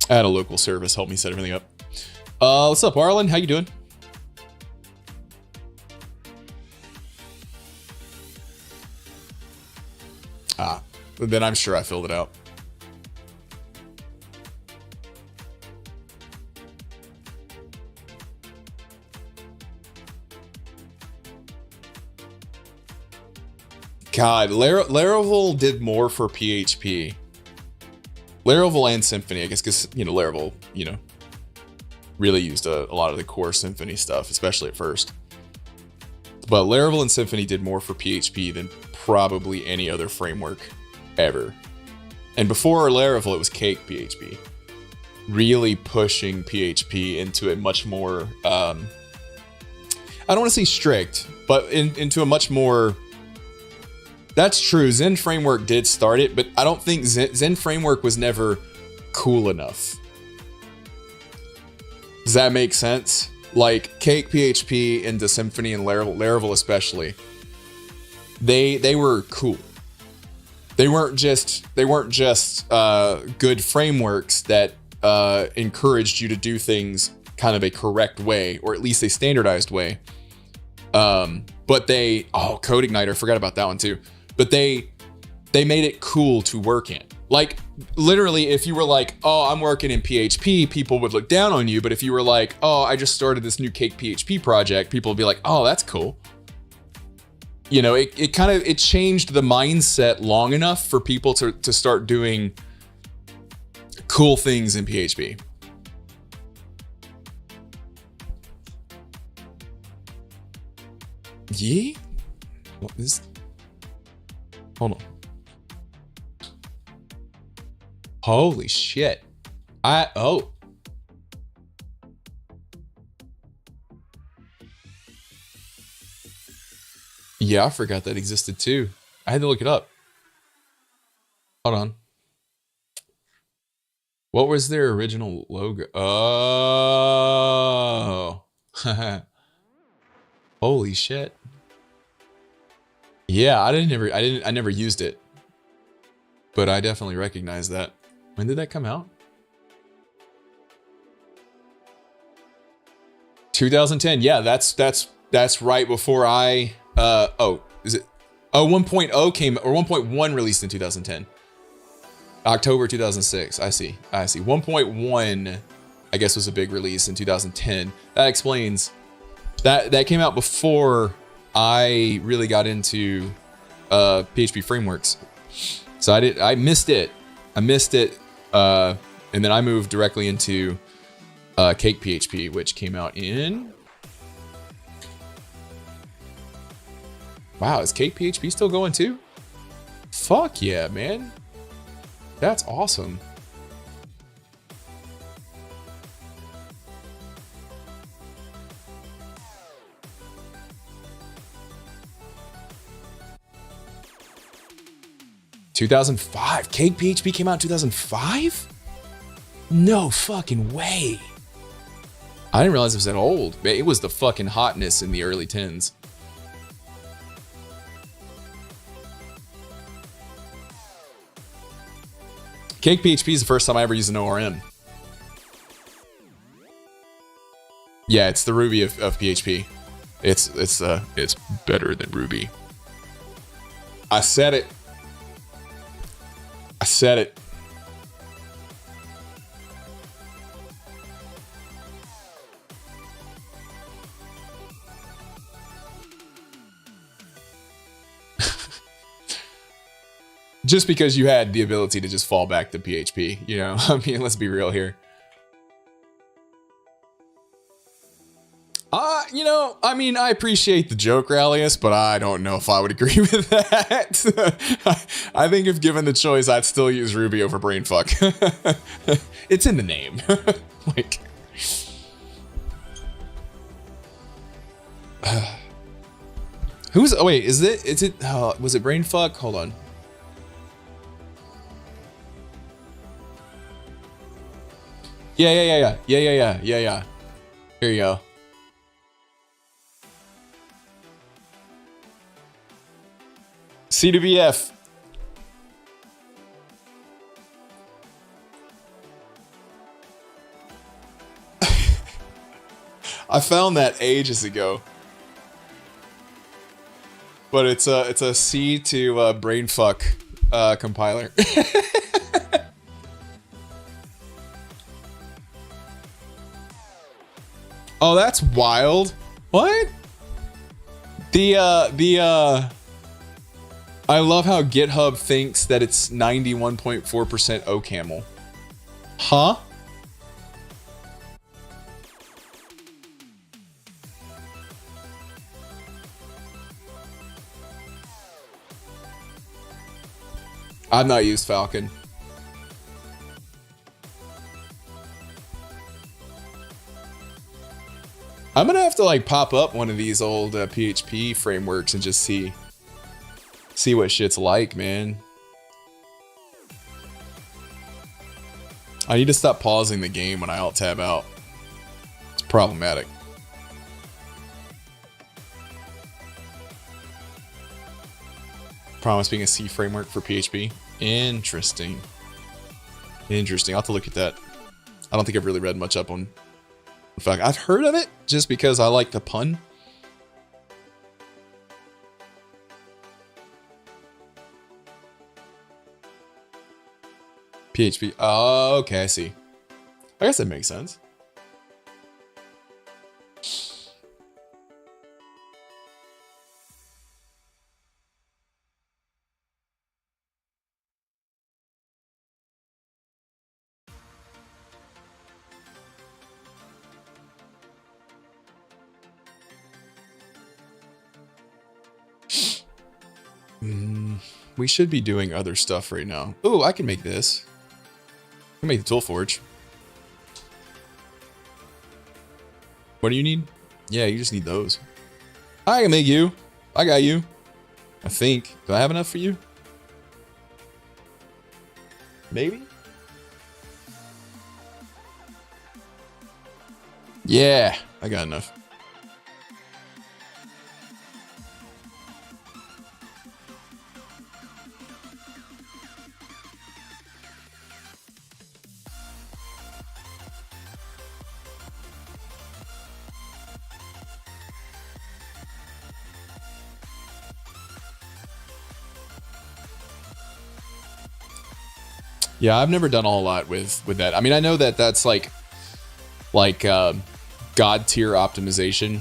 I had a local service help me set everything up. What's up, Arlen? How you doing? Then I'm sure I filled it out. God, Laravel did more for PHP. Laravel and Symfony, I guess, because, you know, Laravel, you know, really used a lot of the core Symfony stuff, especially at first. But Laravel and Symfony did more for PHP than probably any other framework ever. And before Laravel, it was Cake PHP. Really pushing PHP into a much more, I don't want to say strict, but into a much more... That's true. Zen Framework did start it, but I don't think Zen Framework was never cool enough. Does that make sense? Like Cake PHP into Symfony and Laravel especially, they were cool. They weren't just good frameworks that encouraged you to do things kind of a correct way, or at least a standardized way. But they, CodeIgniter, I forgot about that one too. But they made it cool to work in. Like, literally, if you were like, oh, I'm working in PHP, people would look down on you. But if you were like, oh, I just started this new Cake PHP project, people would be like, oh, that's cool. You know, it kind of changed the mindset long enough for people to start doing cool things in PHP. Yeah? What is... Hold on. Holy shit. Yeah, I forgot that existed too. I had to look it up. Hold on. What was their original logo? Oh. Holy shit. Yeah, I never used it. But I definitely recognize that. When did that come out? 2010. Yeah, that's right before I is it 1.0 came, or 1.1 released in 2010. October 2006. I see. 1.1 I guess was a big release in 2010. That explains that came out before I really got into PHP frameworks. So I missed it. And then I moved directly into Cake PHP, which came out in... Wow, is Cake PHP still going too? Fuck yeah, man. That's awesome. ...2005. Cake PHP came out in 2005? No fucking way. I didn't realize it was that old. It was the fucking hotness in the early 10s. Cake PHP is the first time I ever used an ORM. Yeah, it's the Ruby of PHP. It's better than Ruby. I said it. I said it. Just because you had the ability to just fall back to PHP, you know? I mean, let's be real here. You know, I mean, I appreciate the joke, Rallius, but I don't know if I would agree with that. I think if given the choice, I'd still use Ruby over Brainfuck. It's in the name. Like, who's? Oh wait, is it? Is it? Was it Brainfuck? Hold on. Yeah. Here you go. C2BF. I found that ages ago. But it's a C to Brainfuck compiler. Oh, that's wild. What? I love how GitHub thinks that it's 91.4% OCaml. Huh? I've not used Falcon. I'm gonna have to like pop up one of these old PHP frameworks and just see what shit's like, man. I need to stop pausing the game when I alt tab out. It's problematic. Promise being a C framework for PHP. Interesting. Interesting. I'll have to look at that. I don't think I've really read much up on. In fact, I've heard of it just because I like the pun. PHP. Oh, okay, I see. I guess that makes sense. We should be doing other stuff right now. Oh, I can make this. I can make the tool forge. What do you need? Yeah, you just need those. I can make you. I got you. I think. Do I have enough for you? Maybe? Yeah, I got enough. Yeah, I've never done a whole lot with that. I mean, I know that that's like god tier optimization,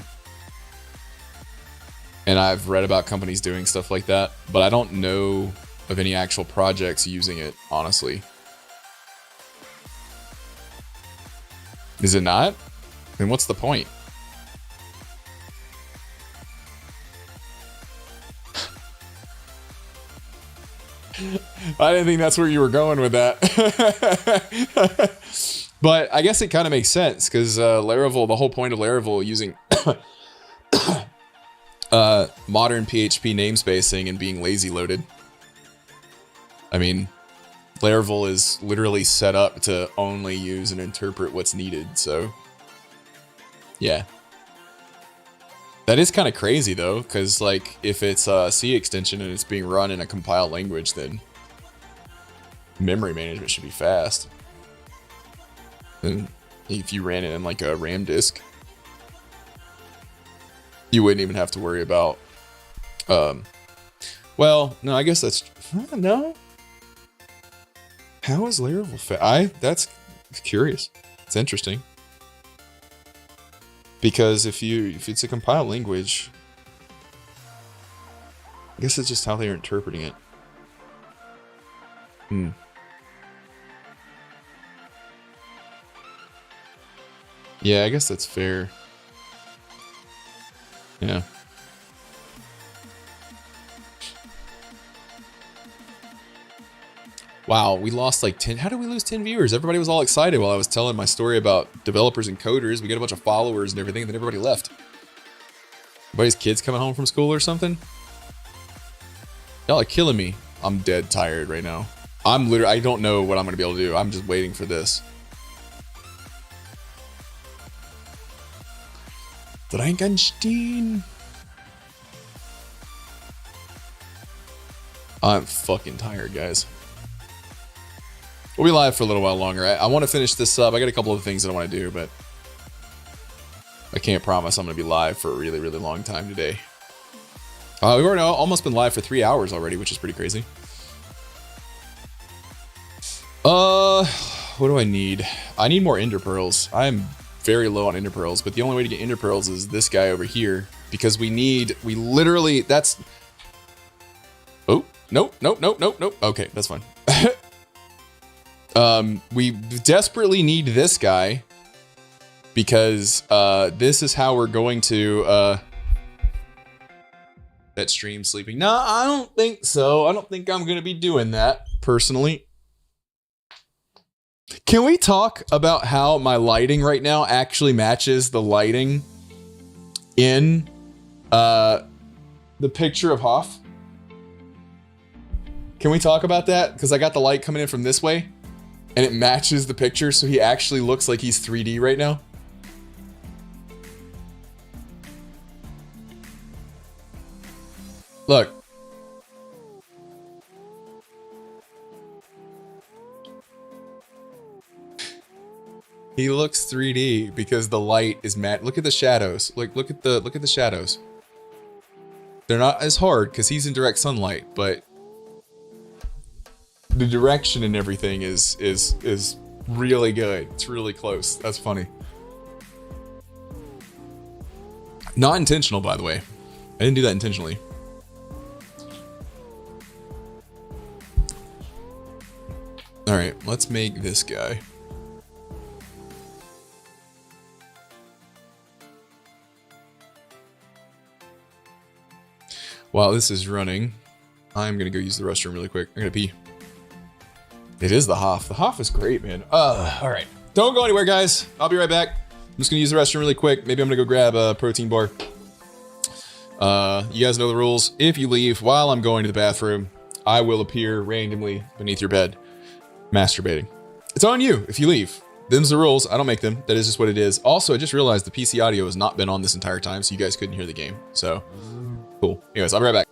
and I've read about companies doing stuff like that, but I don't know of any actual projects using it, honestly. Is it not? Then what's the point? I didn't think that's where you were going with that. But I guess it kind of makes sense because Laravel, the whole point of Laravel using modern PHP namespacing and being lazy loaded. I mean, Laravel is literally set up to only use and interpret what's needed, so Yeah. That is kind of crazy though, because like if it's a C extension and it's being run in a compiled language, then memory management should be fast. And if you ran it in like a RAM disk, you wouldn't even have to worry about. Well, no, I guess that's no. How is Laravel fast? That's curious. It's interesting. Because if it's a compiled language, I guess it's just how they're interpreting it. Yeah, I guess that's fair. Yeah. Wow, we lost like 10. How did we lose 10 viewers? Everybody was all excited while I was telling my story about developers and coders. We got a bunch of followers and everything, and then everybody left. Everybody's kids coming home from school or something? Y'all are killing me. I'm dead tired right now. I don't know what I'm going to be able to do. I'm just waiting for this. Frankenstein. I'm fucking tired, guys. We'll be live for a little while longer. I want to finish this up. I got a couple of things that I want to do, but I can't promise I'm going to be live for a really, really long time today. We've already almost been live for 3 hours already, which is pretty crazy. What do I need? I need more ender pearls. I'm very low on ender pearls, but the only way to get ender pearls is this guy over here, because we literally, that's... Oh, nope. Okay, that's fine. We desperately need this guy because this is how we're going to that stream sleeping. No, I don't think so. I don't think I'm going to be doing that personally. Can we talk about how my lighting right now actually matches the lighting in the picture of Hoff? Can we talk about that? Because I got the light coming in from this way and it matches the picture, so he actually looks like he's 3D right now. Look. He looks 3D because the light is matte. Look at the shadows. Like look at the shadows. They're not as hard because he's in direct sunlight, but the direction and everything is really good. It's really close. That's funny. Not intentional, by the way. I didn't do that intentionally. All right, let's make this guy. While this is running, I'm gonna go use the restroom really quick. I'm gonna pee. It is the Hoff. The Hoff is great, man. All right. Don't go anywhere, guys. I'll be right back. I'm just gonna use the restroom really quick. Maybe I'm gonna go grab a protein bar. You guys know the rules. If you leave while I'm going to the bathroom, I will appear randomly beneath your bed, masturbating. It's on you if you leave. Them's the rules. I don't make them. That is just what it is. Also, I just realized the PC audio has not been on this entire time, so you guys couldn't hear the game. So, cool. Anyways, I'll be right back.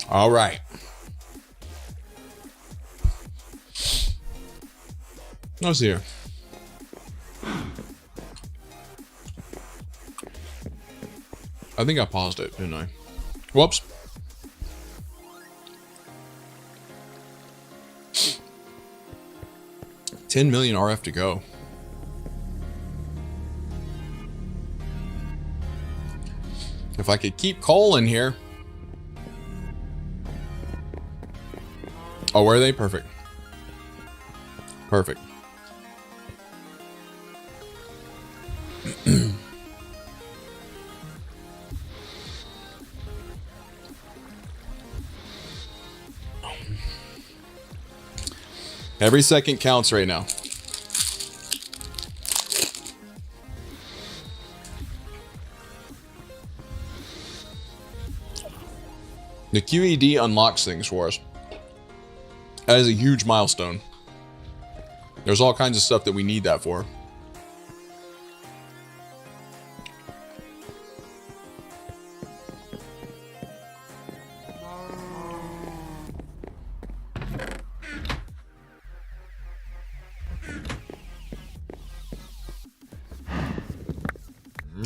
All right. Let's see here. I think I paused it, didn't I? Whoops. $10 million RF to go. If I could keep coal in here. Oh, where are they? Perfect. Perfect. Every second counts right now. The QED unlocks things for us. That is a huge milestone. There's all kinds of stuff that we need that for.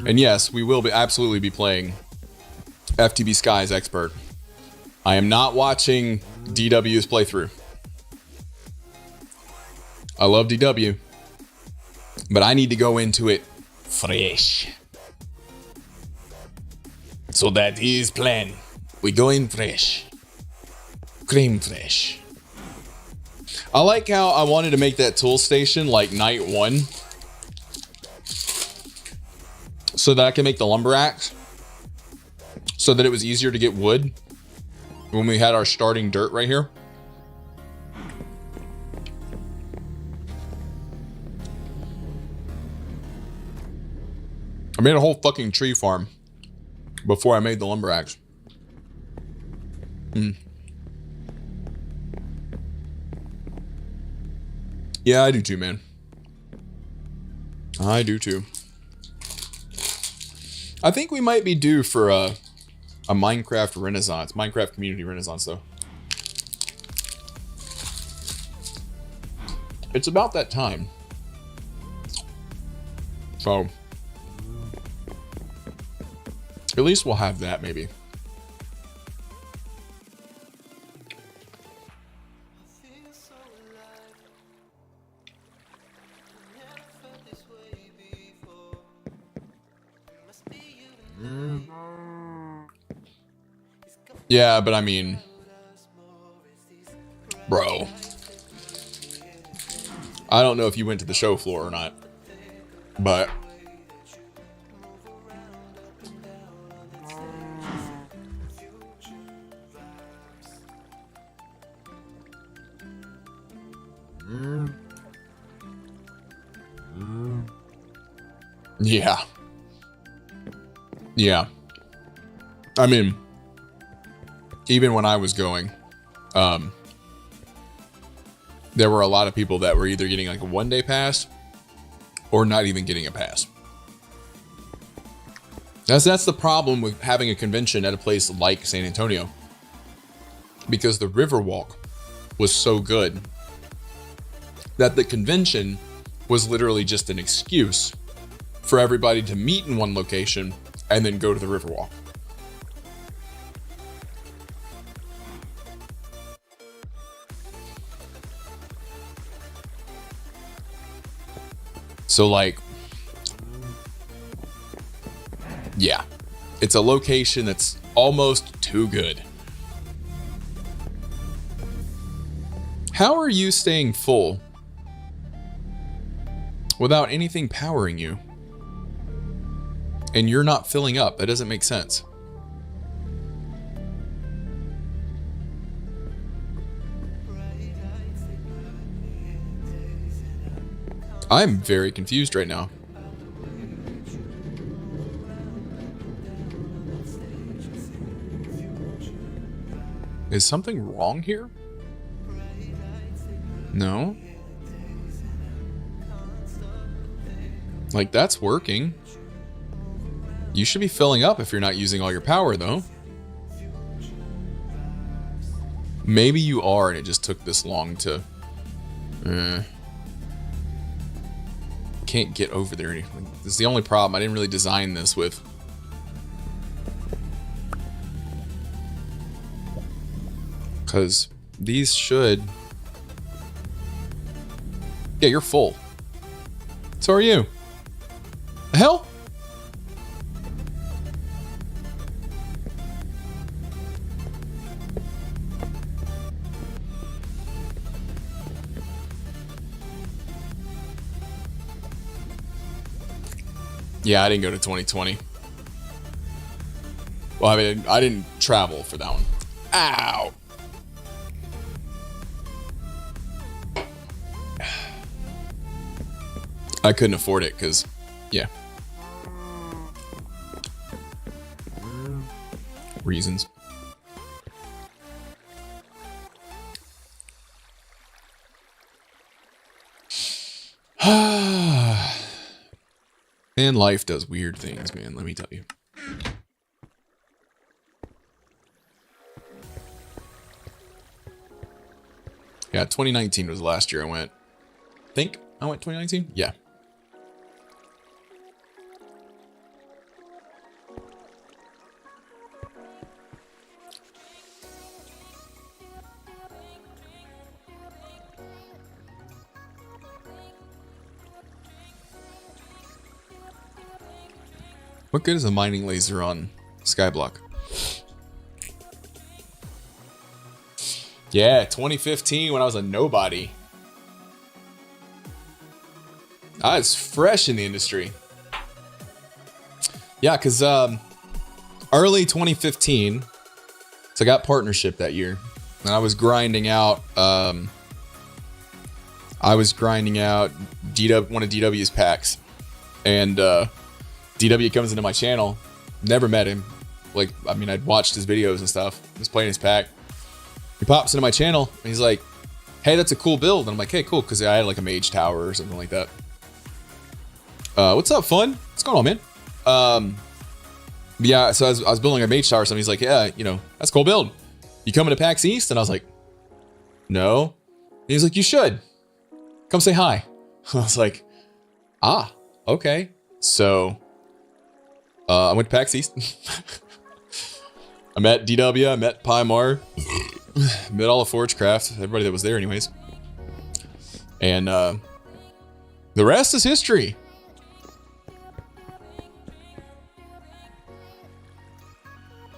And yes, we will absolutely be playing FTB Sky's Expert. I am not watching DW's playthrough. I love DW, but I need to go into it fresh. So that is plan. We go in fresh. Cream fresh. I like how I wanted to make that tool station like night 1. So that I can make the lumber axe. So that it was easier to get wood when we had our starting dirt right here. I made a whole fucking tree farm before I made the lumber axe. Yeah, I do too, man. I do too. I think we might be due for a Minecraft renaissance. Minecraft community renaissance, though. It's about that time. So, at least we'll have that, maybe. Yeah, but I mean, bro, I don't know if you went to the show floor or not, but yeah. Yeah. I mean, even when I was going, there were a lot of people that were either getting like a 1-day pass or not even getting a pass. That's the problem with having a convention at a place like San Antonio, because the Riverwalk was so good that the convention was literally just an excuse for everybody to meet in one location and then go to the Riverwalk. So like, yeah, it's a location that's almost too good. How are you staying full without anything powering you? and you're not filling up. That doesn't make sense. I'm very confused right now. Is something wrong here? No. Like, that's working. You should be filling up if you're not using all your power, though. Maybe you are, and it just took this long to... Can't get over there. This is the only problem. I didn't really design this with... Because these should... Yeah, you're full. So are you. The hell? Yeah, I didn't go to 2020. Well, I mean, I didn't travel for that one. Ow! I couldn't afford it because, yeah. Reasons. And life does weird things, man, let me tell you. Yeah, 2019 was the last year I went. Think I went 2019? Yeah. What good is a mining laser on Skyblock? Yeah, 2015 when I was a nobody. I was fresh in the industry. Yeah, because early 2015, so I got partnership that year, and I was grinding out. One of DW's packs, and DW comes into my channel. Never met him. Like, I mean, I'd watched his videos and stuff. He was playing his pack. He pops into my channel and he's like, "Hey, that's a cool build." And I'm like, "Hey, cool," because I had like a mage tower or something like that. What's up, fun? What's going on, man? Yeah, so I was building a mage tower or something. He's like, "Yeah, you know, that's a cool build. You coming to PAX East?" And I was like, "No." And he's like, "You should. Come say hi." I was like, "Ah, okay." So I went to PAX East. I met DW, I met Pymar, met all of Forgecraft, everybody that was there anyways. And the rest is history.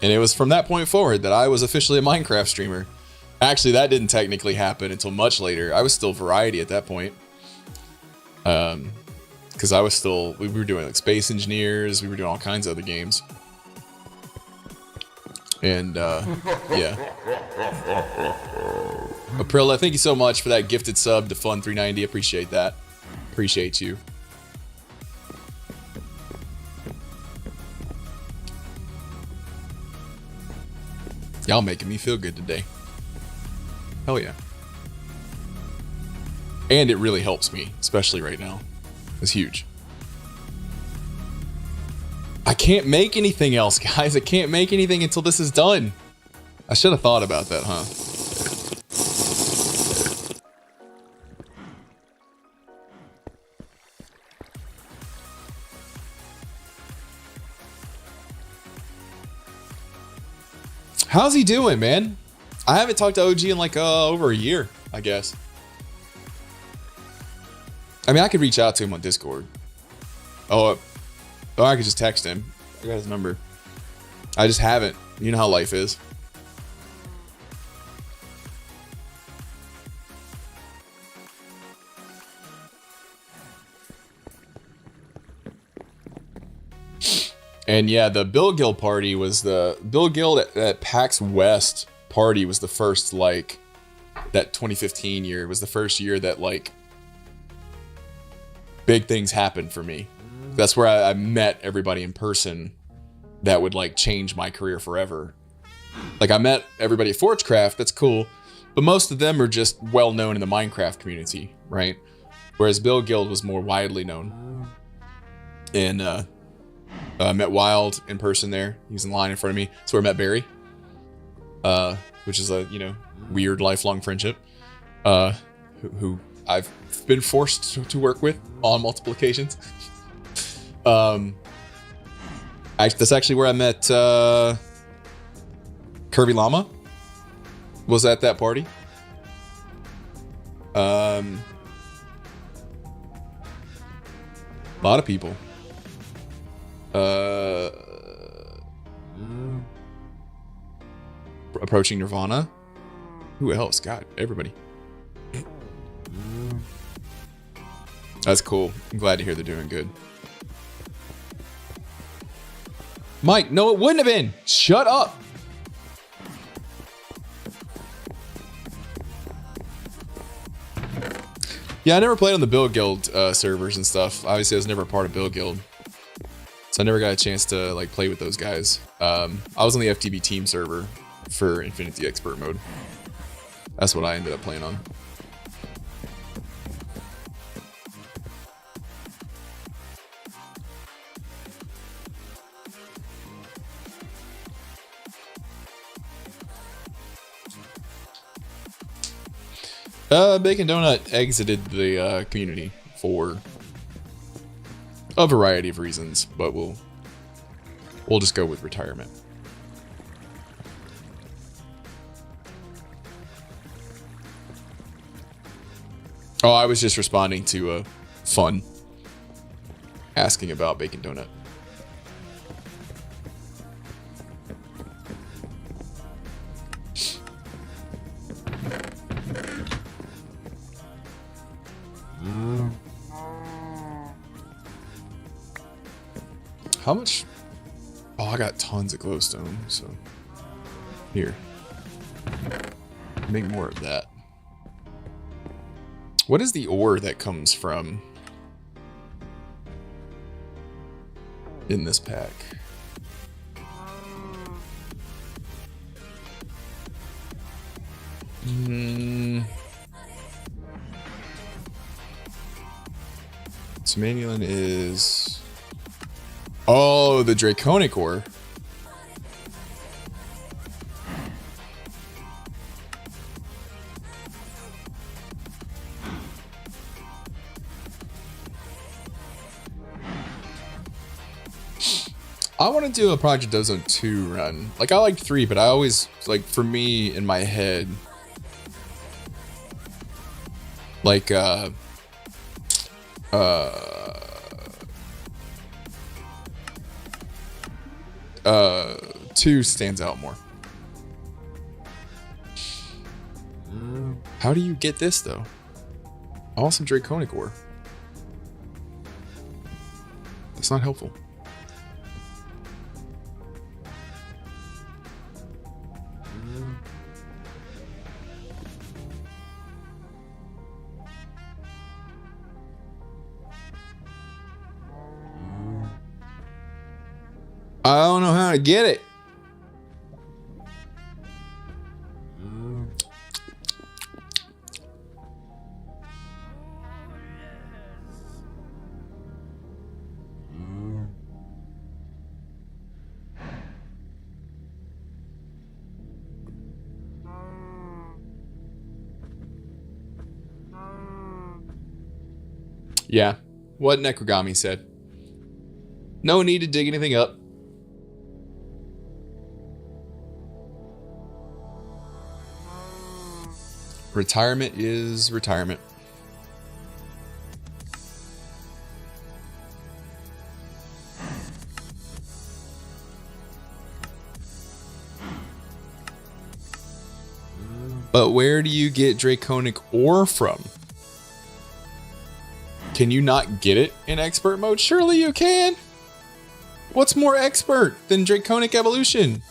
And it was from that point forward that I was officially a Minecraft streamer. Actually, that didn't technically happen until much later. I was still Variety at that point. Because I was still, we were doing like Space Engineers, we were doing all kinds of other games. And yeah. Aprilla, thank you so much for that gifted sub to Fun390. Appreciate that. Appreciate you. Y'all making me feel good today. Hell yeah. And it really helps me, especially right now. It's huge. I can't make anything else, guys. I can't make anything until this is done. I should have thought about that, huh? How's he doing, man? I haven't talked to OG in like over a year, I guess. I mean, I could reach out to him on Discord. Or I could just text him. I got his number. I just haven't. You know how life is. And yeah, the Bill Guild party was the Bill Guild at PAX West party was the first, like, that 2015 year was the first year that, like, big things happened for me. That's where I met everybody in person that would, like, change my career forever. Like, I met everybody at Forgecraft, that's cool, but most of them are just well known in the Minecraft community, right? Whereas Bill Guild was more widely known. And I met Wild in person there. He was in line in front of me. That's where I met Barry, which is a, you know, weird lifelong friendship, who I've been forced to work with on multiple occasions. That's actually where I met Curvy Llama. Was at that party. A lot of people. Approaching Nirvana. Who else? God, everybody. That's cool. I'm glad to hear they're doing good. Mike, no, it wouldn't have been. Shut up. Yeah, I never played on the Bill Guild servers and stuff. Obviously, I was never a part of Bill Guild, so I never got a chance to, like, play with those guys. I was on the FTB team server for Infinity Expert mode. That's what I ended up playing on. Bacon Donut exited the community for a variety of reasons, but we'll just go with retirement. Oh, I was just responding to Fun asking about Bacon Donut. How much? Oh, I got tons of glowstone, so here. Make more of that. What is the ore that comes from in this pack? Sumanulin is... Oh, the Draconic ore. I want to do a Project Ozone 2 run. Like, I liked 3, but I always, like, for me, in my head, like, 2 stands out more. How do you get this, though? Awesome Draconic ore. That's not helpful. I don't know how to get it. Yeah, what Necrogami said. No need to dig anything up. Retirement is retirement. But where do you get Draconic ore from? Can you not get it in expert mode? Surely you can. What's more expert than Draconic Evolution?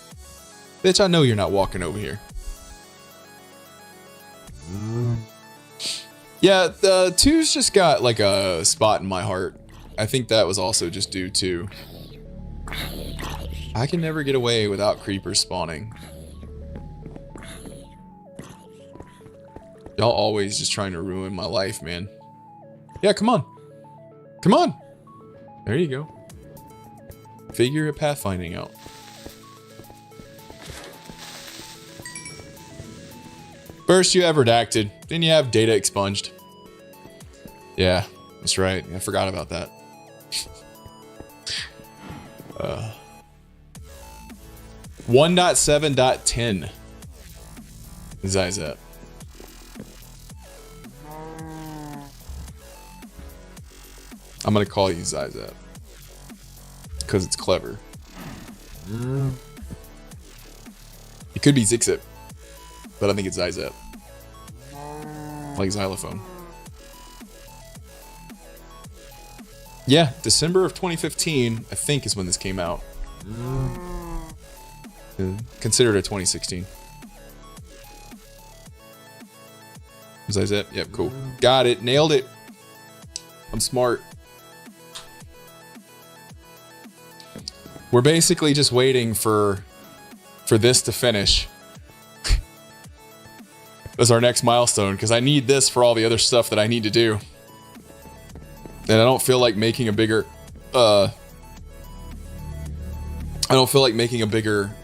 Bitch, I know you're not walking over here. Yeah, the 2's just got like a spot in my heart. I think that was also just due to I can never get away without creepers spawning. Y'all always just trying to ruin my life, man. Yeah, come on. Come on. There you go. Figure your pathfinding out. First you have redacted, then you have data expunged. Yeah, that's right. I forgot about that. 1.7.10 Zizep. I'm gonna call you Zizep because it's clever. It could be Zixip, but I think it's Zizep, like xylophone. Yeah, December of 2015, I think, is when this came out. Considered a 2016. Zizep, yep, cool. Got it, nailed it. I'm smart. We're basically just waiting for this to finish as our next milestone, because I need this for all the other stuff that I need to do. And I don't feel like making a bigger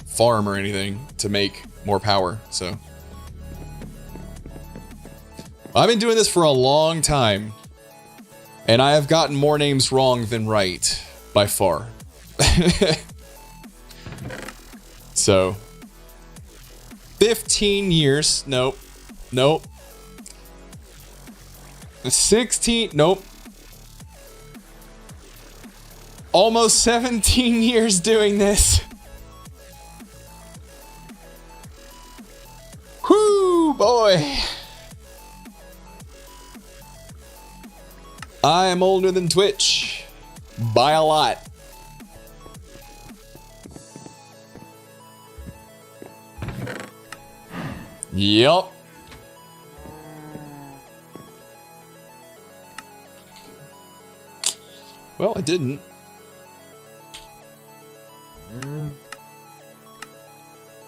farm or anything to make more power, so. I've been doing this for a long time, and I have gotten more names wrong than right, by far. So, 15 years, nope, 16, nope. Almost 17 years doing this. Whoo, boy. I am older than Twitch by a lot. Yup. Well, I didn't.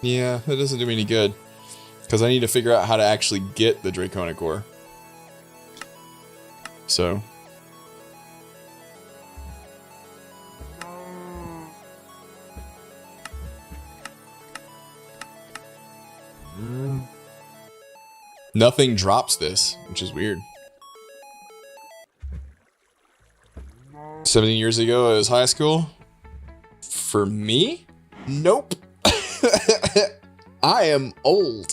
Yeah, that doesn't do me any good, because I need to figure out how to actually get the Draconic Ore. So. Nothing drops this, which is weird. 17 years ago, it was high school. For me? Nope. I am old.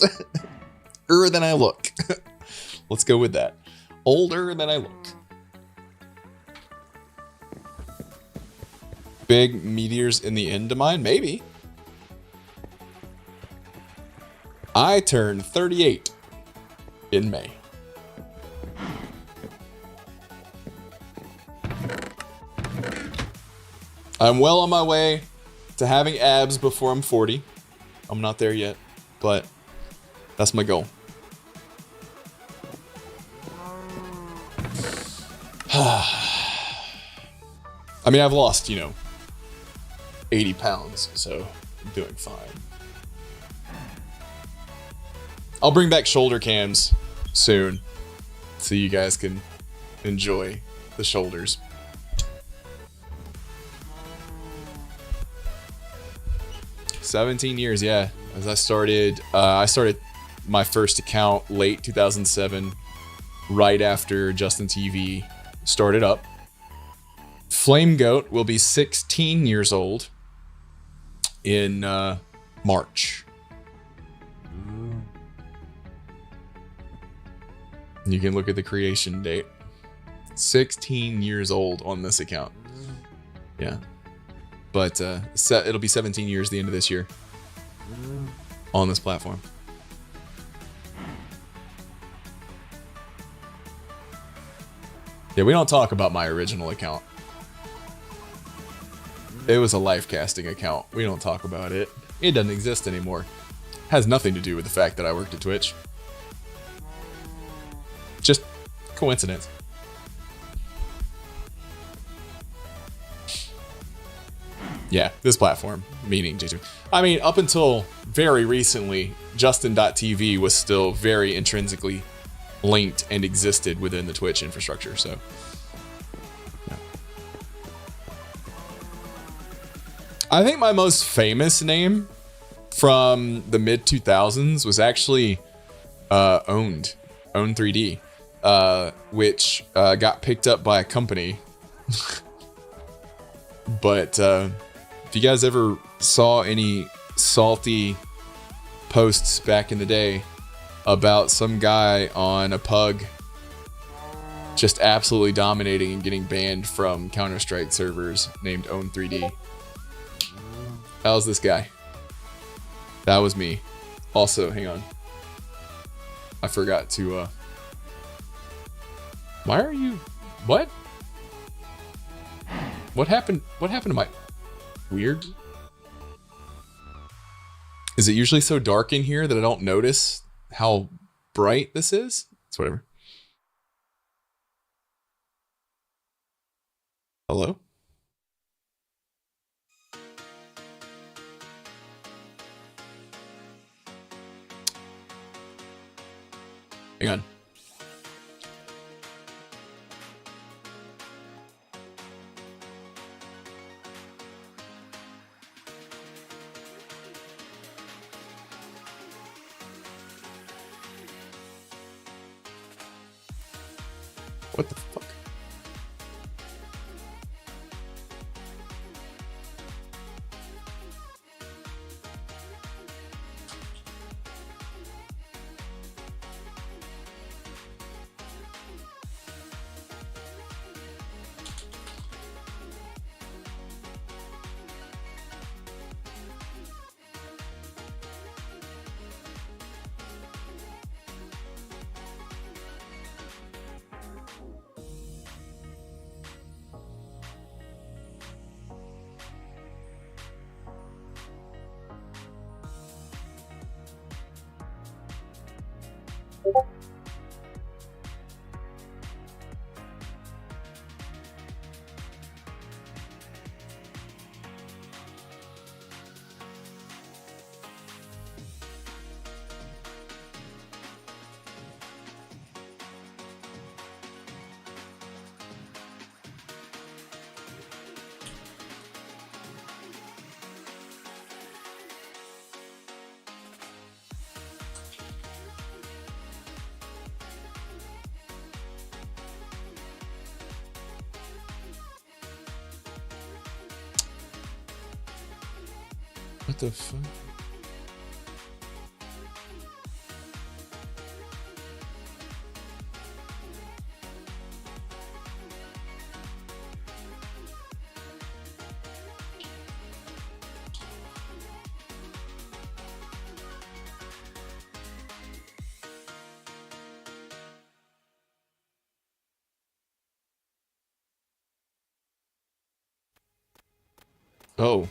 Older than I look. Let's go with that. Older than I look. Big meteors in the end of mine? Maybe. I turned 38 in May. I'm well on my way to having abs before I'm 40. I'm not there yet, but that's my goal. I mean, I've lost, 80 pounds, so I'm doing fine. I'll bring back shoulder cams soon so you guys can enjoy the shoulders. $17 years, yeah. As I started my first account late 2007, right after Justin TV started up. Flame Goat will be 16 years old in March. You can look at the creation date. 16 years old on this account. Yeah. But it'll be 17 years the end of this year on this platform. Yeah, we don't talk about my original account. It was a live casting account. We don't talk about it. It doesn't exist anymore. Has nothing to do with the fact that I worked at Twitch. Just coincidence. Yeah, this platform, meaning J2. I mean, up until very recently, Justin.tv was still very intrinsically linked and existed within the Twitch infrastructure, so. Yeah. I think my most famous name from the mid 2000s was actually Own 3D, which got picked up by a company. But if you guys ever saw any salty posts back in the day about some guy on a pug just absolutely dominating and getting banned from Counter-Strike servers named Own 3D. That was this guy. That was me. Also, hang on. I forgot to, why are you, what? What happened? What happened to my, weird? Is it usually so dark in here that I don't notice how bright this is? It's whatever. Hello? Hang on. What the fuck? What the fuck? Oh.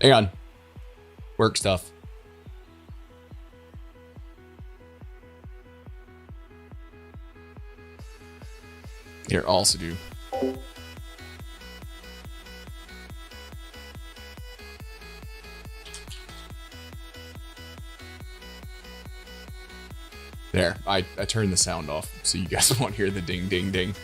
Hang on. Work stuff. Here, also do. There, I turned the sound off so you guys won't hear the ding, ding, ding.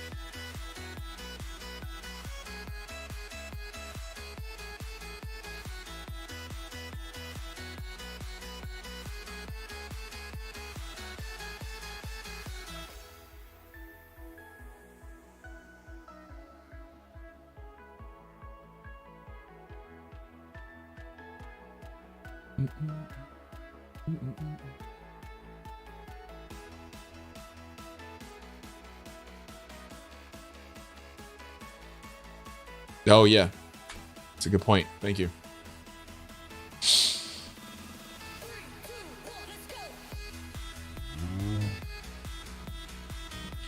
Oh, yeah. That's a good point. Thank you.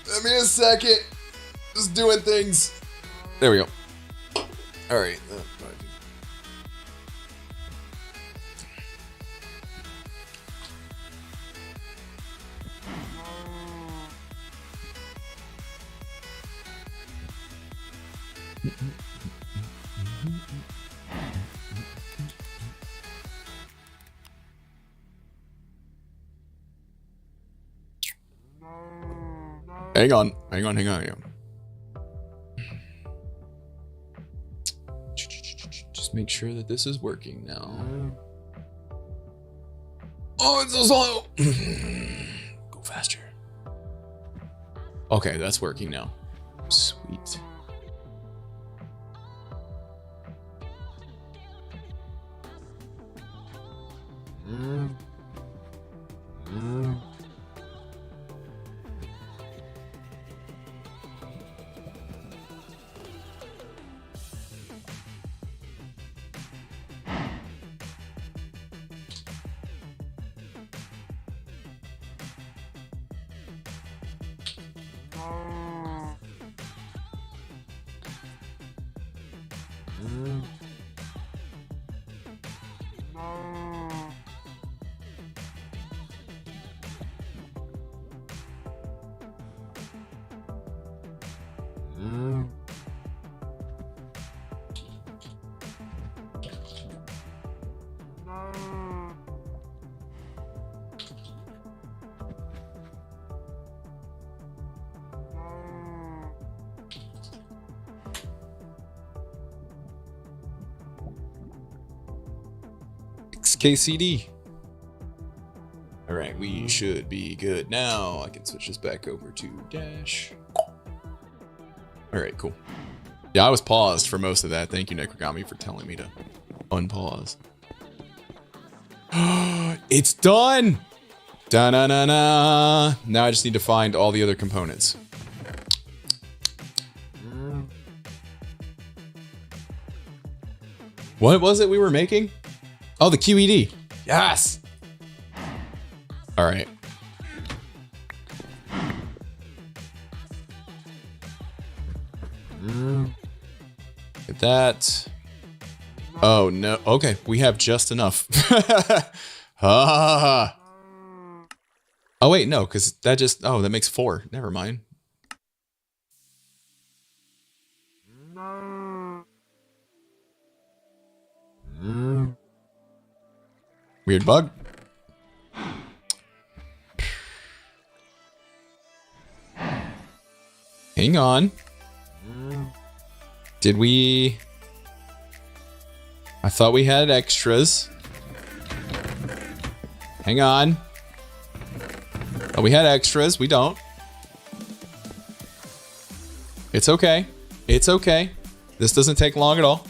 Give me a second. Just doing things. There we go. All right. Hang on. Just make sure that this is working now. Oh, it's so slow. Go faster. Okay, that's working now. Sweet. KCD. All right, we should be good now. I can switch this back over to dash. All right, cool. Yeah, I was paused for most of that. Thank you, Necrogami, for telling me to unpause. It's done! Da-na-na-na. Now I just need to find all the other components. What was it we were making? Oh, the QED. Yes. All right. Get that. Oh, no. Okay, we have just enough. Ah. Oh, wait, no, because that just... Oh, that makes 4. Never mind. Weird bug. Hang on. Did we... I thought we had extras. Hang on. Oh, we had extras. We don't. It's okay. It's okay. This doesn't take long at all.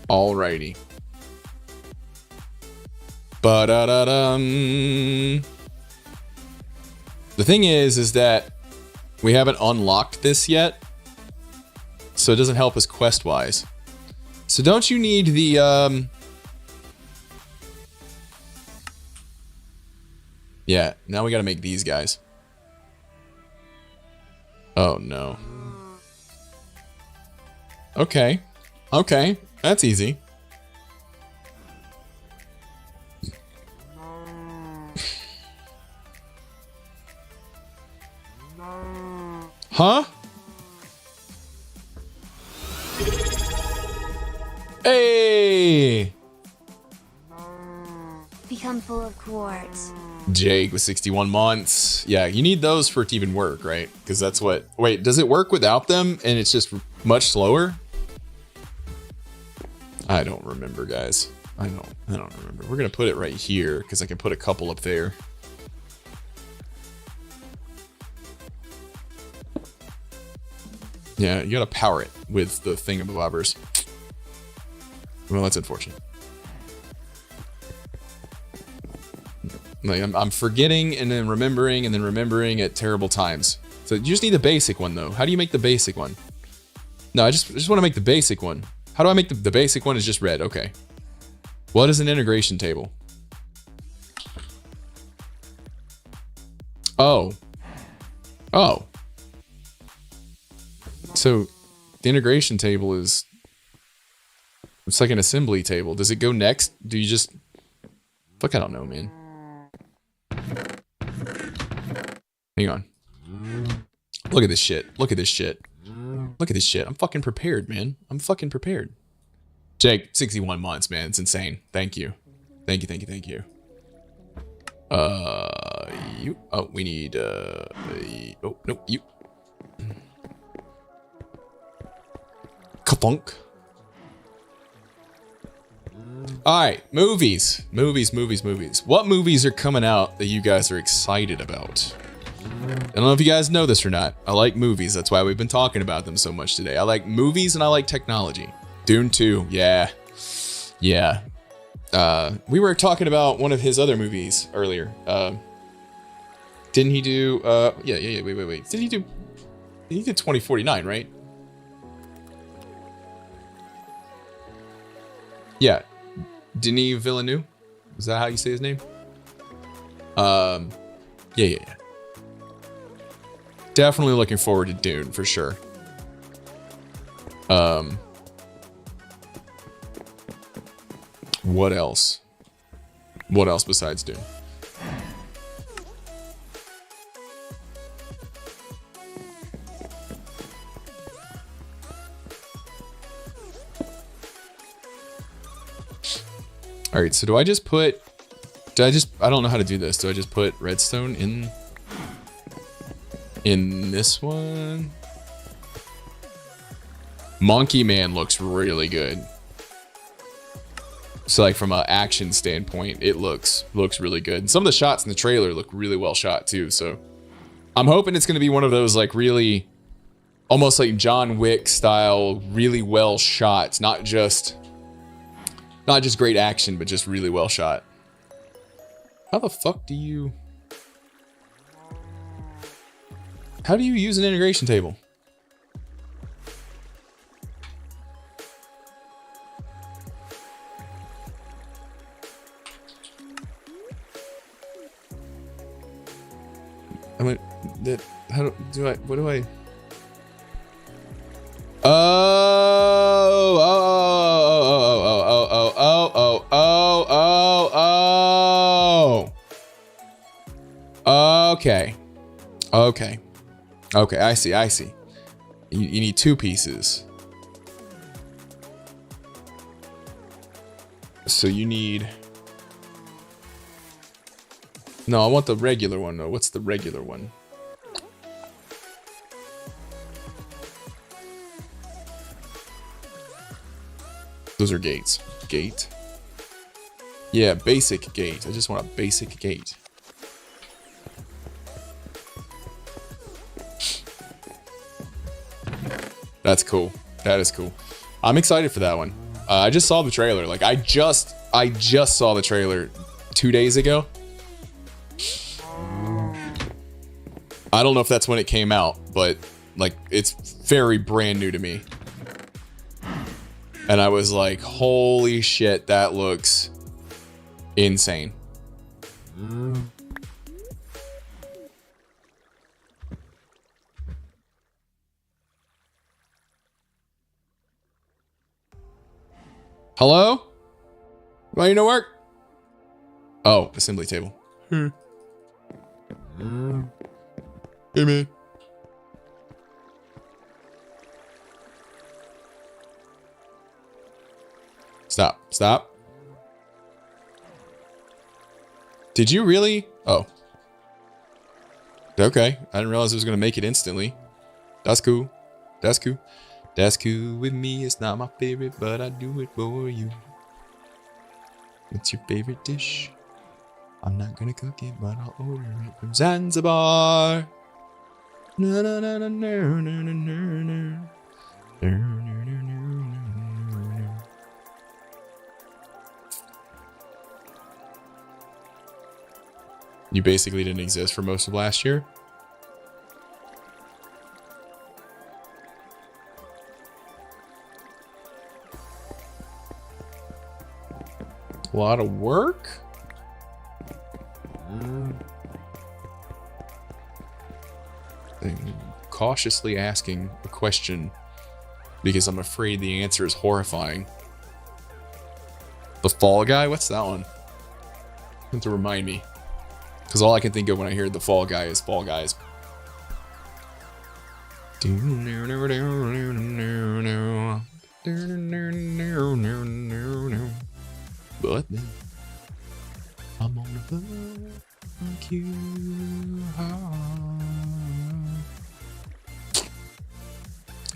Alrighty. Ba-da-da-dum. The thing is that we haven't unlocked this yet, so it doesn't help us quest-wise. So don't you need the, Yeah, now we gotta make these guys. Oh, no. Okay. Okay, that's easy. Huh? Hey! Become full of quartz. Jake with 61 months. Yeah, you need those for it to even work, right? Because that's what... Wait, does it work without them and it's just much slower? I don't remember, guys. I don't remember. We're going to put it right here because I can put a couple up there. Yeah, you got to power it with the thingamabobbers. Well, that's unfortunate. Like I'm forgetting and then remembering at terrible times. So you just need the basic one though. How do you make the basic one? No, I just want to make the basic one. How do I make the basic one is just red? Okay. What is an integration table? Oh. Oh. So the integration table is, it's like an assembly table. Does it go next? Do you just, fuck, I don't know, man. Hang on. Look at this shit. Look at this shit. Look at this shit. I'm fucking prepared, man. I'm fucking prepared. Jake, 61 months, man. It's insane. Thank you. Thank you, thank you, thank you. You. Oh, we need, oh, nope, you. Ka-funk. Alright, movies. Movies. What movies are coming out that you guys are excited about? I don't know if you guys know this or not. I like movies. That's why we've been talking about them so much today. I like movies and I like technology. Dune 2, yeah. Yeah. We were talking about one of his other movies earlier. Didn't he do, yeah, wait. He did 2049, right? Yeah. Denis Villeneuve? Is that how you say his name? Yeah. Definitely looking forward to Dune for sure. What else? What else besides Dune? All right, so do I just put, I don't know how to do this. Do I just put redstone in this one? Monkey Man looks really good. So like from an action standpoint, it looks really good. And some of the shots in the trailer look really well shot too. So I'm hoping it's going to be one of those like really almost like John Wick style, really well shot. Not just great action, but just really well shot. How the fuck do you... How do you use an integration table? I mean, what do I... Okay, I see. You need two pieces. So you need... No, I want the regular one though. What's the regular one? Those are gates. Gate. Yeah, basic gate. I just want a basic gate. That's cool. That is cool. I'm excited for that one. I just saw the trailer. Like I just saw the trailer 2 days ago. I don't know if that's when it came out, but like it's very brand new to me. And I was like, holy shit, that looks insane. Hello? Why you no work? Oh, assembly table. Hey man. Stop. Stop. Did you really? Oh. Okay. I didn't realize it was going to make it instantly. That's cool. That's cool. That's cool with me. It's not my favorite, but I do it for you. What's your favorite dish? I'm not going to cook it, but I'll order it from Zanzibar. Na na na na na na na na na. You basically didn't exist for most of last year. A lot of work. I'm cautiously asking a question because I'm afraid the answer is horrifying. The Fall Guy? What's that one? You have to remind me. Because all I can think of when I hear the Fall Guy is Fall Guys. But then I'm on a fuck you hard.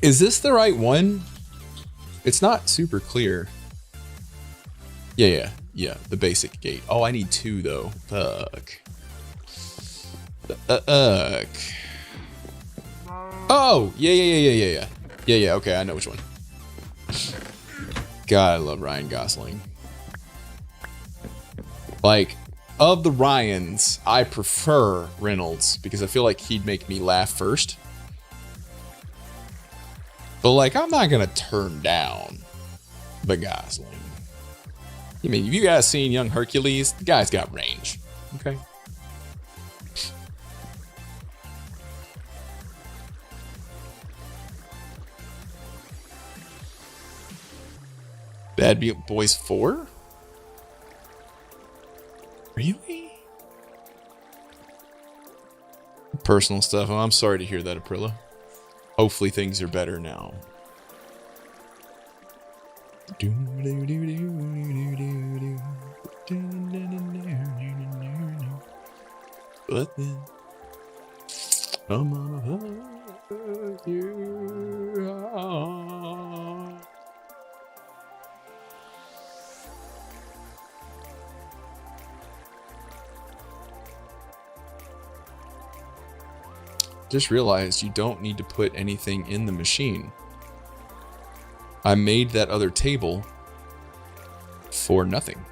Is this the right one? It's not super clear. Yeah, the basic gate. Oh, I need 2 though. Fuck. Oh, yeah. Yeah, okay, I know which one. God, I love Ryan Gosling. Like, of the Ryans, I prefer Reynolds because I feel like he'd make me laugh first. But like, I'm not gonna turn down the Gosling. I mean, you guys seen Young Hercules? The guy's got range. Okay. Bad Boys 4? Really? Personal stuff. Oh, I'm sorry to hear that, Aprilla. Hopefully things are better now. But then I'm on a hug you. Just realized you don't need to put anything in the machine. I made that other table for nothing.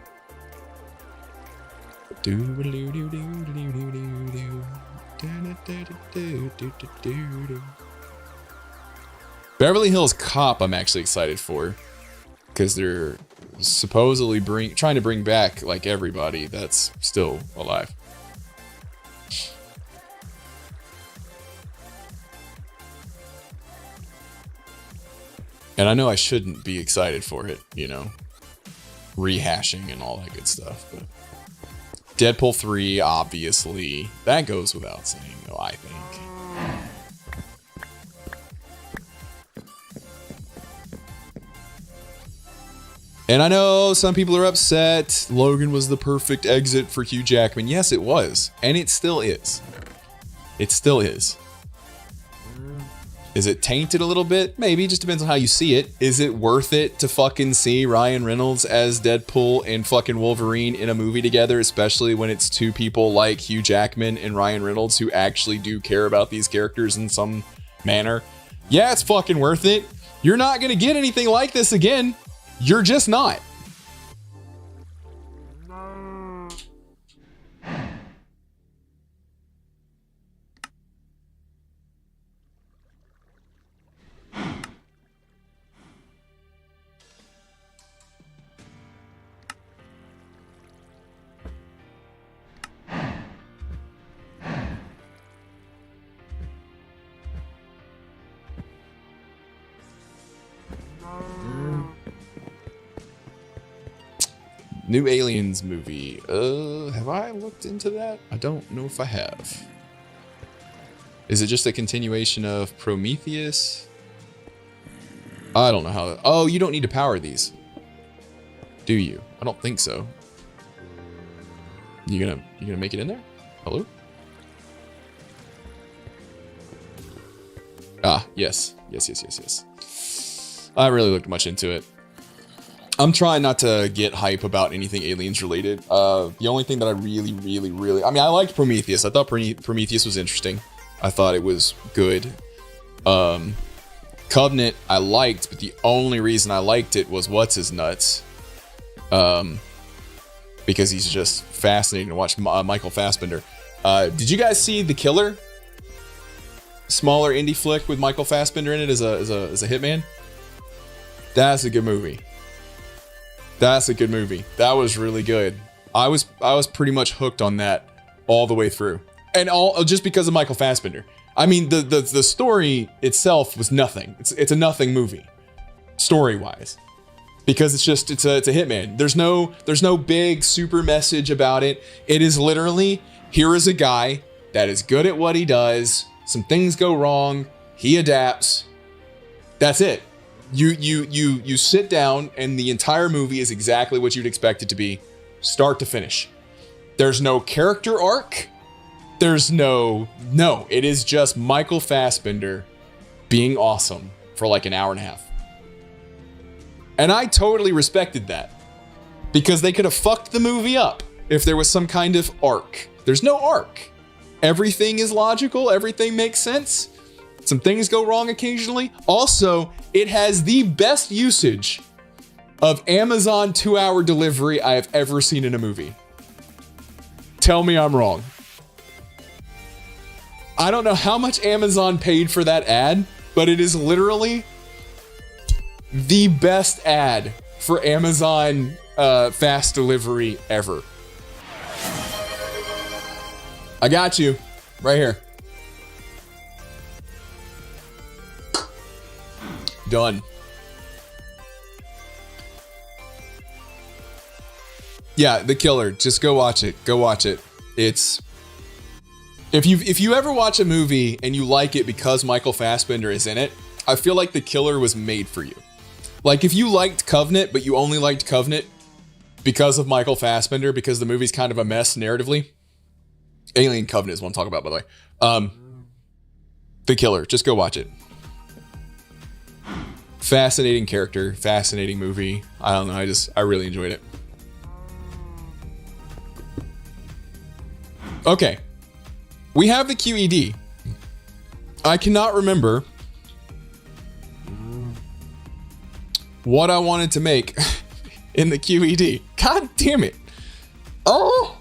Beverly Hills Cop I'm actually excited for because they're supposedly trying to bring back like everybody that's still alive. And I know I shouldn't be excited for it, you know, rehashing and all that good stuff. But Deadpool 3, obviously, that goes without saying, though, I think. And I know some people are upset. Logan was the perfect exit for Hugh Jackman. Yes, it was. And it still is. It still is. Is it tainted a little bit? Maybe, just depends on how you see it. Is it worth it to fucking see Ryan Reynolds as Deadpool and fucking Wolverine in a movie together, especially when it's 2 people like Hugh Jackman and Ryan Reynolds who actually do care about these characters in some manner? Yeah, it's fucking worth it. You're not gonna get anything like this again. You're just not. New Aliens movie. Have I looked into that? I don't know if I have. Is it just a continuation of Prometheus? I don't know how. Oh, you don't need to power these. Do you? I don't think so. You gonna make it in there? Hello? Ah, yes. Yes. I haven't really looked much into it. I'm trying not to get hype about anything aliens related. The only thing that I really, I mean, I liked Prometheus. I thought Prometheus was interesting. I thought it was good. Covenant I liked, but the only reason I liked it was what's his nuts. Because he's just fascinating to watch. Michael Fassbender. Did you guys see The Killer? Smaller indie flick with Michael Fassbender in it as a hitman. That's a good movie. That was really good. I was pretty much hooked on that all the way through, and all just because of Michael Fassbender. I mean, the story itself was nothing. It's a nothing movie, story wise, because it's a hitman. There's no big super message about it. It is literally, here is a guy that is good at what he does. Some things go wrong. He adapts. That's it. You sit down and the entire movie is exactly what you'd expect it to be, start to finish. There's no character arc. There's no, it is just Michael Fassbender being awesome for like an hour and a half. And I totally respected that, because they could have fucked the movie up if there was some kind of arc. There's no arc. Everything is logical. Everything makes sense. Some things go wrong occasionally. Also, it has the best usage of Amazon 2-hour delivery I have ever seen in a movie. Tell me I'm wrong. I don't know how much Amazon paid for that ad, but it is literally the best ad for Amazon fast delivery ever. I got you right here. Done. Yeah, The Killer. Just go watch it. It's if you ever watch a movie and you like it because Michael Fassbender is in it, I feel like The Killer was made for you. Like if you liked Covenant, but you only liked Covenant because of Michael Fassbender, because the movie's kind of a mess narratively. Alien Covenant is what I'm talking about, by the way. The Killer. Just go watch it. Fascinating character, fascinating movie. I don't know. I really enjoyed it. Okay. We have the QED. I cannot remember what I wanted to make in the QED. God damn it. Oh!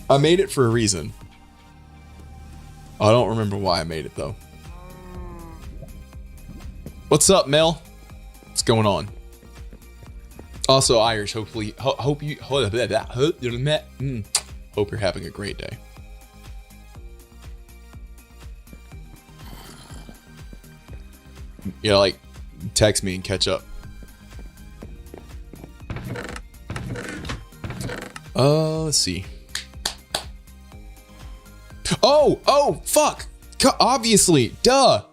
I made it for a reason. I don't remember why I made it though. What's up, Mel? What's going on? Also, Irish. Hopefully, hope you're having a great day. You know, like text me and catch up. Let's see. Oh, fuck. Obviously, duh.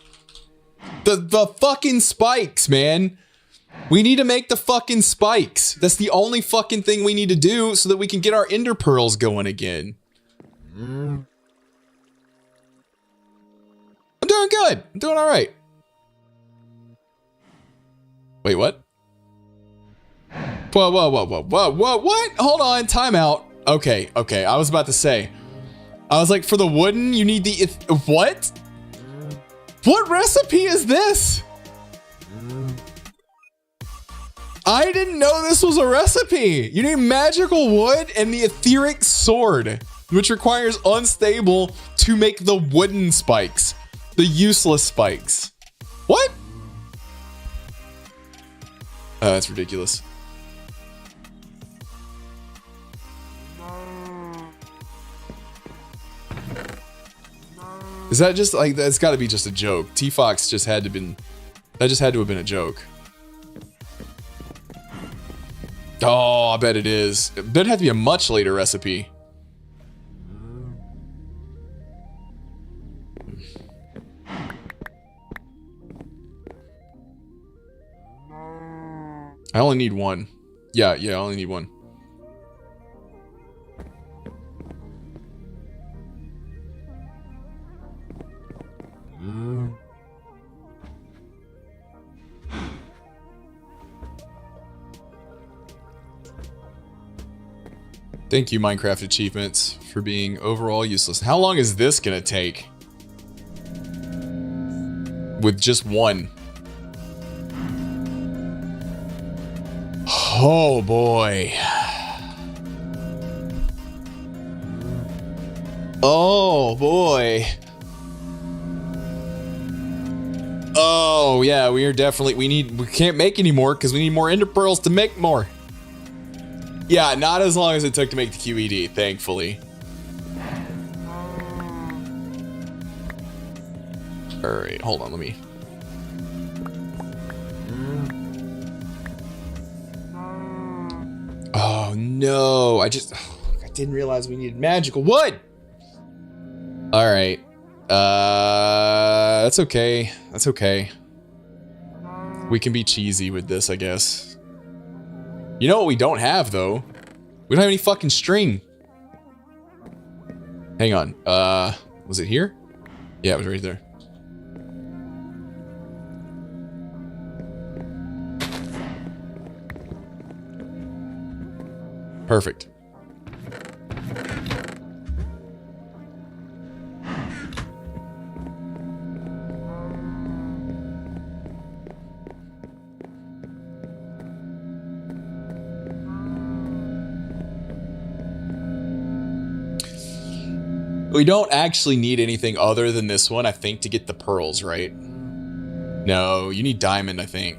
The fucking spikes, man. We need to make the fucking spikes. That's the only fucking thing we need to do so that we can get our ender pearls going again. I'm doing good. I'm doing all right. Wait, what? Whoa, what? Hold on, timeout. Okay, I was about to say. I was like, for the wooden, you need the... What? What recipe is this? I didn't know this was a recipe. You need magical wood and the etheric sword, which requires unstable to make the wooden spikes. The useless spikes. What? That's ridiculous. Is that just like, that's gotta be just a joke. T-Fox just had to been, that just had to have been a joke. Oh, I bet it is. It bet it had to be a much later recipe. I only need one. Yeah, I only need one. Thank you, Minecraft achievements, for being overall useless. How long is this gonna take? With just one. Oh boy. Oh boy. Oh yeah, we can't make any more because we need more ender pearls to make more. Yeah, not as long as it took to make the QED, thankfully. Alright, hold on, let me... Oh no, I didn't realize we needed magical wood! Alright. That's okay. That's okay. We can be cheesy with this, I guess. You know what we don't have, though? We don't have any fucking string. Hang on. Was it here? Yeah, it was right there. Perfect. We don't actually need anything other than this one, I think, to get the pearls, right? No, you need diamond, I think.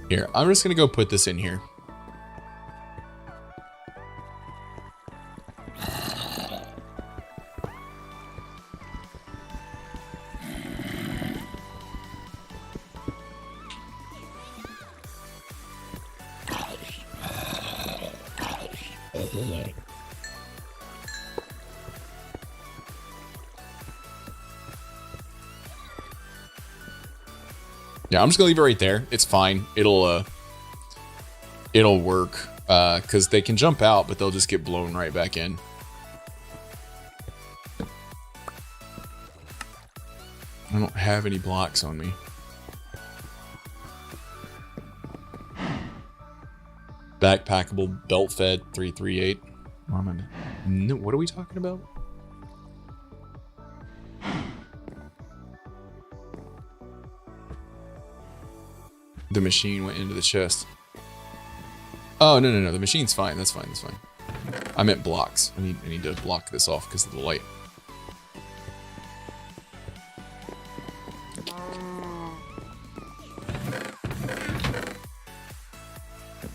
Here, I'm just gonna go put this in here. Yeah, I'm just gonna leave it right there. It's fine. It'll work. Because they can jump out, but they'll just get blown right back in. I don't have any blocks on me. Backpackable, belt-fed, 338. No, what are we talking about? The machine went into the chest. Oh, no. The machine's fine. That's fine. I meant blocks. I need to block this off because of the light.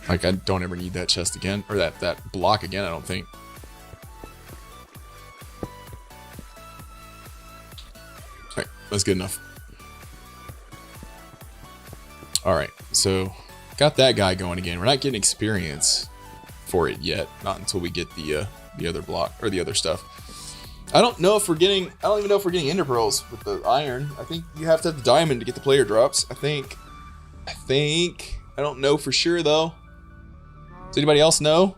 Like, I don't ever need that chest again. Or that block again, I don't think. Alright, that's good enough. Alright, so got that guy going again. We're not getting experience for it yet. Not until we get the other block or the other stuff. I don't even know if we're getting ender pearls with the iron. I think you have to have the diamond to get the player drops. I think. I don't know for sure though. Does anybody else know?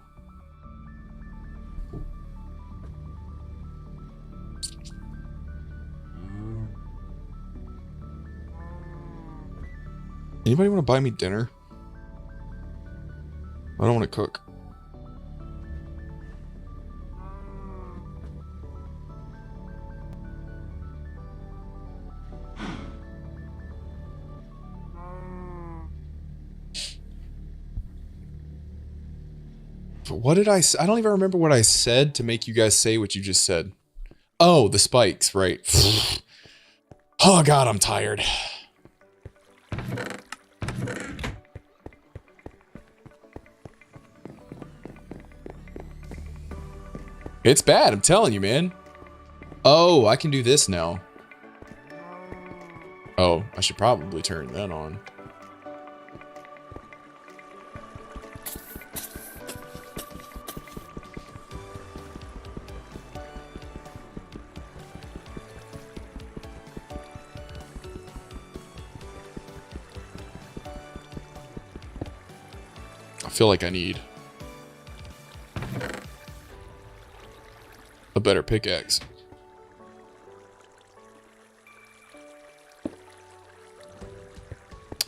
Anybody want to buy me dinner? I don't want to cook. But what did I say? I don't even remember what I said to make you guys say what you just said. Oh, the spikes, right. Oh god, I'm tired. It's bad, I'm telling you, man. Oh, I can do this now. Oh, I should probably turn that on. I feel like I need a better pickaxe.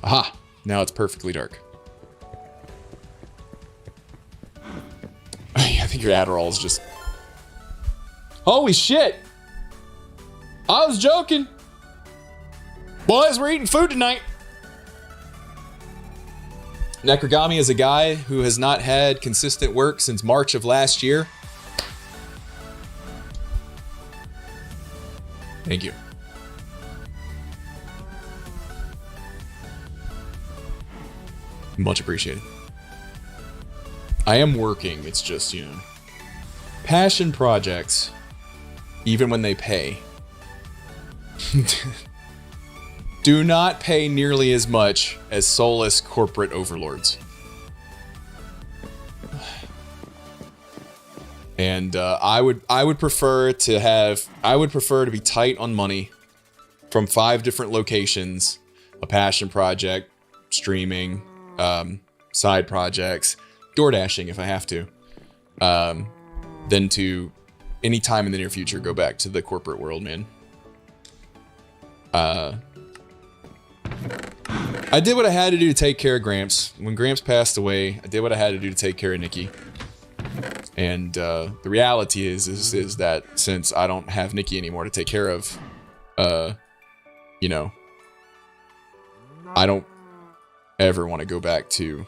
Aha! Now it's perfectly dark. I think your Adderall is just... Holy shit! I was joking! Boys, we're eating food tonight! Necrogami is a guy who has not had consistent work since March of last year. Thank you. Much appreciated. I am working, it's just, you know, passion projects, even when they pay, do not pay nearly as much as soulless corporate overlords. And I would prefer to be tight on money from 5 different locations, a passion project, streaming, side projects, door dashing if I have to, than to any time in the near future go back to the corporate world, man. I did what I had to do to take care of Gramps. When Gramps passed away, I did what I had to do to take care of Nikki. And the reality is that since I don't have Nikki anymore to take care of, you know, I don't ever want to go back to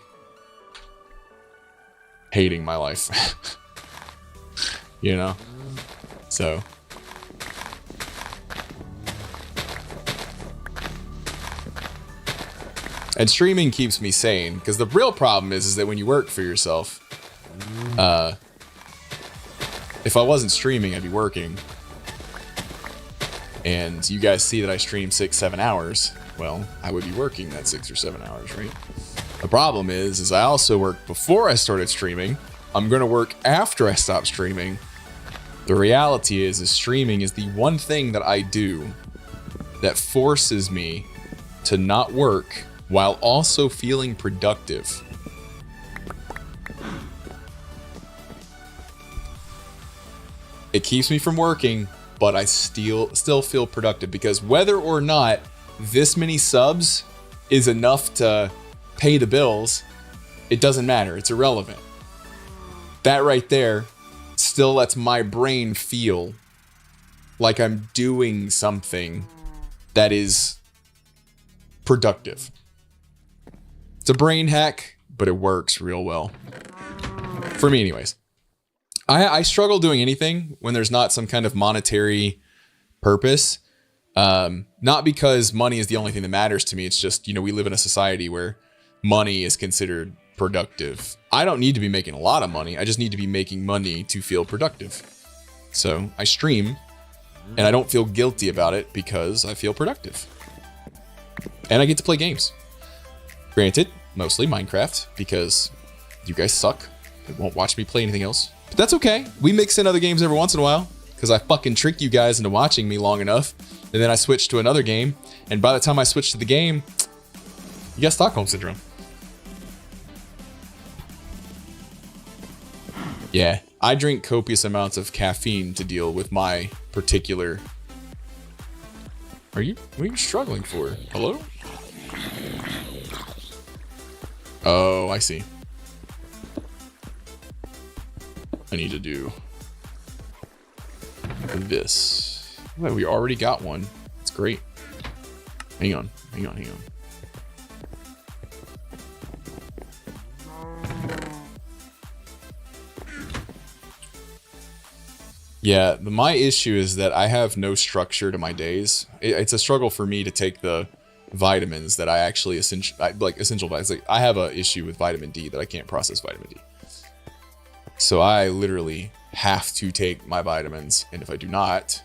hating my life. You know? So. And streaming keeps me sane, because the real problem is that when you work for yourself, if I wasn't streaming, I'd be working. And you guys see that I stream 6-7 hours. Well, I would be working that 6 or 7 hours, right? The problem is I also worked before I started streaming. I'm going to work after I stop streaming. The reality is streaming is the one thing that I do that forces me to not work while also feeling productive. It keeps me from working, but I still feel productive, because whether or not this many subs is enough to pay the bills, it doesn't matter. It's irrelevant. That right there still lets my brain feel like I'm doing something that is productive. It's a brain hack, but it works real well. For me anyways. I struggle doing anything when there's not some kind of monetary purpose. Not because money is the only thing that matters to me. It's just, you know, we live in a society where money is considered productive. I don't need to be making a lot of money. I just need to be making money to feel productive. So I stream and I don't feel guilty about it because I feel productive. And I get to play games. Granted, mostly Minecraft, because you guys suck. You won't watch me play anything else. But that's okay. We mix in other games every once in a while, because I fucking trick you guys into watching me long enough. And then I switch to another game. And by the time I switch to the game, you got Stockholm Syndrome. Yeah, I drink copious amounts of caffeine to deal with my particular... What are you struggling for? Hello? Oh, I see. I need to do this. Well, we already got one. It's great. Hang on. Yeah, my issue is that I have no structure to my days. It's a struggle for me to take the vitamins that I actually essential vitamins. Like, I have an issue with vitamin D that I can't process vitamin D. So I literally have to take my vitamins, and if I do not,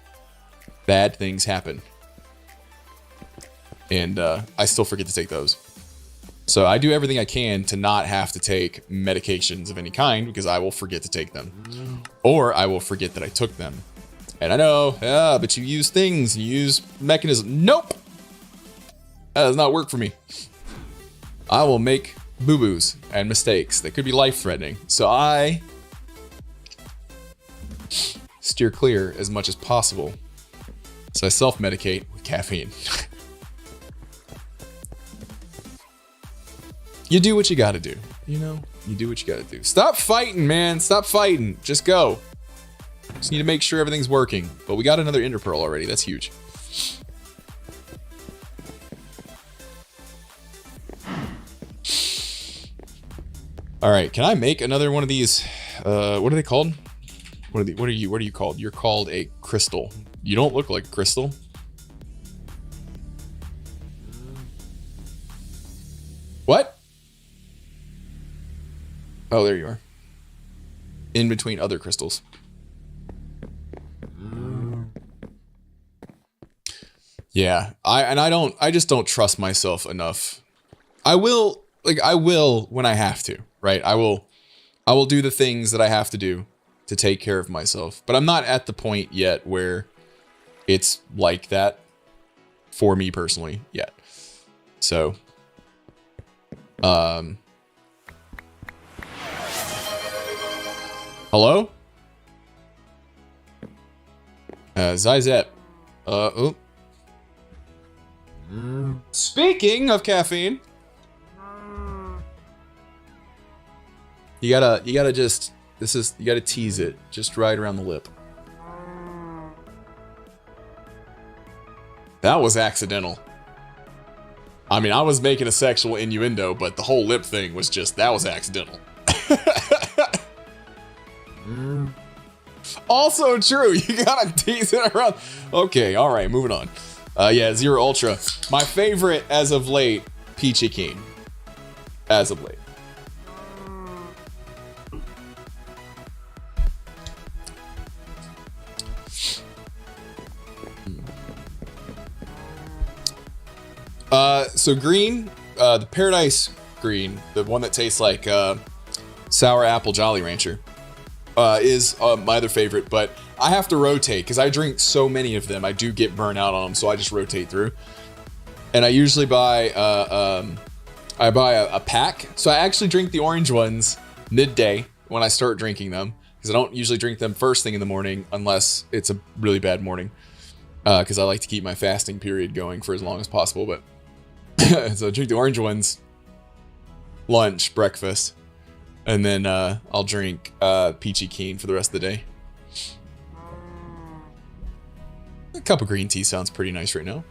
bad things happen. And I still forget to take those. So I do everything I can to not have to take medications of any kind, because I will forget to take them. Or I will forget that I took them. And I know, but you use things, you use mechanisms. Nope! That does not work for me. I will make boo-boos and mistakes that could be life-threatening. So I steer clear as much as possible. So I self-medicate with caffeine. You do what you gotta do. You know, you do what you gotta do. Stop fighting, man. Stop fighting. Just go. Just need to make sure everything's working. But we got another Ender Pearl already. That's huge. All right, can I make another one of these? What are they called? What are you called? You're called a crystal. You don't look like a crystal. What? Oh, there you are. In between other crystals. Yeah, I just don't trust myself enough. I will when I have to, right? I will do the things that I have to do to take care of myself. But I'm not at the point yet where it's like that for me personally yet. So, hello? Zizep. Oh. Speaking of caffeine, you gotta just, you gotta tease it just right around the lip. That was accidental. I mean, I was making a sexual innuendo, but the whole lip thing was just, that was accidental. Also true, you gotta tease it around. Okay, all right, moving on. Yeah, Zero Ultra. My favorite as of late, Peachy Keen. As of late. So green, the Paradise Green, the one that tastes like sour apple Jolly Rancher, is my other favorite, but I have to rotate because I drink so many of them. I do get burnt out on them, so I just rotate through. And I usually buy a pack. So I actually drink the orange ones midday when I start drinking them, because I don't usually drink them first thing in the morning unless it's a really bad morning, because I like to keep my fasting period going for as long as possible. But so I drink the orange ones lunch, breakfast, and then I'll drink Peachy Keen for the rest of the day. A cup of green tea sounds pretty nice right now.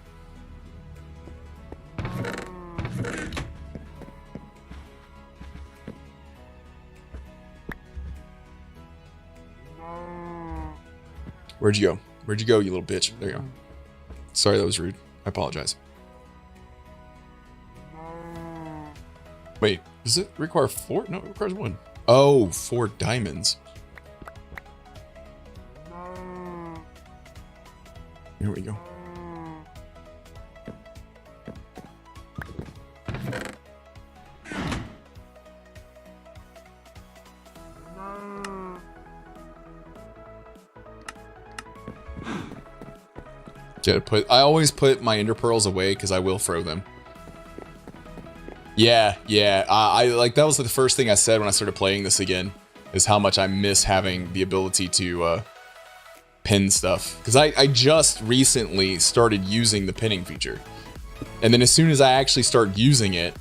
Where'd you go? Where'd you go, you little bitch? There you go. Sorry, that was rude. I apologize. Wait, does it require 4? No, it requires 1. Oh, 4 diamonds. Here we go. I always put my ender pearls away because I will throw them. Yeah. I like, that was the first thing I said when I started playing this again, is how much I miss having the ability to pin stuff, because I just recently started using the pinning feature, and then as soon as I actually start using it,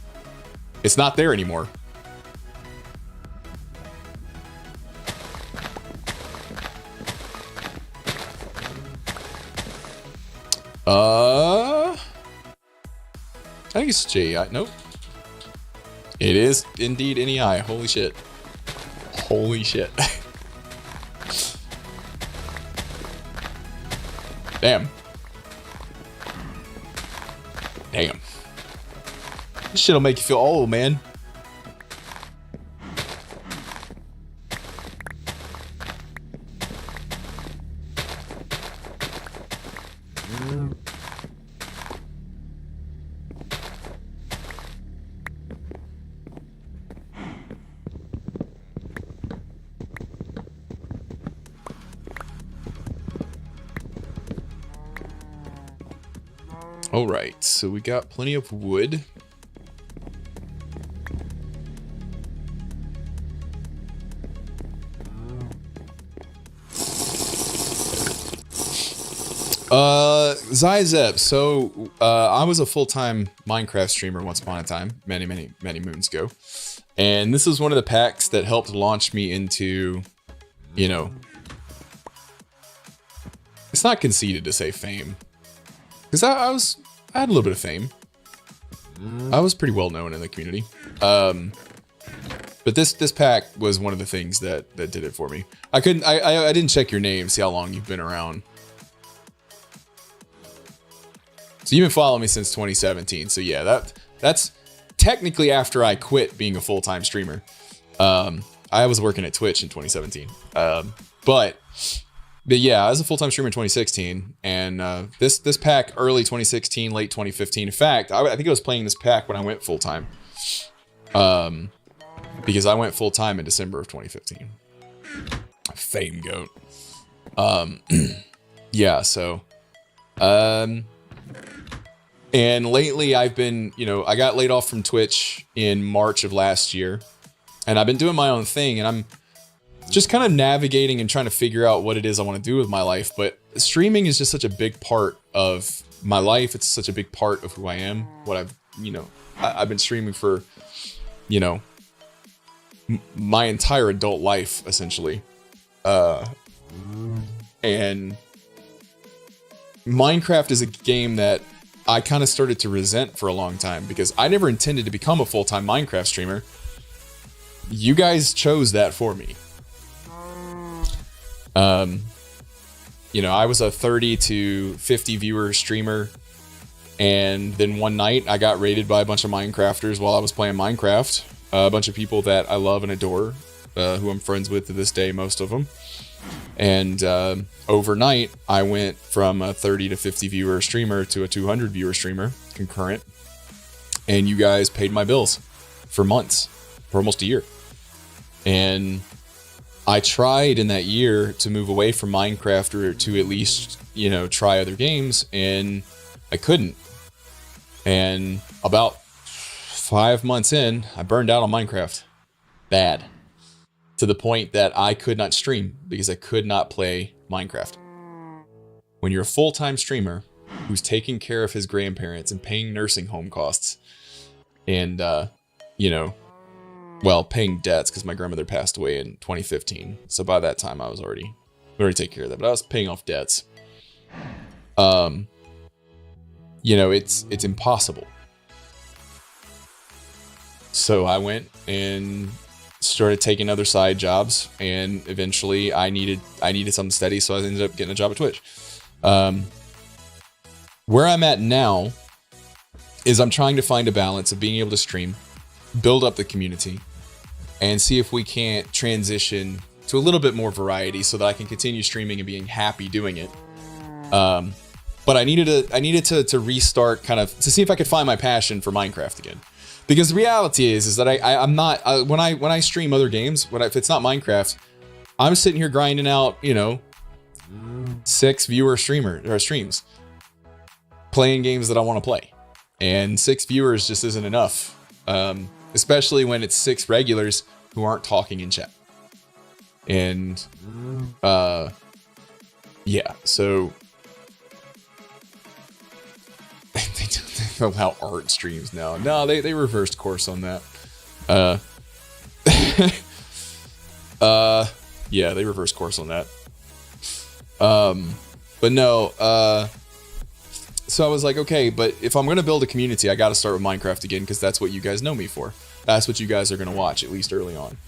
it's not there anymore. I think it's JI. Nope. It is indeed NEI. Holy shit. Holy shit. Damn. Damn. This shit'll make you feel old, man. All right, so we got plenty of wood. Zyzep. So, I was a full-time Minecraft streamer once upon a time, many moons ago. And this is one of the packs that helped launch me into, you know, it's not conceited to say fame. Because I had a little bit of fame. I was pretty well known in the community. But this pack was one of the things that did it for me. I didn't check your name, see how long you've been around. So you've been following me since 2017. So yeah, that's technically after I quit being a full-time streamer. I was working at Twitch in 2017. But yeah, I was a full-time streamer in 2016, and this pack early 2016, late 2015. In fact, I think I was playing this pack when I went full-time. Because I went full-time in December of 2015. Fame goat. Yeah, so and lately I've been, I got laid off from Twitch in March of last year, and I've been doing my own thing, and I'm just kind of navigating and trying to figure out what it is I want to do with my life. But streaming is just such a big part of my life. It's such a big part of who I am. What I've been streaming for, my entire adult life, essentially. And Minecraft is a game that I kind of started to resent for a long time because I never intended to become a full-time Minecraft streamer. You guys chose that for me. I was a 30 to 50 viewer streamer, and then one night I got raided by a bunch of Minecrafters while I was playing Minecraft. A bunch of people that I love and adore, who I'm friends with to this day, most of them. And overnight, I went from a 30 to 50 viewer streamer to a 200 viewer streamer, concurrent. And you guys paid my bills for months, for almost a year. And I tried in that year to move away from Minecraft or to at least, try other games, and I couldn't. And about 5 months in, I burned out on Minecraft. Bad. To the point that I could not stream because I could not play Minecraft. When you're a full-time streamer who's taking care of his grandparents and paying nursing home costs and, paying debts because my grandmother passed away in 2015. So by that time I was already taking care of that, but I was paying off debts. It's impossible. So I went and started taking other side jobs, and eventually I needed something steady, so I ended up getting a job at Twitch. Where I'm at now is I'm trying to find a balance of being able to stream, build up the community, and see if we can't transition to a little bit more variety so that I can continue streaming and being happy doing it. But I needed to restart, kind of to see if I could find my passion for Minecraft again. Because the reality is that I'm not, when I stream other games, if it's not Minecraft, I'm sitting here grinding out, 6 viewer streams, playing games that I want to play, and 6 viewers just isn't enough, especially when it's 6 regulars who aren't talking in chat. And yeah, so they allow art streams now. No, they reversed course on that. Yeah, they reversed course on that. But no, so I was like, okay, but if I'm going to build a community, I got to start with Minecraft again, because that's what you guys know me for. That's what you guys are going to watch, at least early on.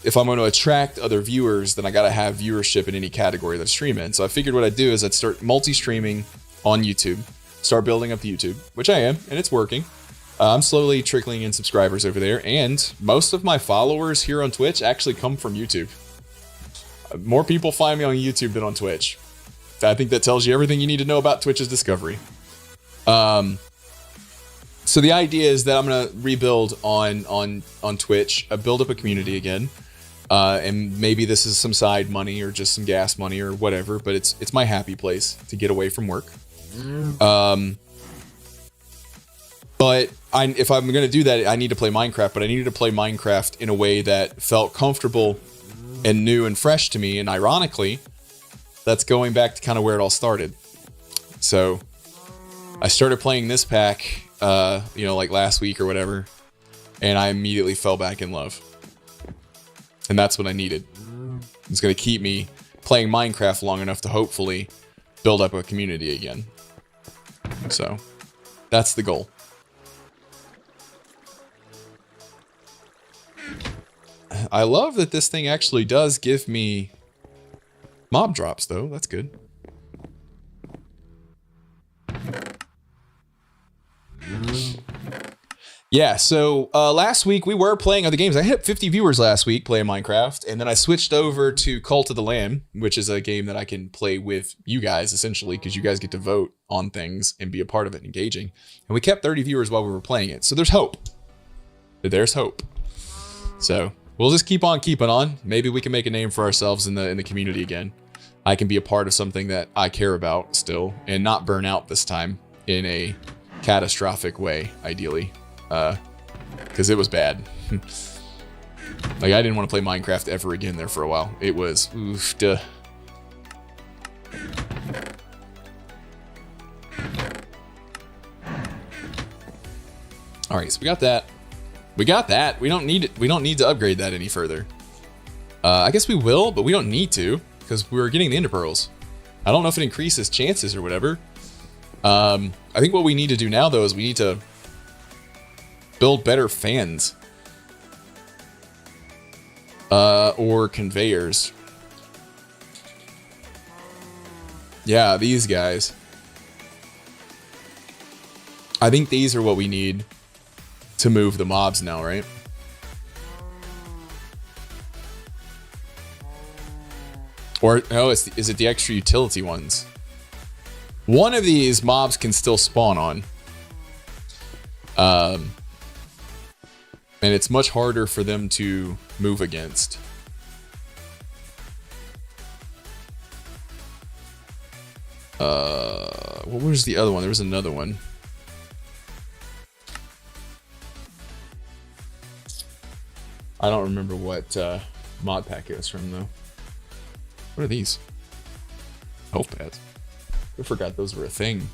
If I'm going to attract other viewers, then I got to have viewership in any category that I stream in. So I figured what I'd do is I'd start multi-streaming on YouTube, start building up the YouTube, which I am, and it's working. I'm slowly trickling in subscribers over there, and most of my followers here on Twitch actually come from YouTube. More people find me on YouTube than on Twitch. I think that tells you everything you need to know about Twitch's discovery. So the idea is that I'm gonna rebuild on Twitch, build up a community again, and maybe this is some side money or just some gas money or whatever. But it's my happy place to get away from work. But if I'm gonna do that, I need to play Minecraft. But I needed to play Minecraft in a way that felt comfortable and new and fresh to me. And ironically, that's going back to kind of where it all started. So I started playing this pack, you know, like last week or whatever, and I immediately fell back in love. And that's what I needed. It's going to keep me playing Minecraft long enough to hopefully build up a community again. So that's the goal. I love that this thing actually does give me mob drops, though. That's good. Yeah, so last week we were playing other games. I hit 50 viewers last week playing Minecraft, and then I switched over to Cult of the Lamb, which is a game that I can play with you guys, essentially, because you guys get to vote on things and be a part of it, engaging. And we kept 30 viewers while we were playing it, so there's hope. There's hope. So we'll just keep on keeping on. Maybe we can make a name for ourselves in the community again. I can be a part of something that I care about still, and not burn out this time in a catastrophic way, ideally. Because it was bad. Like, I didn't want to play Minecraft ever again there for a while. It was, oof, duh. All right, so we got that. We got that. We don't need it. We don't need to upgrade that any further. I guess we will, but we don't need to because we're getting the Ender Pearls. I don't know if it increases chances or whatever. I think what we need to do now, though, is we need to build better fans. Or conveyors. Yeah, these guys. I think these are what we need to move the mobs now, right? Or, no, is it the extra utility ones? One of these mobs can still spawn on. And it's much harder for them to move against. What was the other one? There was another one. I don't remember what mod pack it was from, though. What are these? Health pads. I forgot those were a thing.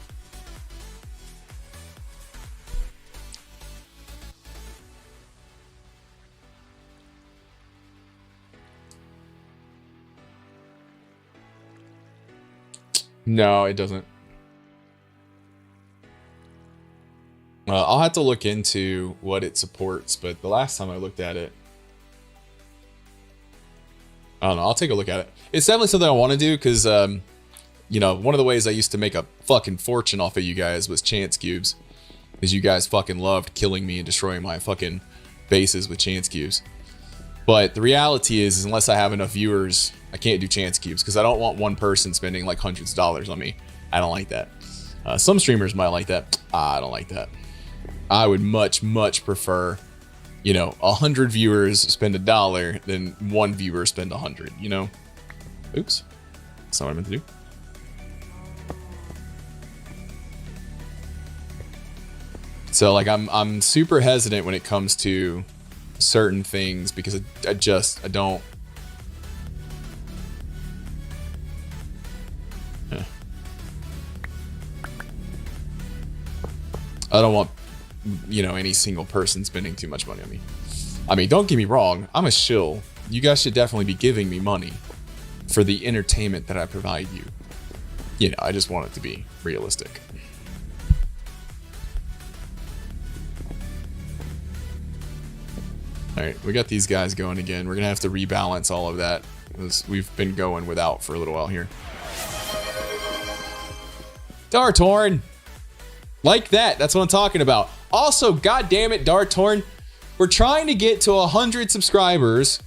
No, it doesn't. I'll have to look into what it supports, but the last time I looked at it, I don't know. I'll take a look at it. It's definitely something I want to do because, you know, one of the ways I used to make a fucking fortune off of you guys was chance cubes. Because you guys fucking loved killing me and destroying my fucking bases with chance cubes. But the reality is unless I have enough viewers, I can't do chance cubes because I don't want one person spending like hundreds of dollars on me. I don't like that. Some streamers might like that. I don't like that. I would much prefer, you know, 100 viewers spend $1 than one viewer spend 100, you know? Oops. That's not what I meant to do. So like I'm super hesitant when it comes to certain things because I don't. I don't want, you know, any single person spending too much money on me. I mean, don't get me wrong. I'm a shill. You guys should definitely be giving me money for the entertainment that I provide you. You know, I just want it to be realistic. All right, we got these guys going again. We're going to have to rebalance all of that because we've been going without for a little while here. Dartorn! Like that. That's what I'm talking about. Also, goddammit, Dartorn, we're trying to get to 100 subscribers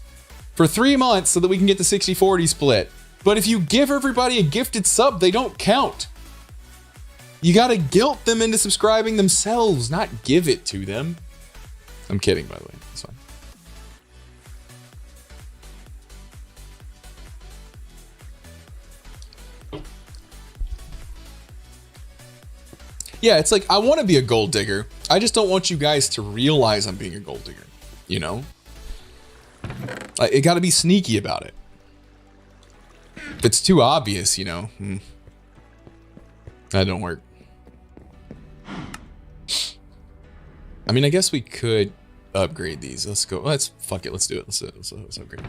for 3 months so that we can get the 60-40 split. But if you give everybody a gifted sub, they don't count. You got to guilt them into subscribing themselves, not give it to them. I'm kidding, by the way. It's fine. Yeah, it's like, I want to be a gold digger. I just don't want you guys to realize I'm being a gold digger. You know? Like, it got to be sneaky about it. If it's too obvious, you know, that don't work. I mean, I guess we could upgrade these. Let's go. Fuck it. Let's do it. Let's upgrade.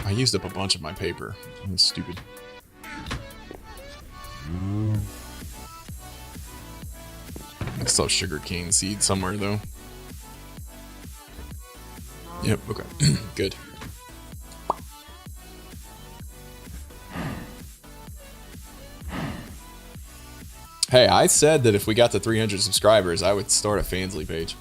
I used up a bunch of my paper. That's stupid. I saw sugar cane seed somewhere though. Yep, okay. Good. Hey, I said that if we got to 300 subscribers, I would start a Fansly page.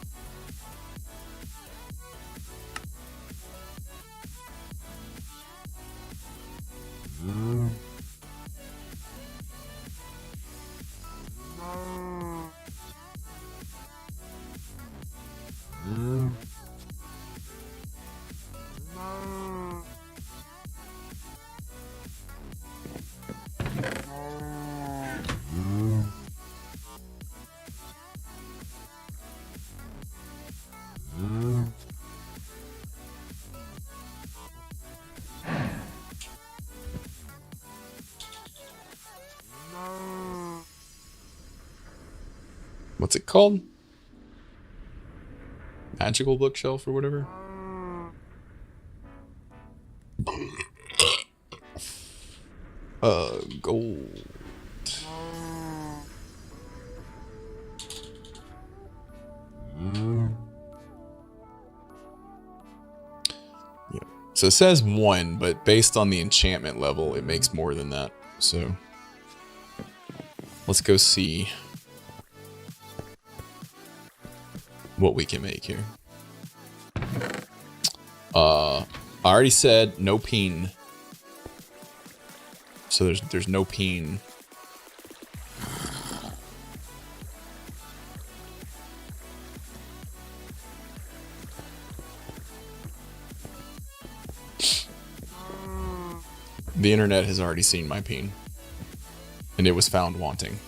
What's it called? Magical bookshelf or whatever? Gold. Yeah. So it says 1, but based on the enchantment level, it makes more than that. So let's go see what we can make here. I already said no peen. So there's no peen. The internet has already seen my peen. And it was found wanting.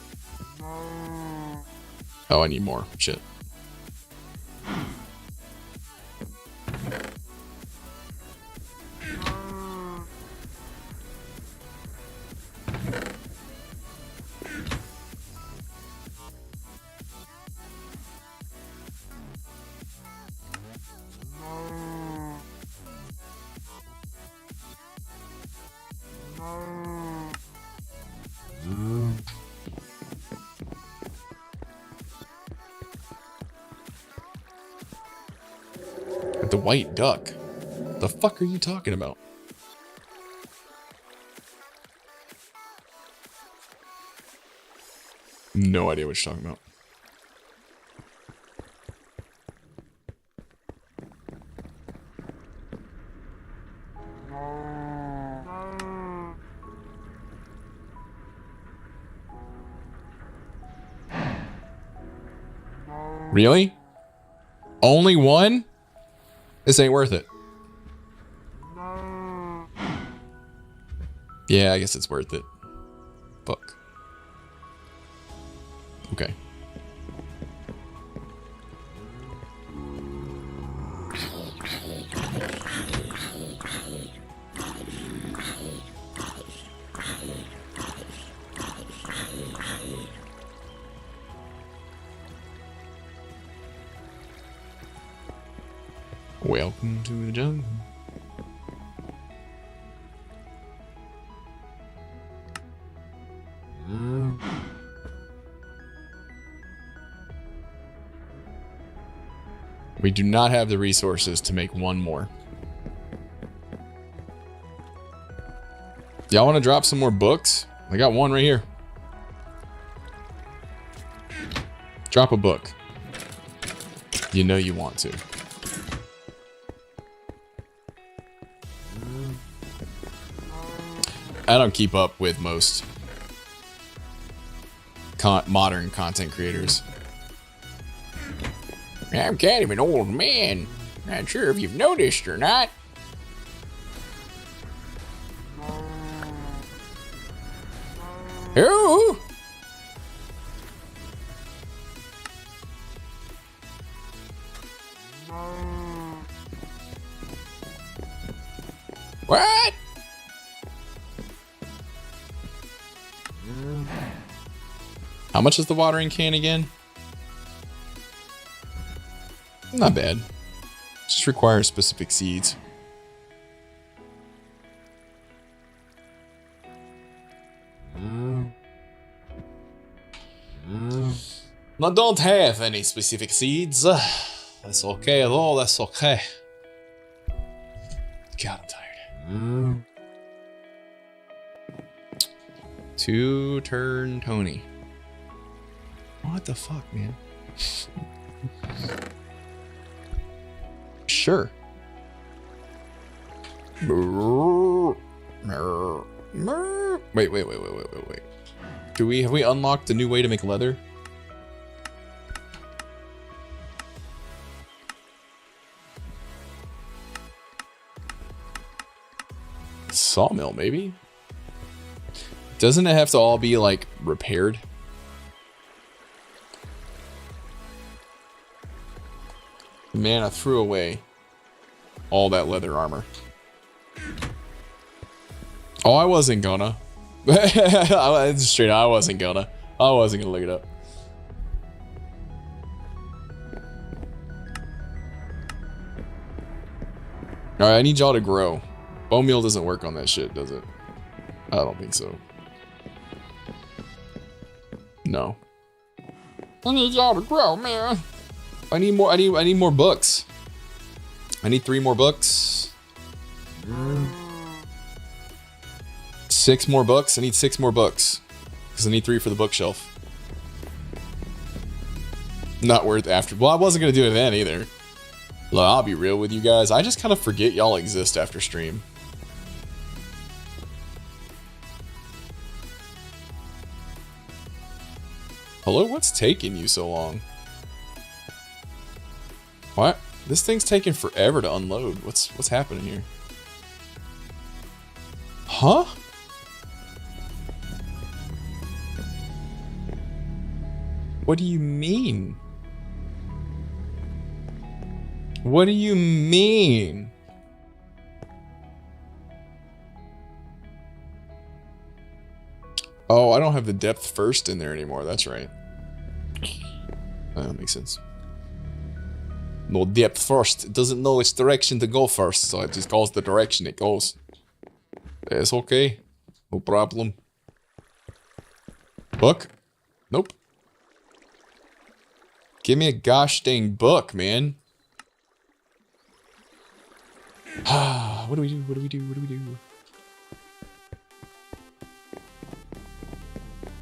Oh, I need more. Shit. The white duck. The fuck are you talking about? No idea what you're talking about. Really? Only one? This ain't worth it. Yeah, I guess it's worth it. Fuck. Okay. Welcome to the jungle. We do not have the resources to make one more. Y'all want to drop some more books? I got one right here. Drop a book. You know you want to. I don't keep up with most modern content creators. I'm kind of an old man. Not sure if you've noticed or not. Oh! What? How much is the watering can again? Not bad. Just requires specific seeds. I don't have any specific seeds. That's okay though, that's okay. God, I'm tired. 2-turn Tony. What the fuck, man? Sure. Wait. Have we unlocked a new way to make leather? Sawmill, maybe? Doesn't it have to all be like repaired? Man, I threw away all that leather armor. Oh, I wasn't gonna. Straight up, I wasn't gonna look it up. Alright, I need y'all to grow. Bone meal doesn't work on that shit, does it? I don't think so. No. I need y'all to grow, man. I need more books. I need 3 more books. 6 more books. I need 6 more books. Because I need 3 for the bookshelf. Not worth after. Well, I wasn't going to do it then either. Look, I'll be real with you guys. I just kind of forget y'all exist after stream. Hello, what's taking you so long? What? This thing's taking forever to unload. What's happening here? Huh? What do you mean? What do you mean? Oh, I don't have the depth first in there anymore. That's right. That makes sense. No depth first. It doesn't know its direction to go first, so it just goes the direction it goes. It's okay. No problem. Book? Nope. Give me a gosh dang book, man. What do we do? What do we do? What do we do?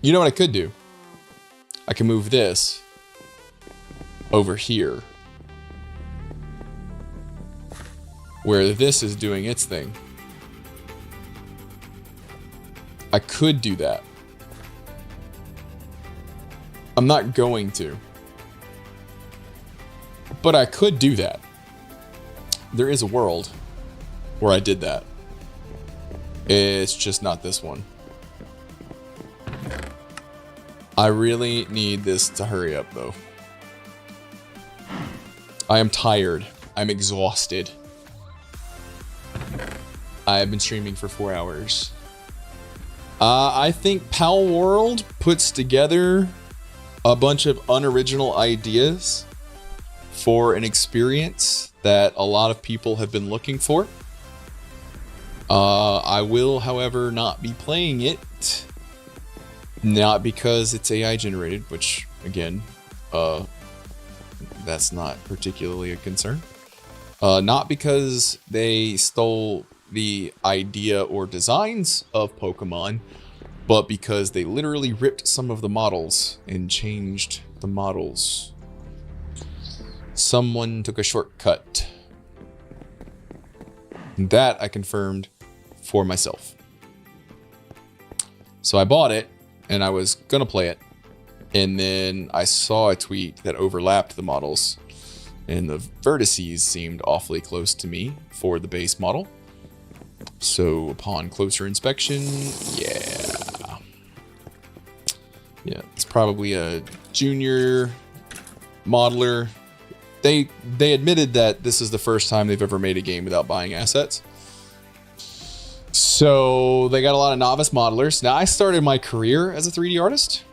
You know what I could do? I can move this over here, where this is doing its thing. I could do that. I'm not going to. But I could do that. There is a world where I did that. It's just not this one. I really need this to hurry up, though. I am tired. I'm exhausted. I've been streaming for 4 hours. I think Pal World puts together a bunch of unoriginal ideas for an experience that a lot of people have been looking for. I will, however, not be playing it. Not because it's AI generated, which, again, that's not particularly a concern. Not because they stole the idea or designs of Pokemon, but because they literally ripped some of the models and changed the models. Someone took a shortcut. That I confirmed for myself. So I bought it and I was gonna play it, and then I saw a tweet that overlapped the models, and the vertices seemed awfully close to me for the base model. So upon closer inspection, yeah, it's probably a junior modeler. They admitted that this is the first time they've ever made a game without buying assets. So they got a lot of novice modelers. Now, I started my career as a 3D artist.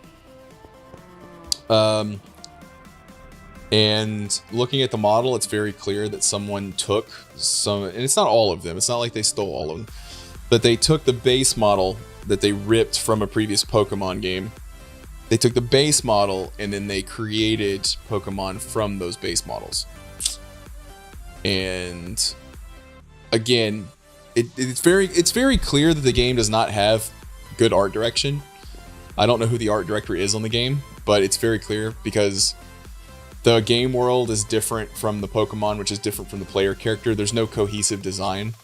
And looking at the model, it's very clear that someone took some, and it's not all of them. It's not like they stole all of them, but they took the base model that they ripped from a previous Pokemon game. They took the base model and then they created Pokemon from those base models. And again, it's very clear that the game does not have good art direction. I don't know who the art director is on the game, but it's very clear because the game world is different from the Pokemon, which is different from the player character. There's no cohesive design.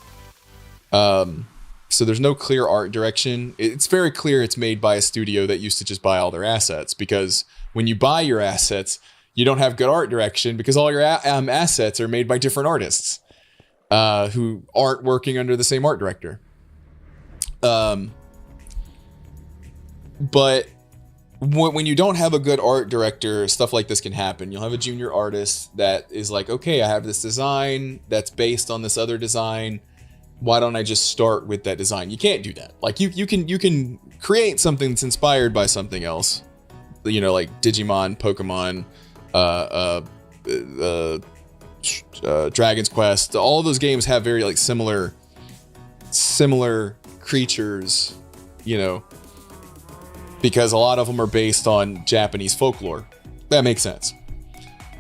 So there's no clear art direction. It's very clear it's made by a studio that used to just buy all their assets, because when you buy your assets, you don't have good art direction because all your assets are made by different artists who aren't working under the same art director. But when you don't have a good art director, stuff like this can happen. You'll have a junior artist that is like, okay, I have this design that's based on this other design. Why don't I just start with that design? You can't do that. Like you can create something that's inspired by something else, you know, like Digimon, Pokemon, Dragon's Quest. All of those games have very like similar creatures, you know, because a lot of them are based on Japanese folklore. That makes sense.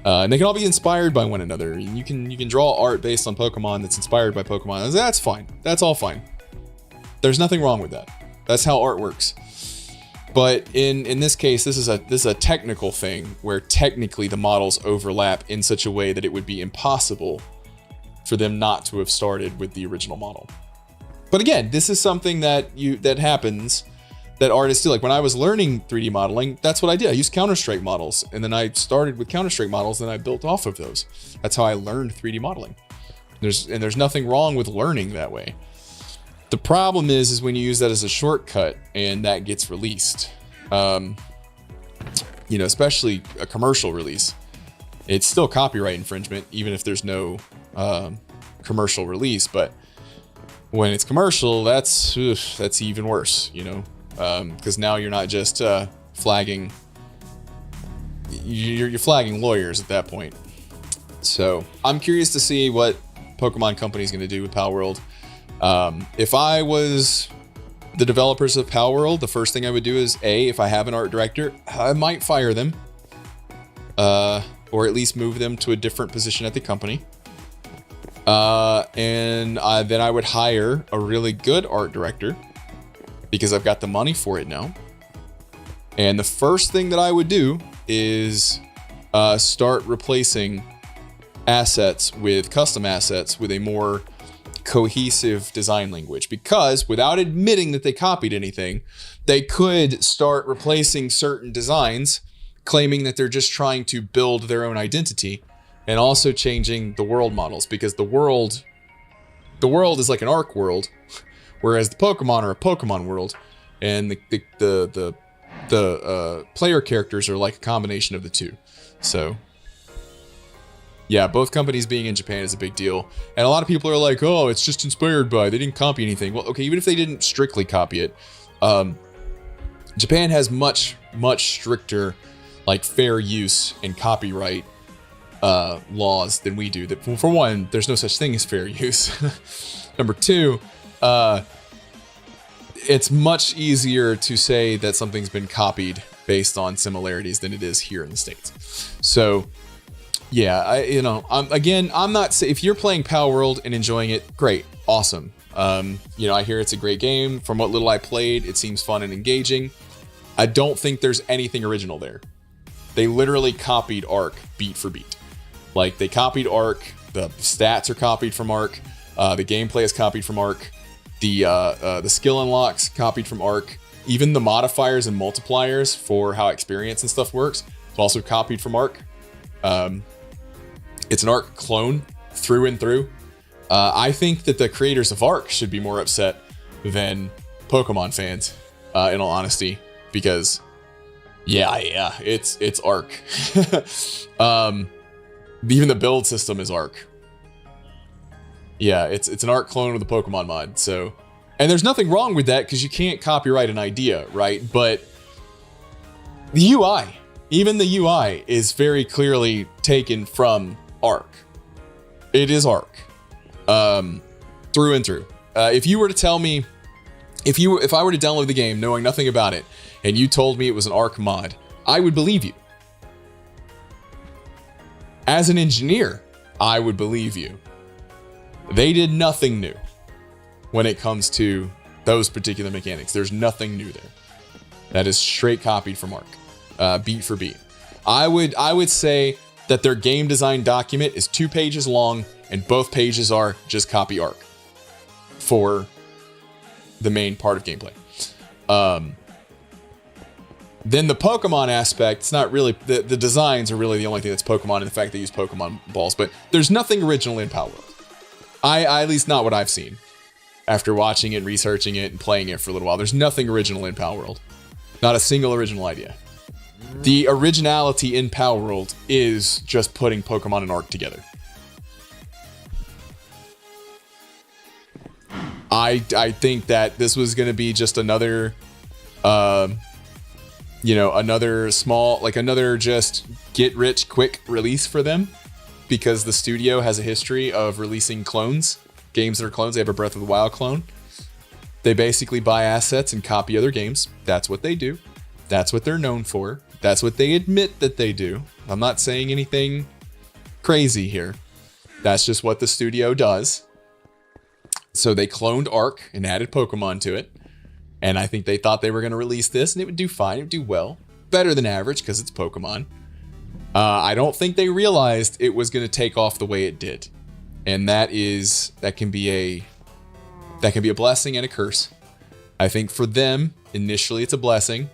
And they can all be inspired by one another. You can draw art based on Pokemon that's inspired by Pokemon. That's fine. That's all fine. There's nothing wrong with that. That's how art works. But in this case, this is a technical thing where technically the models overlap in such a way that it would be impossible for them not to have started with the original model. But again, this is something that happens, that artists do. Like when I was learning 3D modeling, that's what I did. I used Counter-Strike models, and then I started with Counter-Strike models, and I built off of those. That's how I learned 3D modeling. There's nothing wrong with learning that way. The problem is when you use that as a shortcut and that gets released, you know, especially a commercial release, it's still copyright infringement, even if there's no commercial release. But when it's commercial, that's even worse, you know. Because now you're not just flagging, you're flagging lawyers at that point. So I'm curious to see what Pokemon Company is going to do with Palworld. If I was the developers of Palworld, the first thing I would do is, if I have an art director, I might fire them, or at least move them to a different position at the company. And then I would hire a really good art director, because I've got the money for it now. And the first thing that I would do is start replacing assets with custom assets with a more cohesive design language. Because without admitting that they copied anything, they could start replacing certain designs, claiming that they're just trying to build their own identity, and also changing the world models, because the world is like an Ark world, whereas the Pokemon are a Pokemon world, and the player characters are like a combination of the two. So yeah, both companies being in Japan is a big deal. And a lot of people are like, oh, it's just inspired by, they didn't copy anything. Well, okay, even if they didn't strictly copy it, Japan has much stricter like fair use and copyright laws than we do. That, for one, there's no such thing as fair use. Number two, it's much easier to say that something's been copied based on similarities than it is here in the States. So yeah, I'm not, if you're playing Palworld and enjoying it, great, awesome. You know, I hear it's a great game. From what little I played, it seems fun and engaging. I don't think there's anything original there. They literally copied Ark beat for beat. Like, they copied Ark, the stats are copied from Ark, the gameplay is copied from Ark, the skill unlocks copied from Ark, even the modifiers and multipliers for how experience and stuff works, it's also copied from Arc. It's an Arc clone through and through. I think that the creators of Arc should be more upset than Pokemon fans, in all honesty, because yeah, it's Arc. Even the build system is Arc. Yeah, it's an Arc clone of the Pokemon mod. So, and there's nothing wrong with that because you can't copyright an idea, right? But the UI, even the UI, is very clearly taken from Arc. It is Arc, through and through. If you were to tell me, if I were to download the game knowing nothing about it, and you told me it was an Arc mod, I would believe you. As an engineer, I would believe you. They did nothing new when it comes to those particular mechanics. There's nothing new there. That is straight copied from Arc, beat for beat. I would say that their game design document is 2 pages long, and both pages are just copy Arc for the main part of gameplay. Then the Pokemon aspect, it's not really, the designs are really the only thing that's Pokemon, and the fact they use Pokemon balls, but there's nothing original in Power World. At least not what I've seen. After watching it, researching it, and playing it for a little while, there's nothing original in Power World. Not a single original idea. The originality in Power World is just putting Pokemon and Arc together. I think that this was going to be just another, another small, like another just get rich quick release for them, because the studio has a history of releasing clones, games that are clones. They have a Breath of the Wild clone. They basically buy assets and copy other games. That's what they do. That's what they're known for. That's what they admit that they do. I'm not saying anything crazy here. That's just what the studio does. So they cloned Arc and added Pokemon to it. And I think they thought they were going to release this and it would do fine. It would do well. Better than average because it's Pokemon. I don't think they realized it was going to take off the way it did. And that can be a blessing and a curse. I think for them, initially it's a blessing.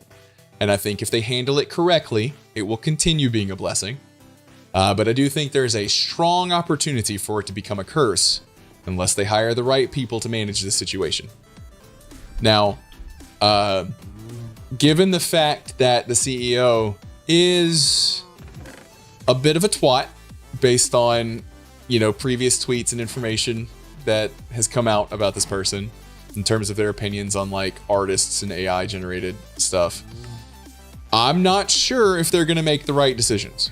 And I think if they handle it correctly, it will continue being a blessing. But I do think there's a strong opportunity for it to become a curse unless they hire the right people to manage this situation. Now, given the fact that the CEO is a bit of a twat based on, previous tweets and information that has come out about this person in terms of their opinions on like artists and AI generated stuff, I'm not sure if they're going to make the right decisions.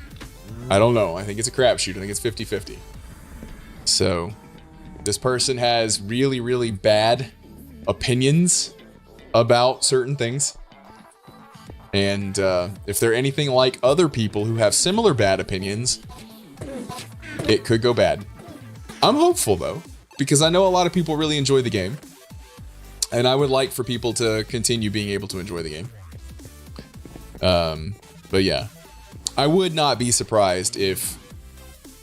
I don't know. I think it's a crapshoot. I think it's 50-50. So this person has really, really bad opinions about certain things. And if they're anything like other people who have similar bad opinions, it could go bad. I'm hopeful though, because I know a lot of people really enjoy the game. And I would like for people to continue being able to enjoy the game. But yeah, I would not be surprised if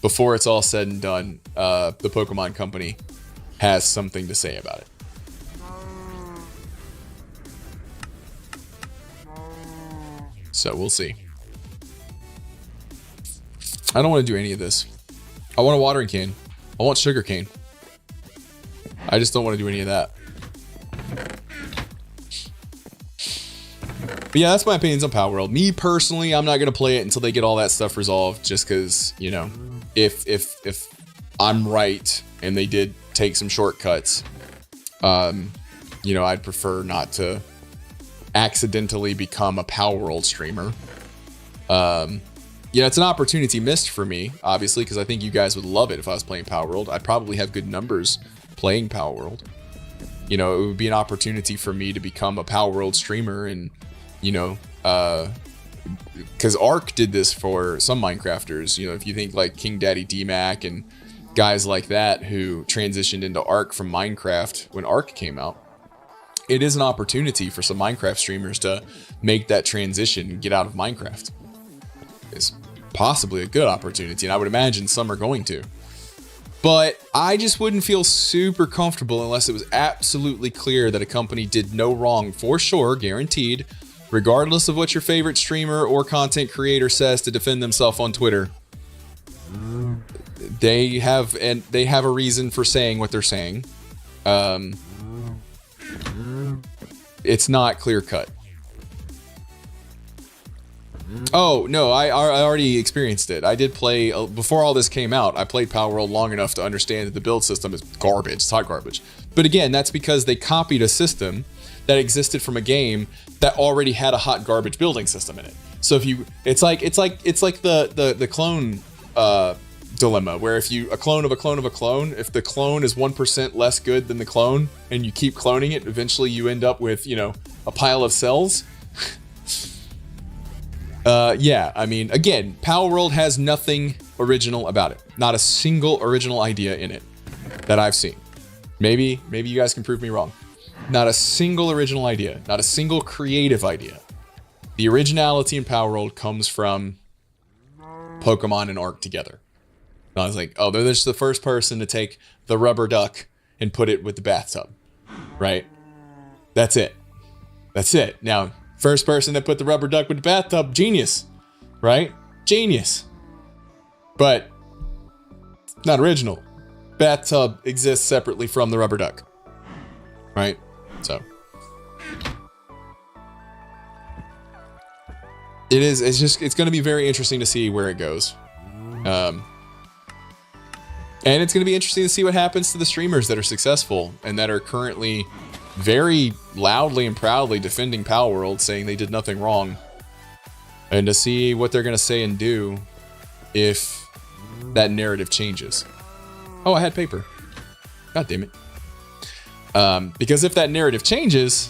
before it's all said and done, the Pokemon company has something to say about it. So we'll see. I don't want to do any of this. I want a watering can. I want sugar cane. I just don't want to do any of that. But yeah, that's my opinions on Power World. Me personally, I'm not going to play it until they get all that stuff resolved, just because, if I'm right and they did take some shortcuts, I'd prefer not to accidentally become a Power World streamer. It's an opportunity missed for me, obviously, because I think you guys would love it if I was playing Power World. I'd probably have good numbers playing Power World. It would be an opportunity for me to become a Power World streamer, and because Arc did this for some Minecrafters. If you think like King Daddy DMAC and guys like that who transitioned into Arc from Minecraft when Arc came out, it is an opportunity for some Minecraft streamers to make that transition and get out of Minecraft. It's possibly a good opportunity, and I would imagine some are going to. But I just wouldn't feel super comfortable unless it was absolutely clear that a company did no wrong, for sure, guaranteed, regardless of what your favorite streamer or content creator says to defend themselves on Twitter. They have a reason for saying what they're saying. It's not clear cut. Oh, no, I already experienced it. I did play, before all this came out, I played Power World long enough to understand that the build system is garbage. It's hot garbage. But again, that's because they copied a system that existed from a game that already had a hot garbage building system in it. So if you, it's like the clone dilemma, where if you, a clone of a clone of a clone, if the clone is 1% less good than the clone and you keep cloning it, eventually you end up with, a pile of cells. Yeah, I mean, again, Power World has nothing original about it. Not a single original idea in it that I've seen. Maybe you guys can prove me wrong. Not a single original idea. Not a single creative idea. The originality in Power World comes from Pokemon and Arc together. And I was like, oh, they're just the first person to take the rubber duck and put it with the bathtub. Right? That's it. That's it. Now, first person that put the rubber duck with the bathtub, genius, right? Genius. But not original. Bathtub exists separately from the rubber duck, right? So it's going to be very interesting to see where it goes. And it's going to be interesting to see what happens to the streamers that are successful and that are currently very loudly and proudly defending Power World, saying they did nothing wrong, and to see what they're going to say and do if that narrative changes. Oh, I had paper. God damn it. Because if that narrative changes,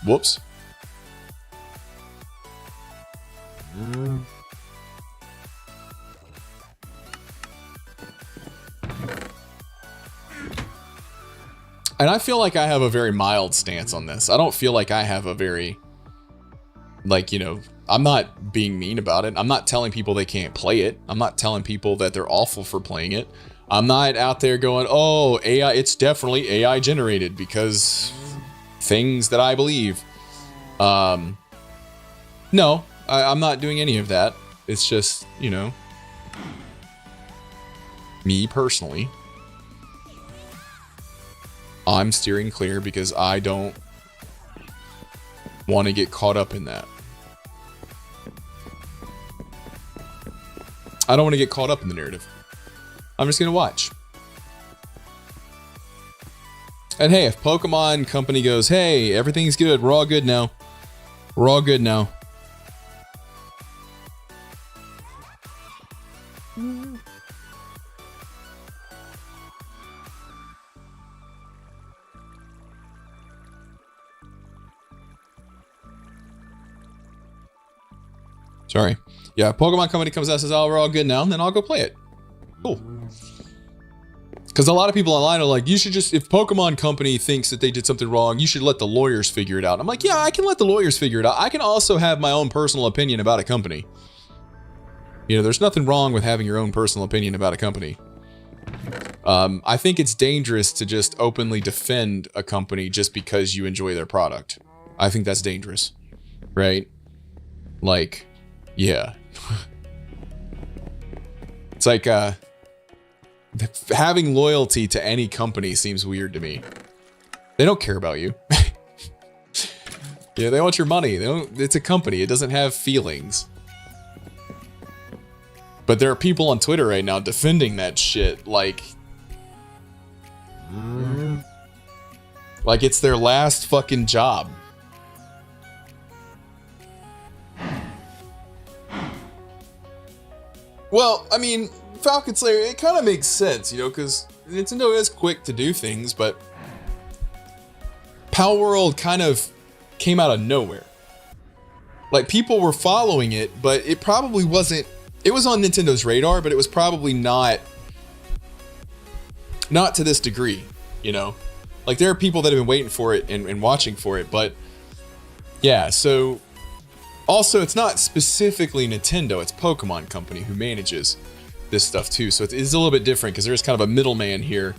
whoops. And I feel like I have a very mild stance on this. I don't feel like I have a very, I'm not being mean about it. I'm not telling people they can't play it. I'm not telling people that they're awful for playing it. I'm not out there going, oh, AI, it's definitely AI generated because things that I believe. No, I'm not doing any of that. It's just, me personally. I'm steering clear because I don't want to get caught up in that. I don't want to get caught up in the narrative. I'm just going to watch. And hey, if Pokemon Company goes, hey, everything's good. We're all good now. We're all good now. Sorry. Yeah, Pokemon Company comes out and says, oh, we're all good now, and then I'll go play it. Cool. Because a lot of people online are like, you should just, if Pokemon Company thinks that they did something wrong, you should let the lawyers figure it out. I'm like, yeah, I can let the lawyers figure it out. I can also have my own personal opinion about a company. There's nothing wrong with having your own personal opinion about a company. I think it's dangerous to just openly defend a company just because you enjoy their product. I think that's dangerous. Right? Yeah. It's like, having loyalty to any company seems weird to me. They don't care about you. They want your money. It's a company. It doesn't have feelings. But there are people on Twitter right now defending that shit like it's their last fucking job. Well, I mean, Falcon Slayer, it kind of makes sense, because Nintendo is quick to do things, but Power World kind of came out of nowhere. People were following it, but it probably wasn't, it was on Nintendo's radar, but it was probably not to this degree, there are people that have been waiting for it and watching for it, but yeah, so also it's not specifically Nintendo, it's Pokemon Company who manages this stuff too. So it is a little bit different because there's kind of a middleman here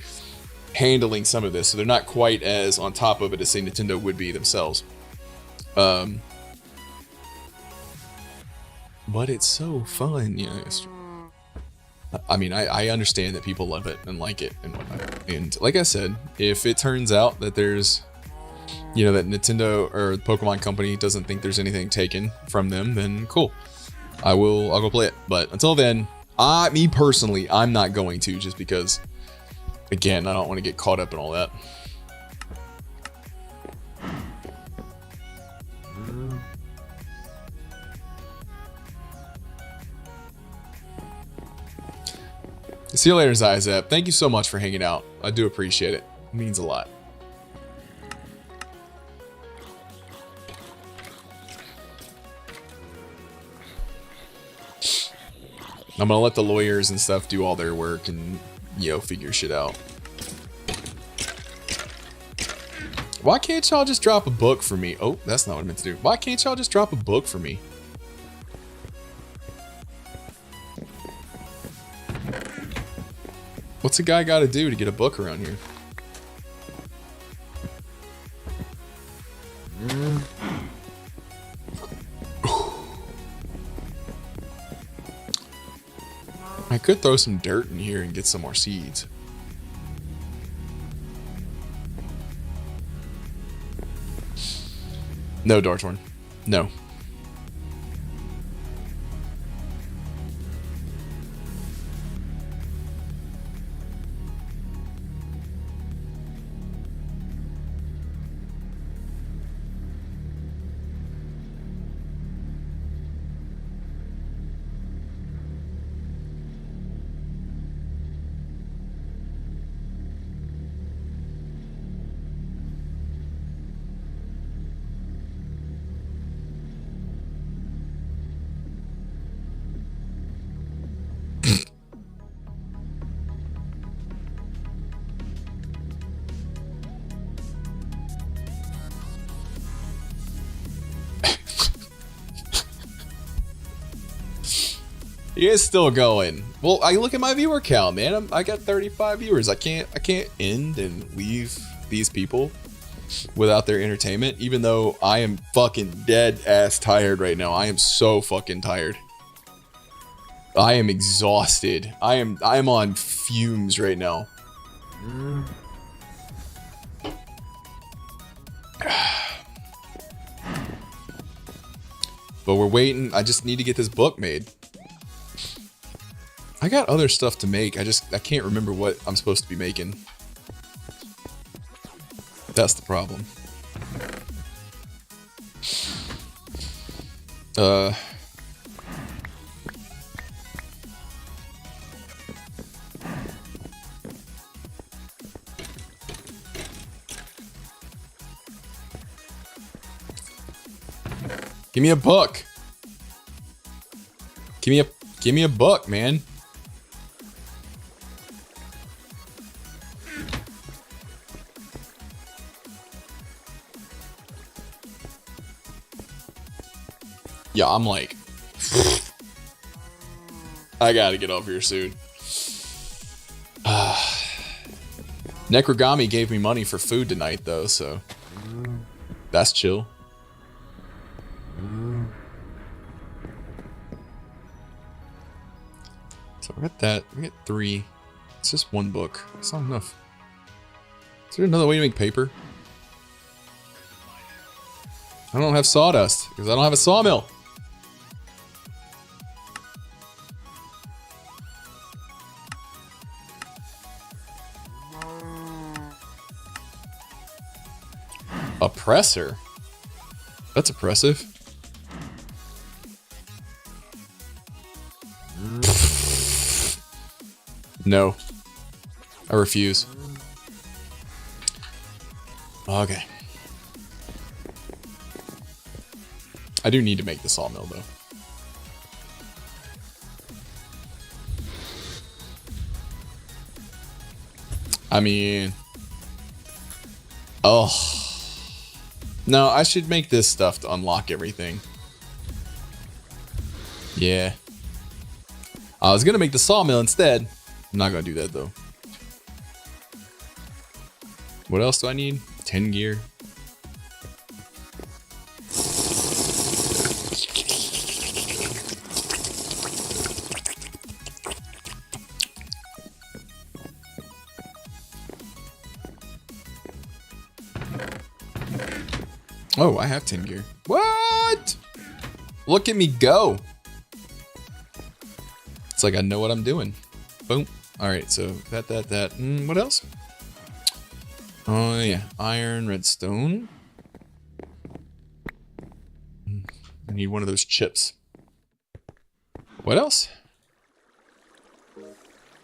handling some of this. So they're not quite as on top of it as say Nintendo would be themselves. But it's so fun, you know. I mean, I understand that people love it and like it and whatnot. And like I said, if it turns out that there's, you know, that Nintendo or the Pokemon Company doesn't think there's anything taken from them, then cool. I'll go play it. But until then, me personally, I'm not going to, just because, again, I don't want to get caught up in all that. See you later, Zyzap. Thank you so much for hanging out. I do appreciate it. It means a lot. I'm gonna let the lawyers and stuff do all their work and, you know, figure shit out. Why can't y'all just drop a book for me? Oh, that's not what I meant to do. Why can't y'all just drop a book for me? What's a guy got to do to get a book around here? I could throw some dirt in here and get some more seeds. No, Dartorn. No. He is still going. Well, I look at my viewer count, man. I got 35 viewers. I can't end and leave these people without their entertainment, even though I am fucking dead ass tired right now. I am so fucking tired. I am exhausted. I am on fumes right now. But we're waiting. I just need to get this book made. I got other stuff to make. I can't remember what I'm supposed to be making. That's the problem. Give me a book. Give me a book, man. Yeah, I'm like, I gotta get over here soon. Necrogami gave me money for food tonight, though, so that's chill. So I got that. I got 3. It's just 1 book. It's not enough. Is there another way to make paper? I don't have sawdust because I don't have a sawmill. Oppressor? That's oppressive. No. I refuse. Okay. I do need to make the sawmill, though. I mean... Oh... No, I should make this stuff to unlock everything. Yeah. I was gonna make the sawmill instead. I'm not gonna do that though. What else do I need? 10 gear. Oh, I have 10 gear. What? Look at me go. It's like I know what I'm doing. Boom. All right, so that. What else? Oh, yeah. Iron, redstone. I need one of those chips. What else?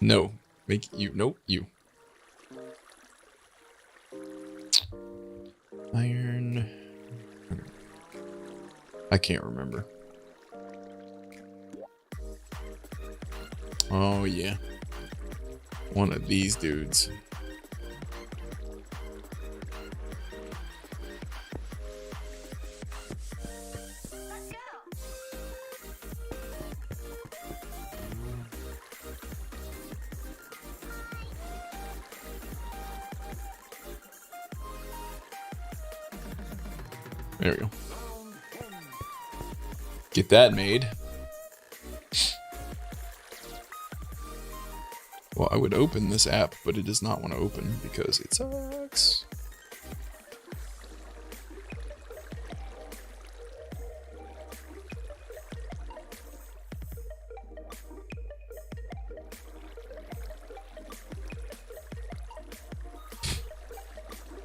No. Make you. Nope, you. Iron. I can't remember. Oh, yeah. One of these dudes. There we go. Get that made. Well, I would open this app, but it does not want to open because it sucks.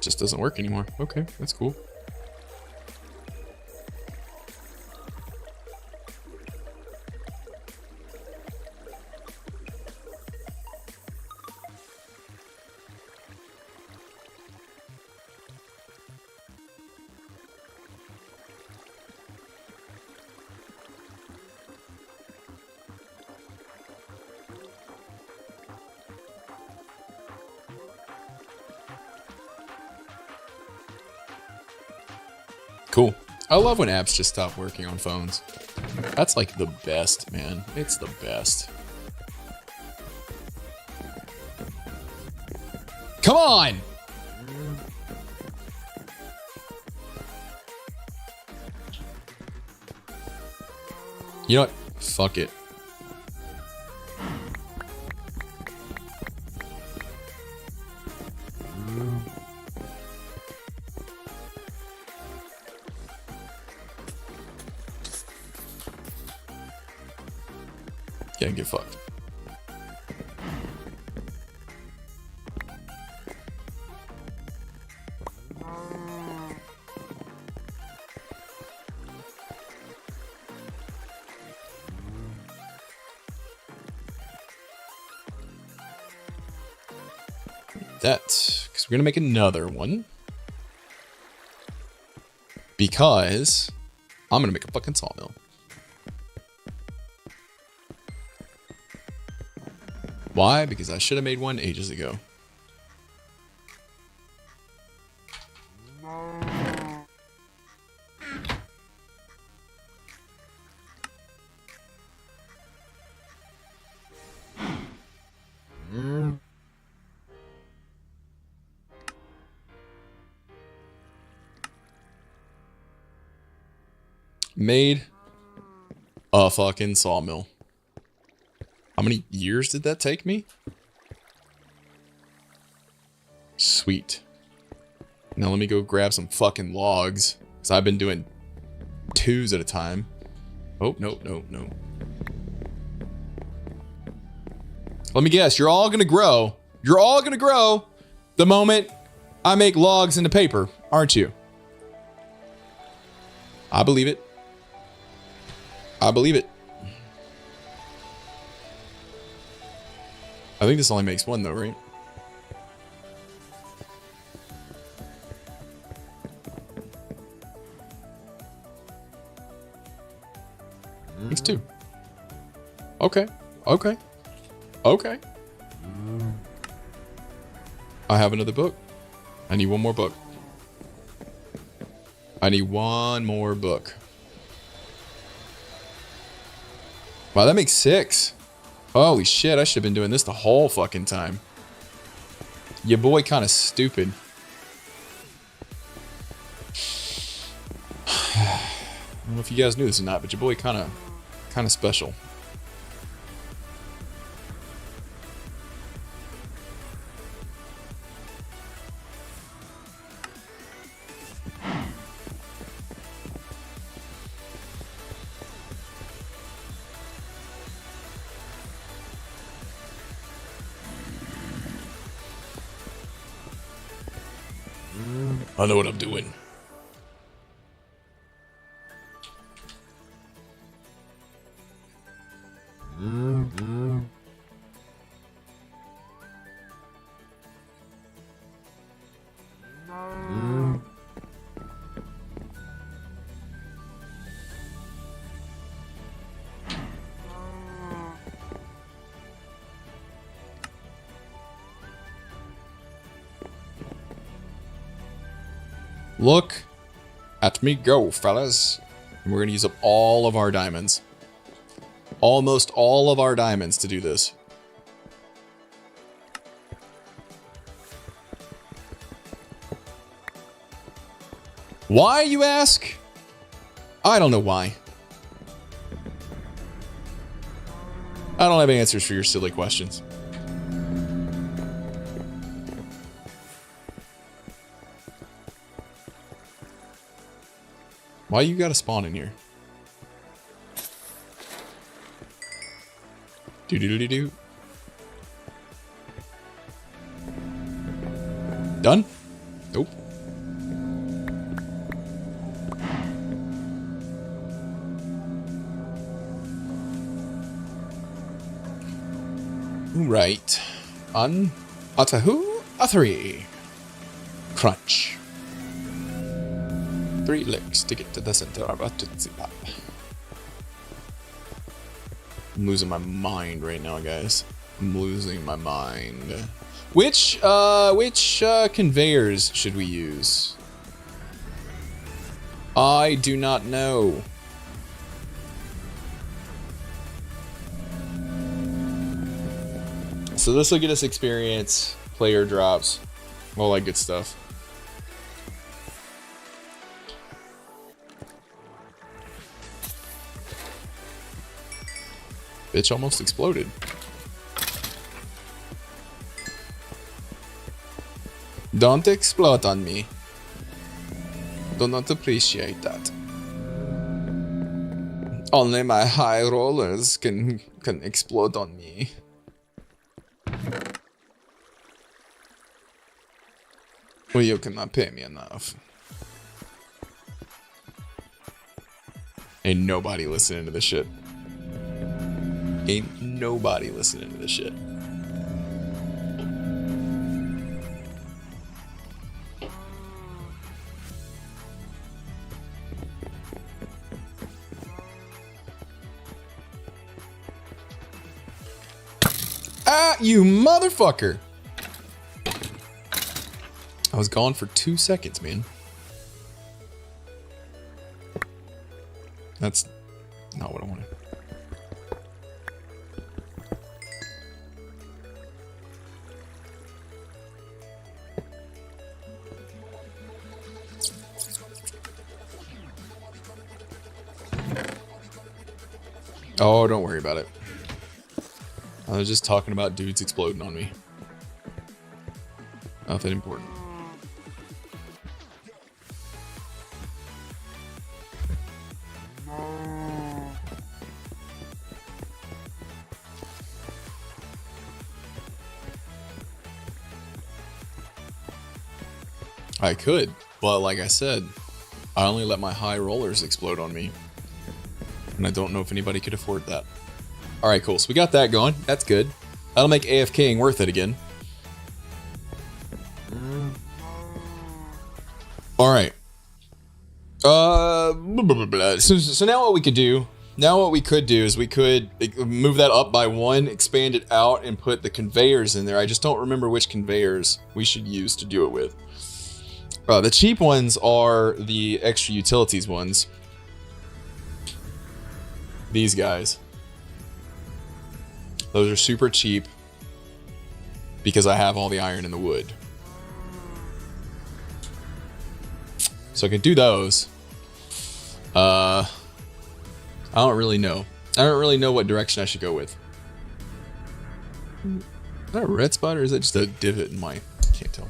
Just doesn't work anymore. Okay, that's cool. Cool. I love when apps just stop working on phones. That's like the best, man. It's the best. Come on! You know what? Fuck it. Yeah, get fucked. That, because we're gonna make another one. Because I'm gonna make a fucking sawmill. Why? Because I should have made one ages ago. Made a fucking sawmill. How many years did that take me? Sweet. Now let me go grab some fucking logs. Because I've been doing 2s at a time. Oh, no. Let me guess, you're all gonna grow. You're all gonna grow the moment I make logs into paper, aren't you? I believe it. I believe it. I think this only makes one though, right? Makes 2. Okay. I have another book. I need one more book. Wow, that makes 6. Holy shit, I should have been doing this the whole fucking time. Your boy kind of stupid. I don't know if you guys knew this or not, but your boy kind of special. I know what I'm doing. Look at me go, fellas. And we're going to use up all of our diamonds. Almost all of our diamonds to do this. Why, you ask? I don't know why. I don't have answers for your silly questions. Why you gotta spawn in here? Do. Done? Nope. Right. Atahu, a 3. Crunch. 3 licks to get to the center of a Tootsie Pop. I'm losing my mind right now, guys. I'm losing my mind. Which conveyors should we use? I do not know. So this will get us experience, player drops, all that good stuff. Bitch almost exploded. Don't explode on me. Do not appreciate that. Only my high rollers can explode on me. Well, you cannot pay me enough. Ain't nobody listening to this shit. Ain't nobody listening to this shit. Ah, you motherfucker! I was gone for 2 seconds, man. That's not what I wanted. Oh, don't worry about it. I was just talking about dudes exploding on me. Nothing important. I could, but like I said, I only let my high rollers explode on me. And I don't know if anybody could afford that. Alright, cool. So we got that going. That's good. That'll make AFKing worth it again. Alright. So now what we could do... Now what we could do is we could move that up by 1, expand it out, and put the conveyors in there. I just don't remember which conveyors we should use to do it with. The cheap ones are the extra utilities ones. These guys. Those are super cheap because I have all the iron and the wood. So I can do those. I don't really know. I don't really know what direction I should go with. Is that a red spot or is that just a divot in my... Can't tell.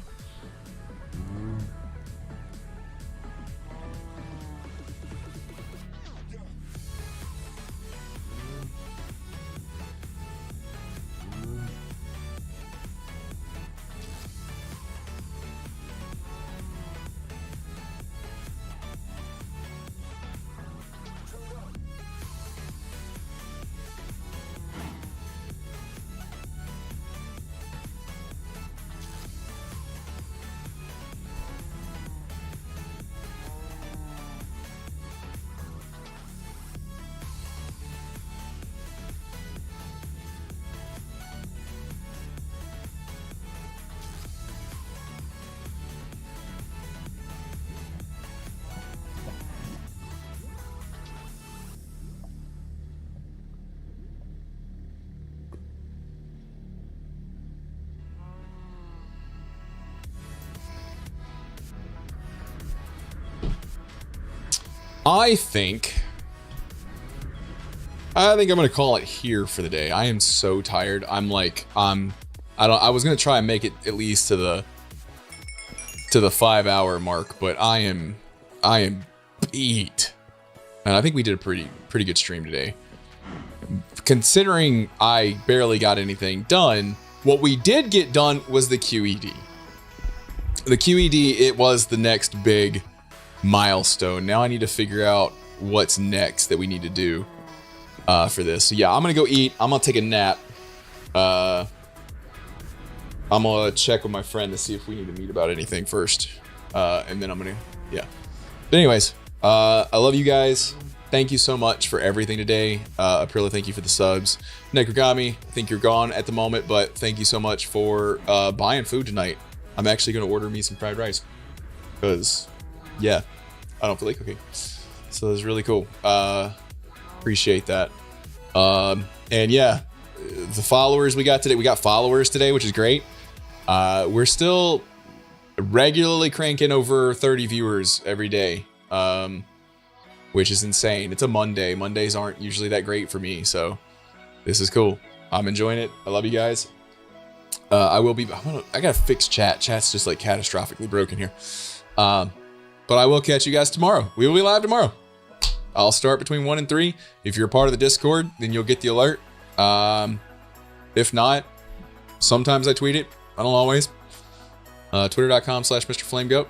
I think I'm gonna call it here for the day. I am so tired. I was gonna try and make it at least to the 5-hour mark, but I am beat. And I think we did a pretty good stream today. Considering I barely got anything done, what we did get done was the QED. The QED, it was the next big milestone. Now I need to figure out what's next that we need to do for this. So yeah, I'm gonna go eat. I'm gonna take a nap. I'm gonna check with my friend to see if we need to meet about anything first, and then I'm gonna But anyways, I love you guys. Thank you so much for everything today. Aprila, thank you for the subs. Nekrogami, I think you're gone at the moment, but thank you so much for buying food tonight. I'm actually gonna order me some fried rice because yeah, I don't feel like cooking. So that's really cool. Appreciate that. And yeah, the followers we got today, we got followers today, which is great. We're still regularly cranking over 30 viewers every day, which is insane. It's a Monday. Mondays aren't usually that great for me, so this is cool. I'm enjoying it. I love you guys. I gotta fix chat. Chat's just like catastrophically broken here. But I will catch you guys tomorrow. We will be live tomorrow. I'll start between 1 and 3. If you're a part of the Discord, then you'll get the alert. If not, sometimes I tweet it. I don't always. Twitter.com/MrFlameGoat.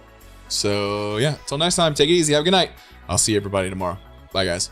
So yeah, until next time, take it easy. Have a good night. I'll see everybody tomorrow. Bye, guys.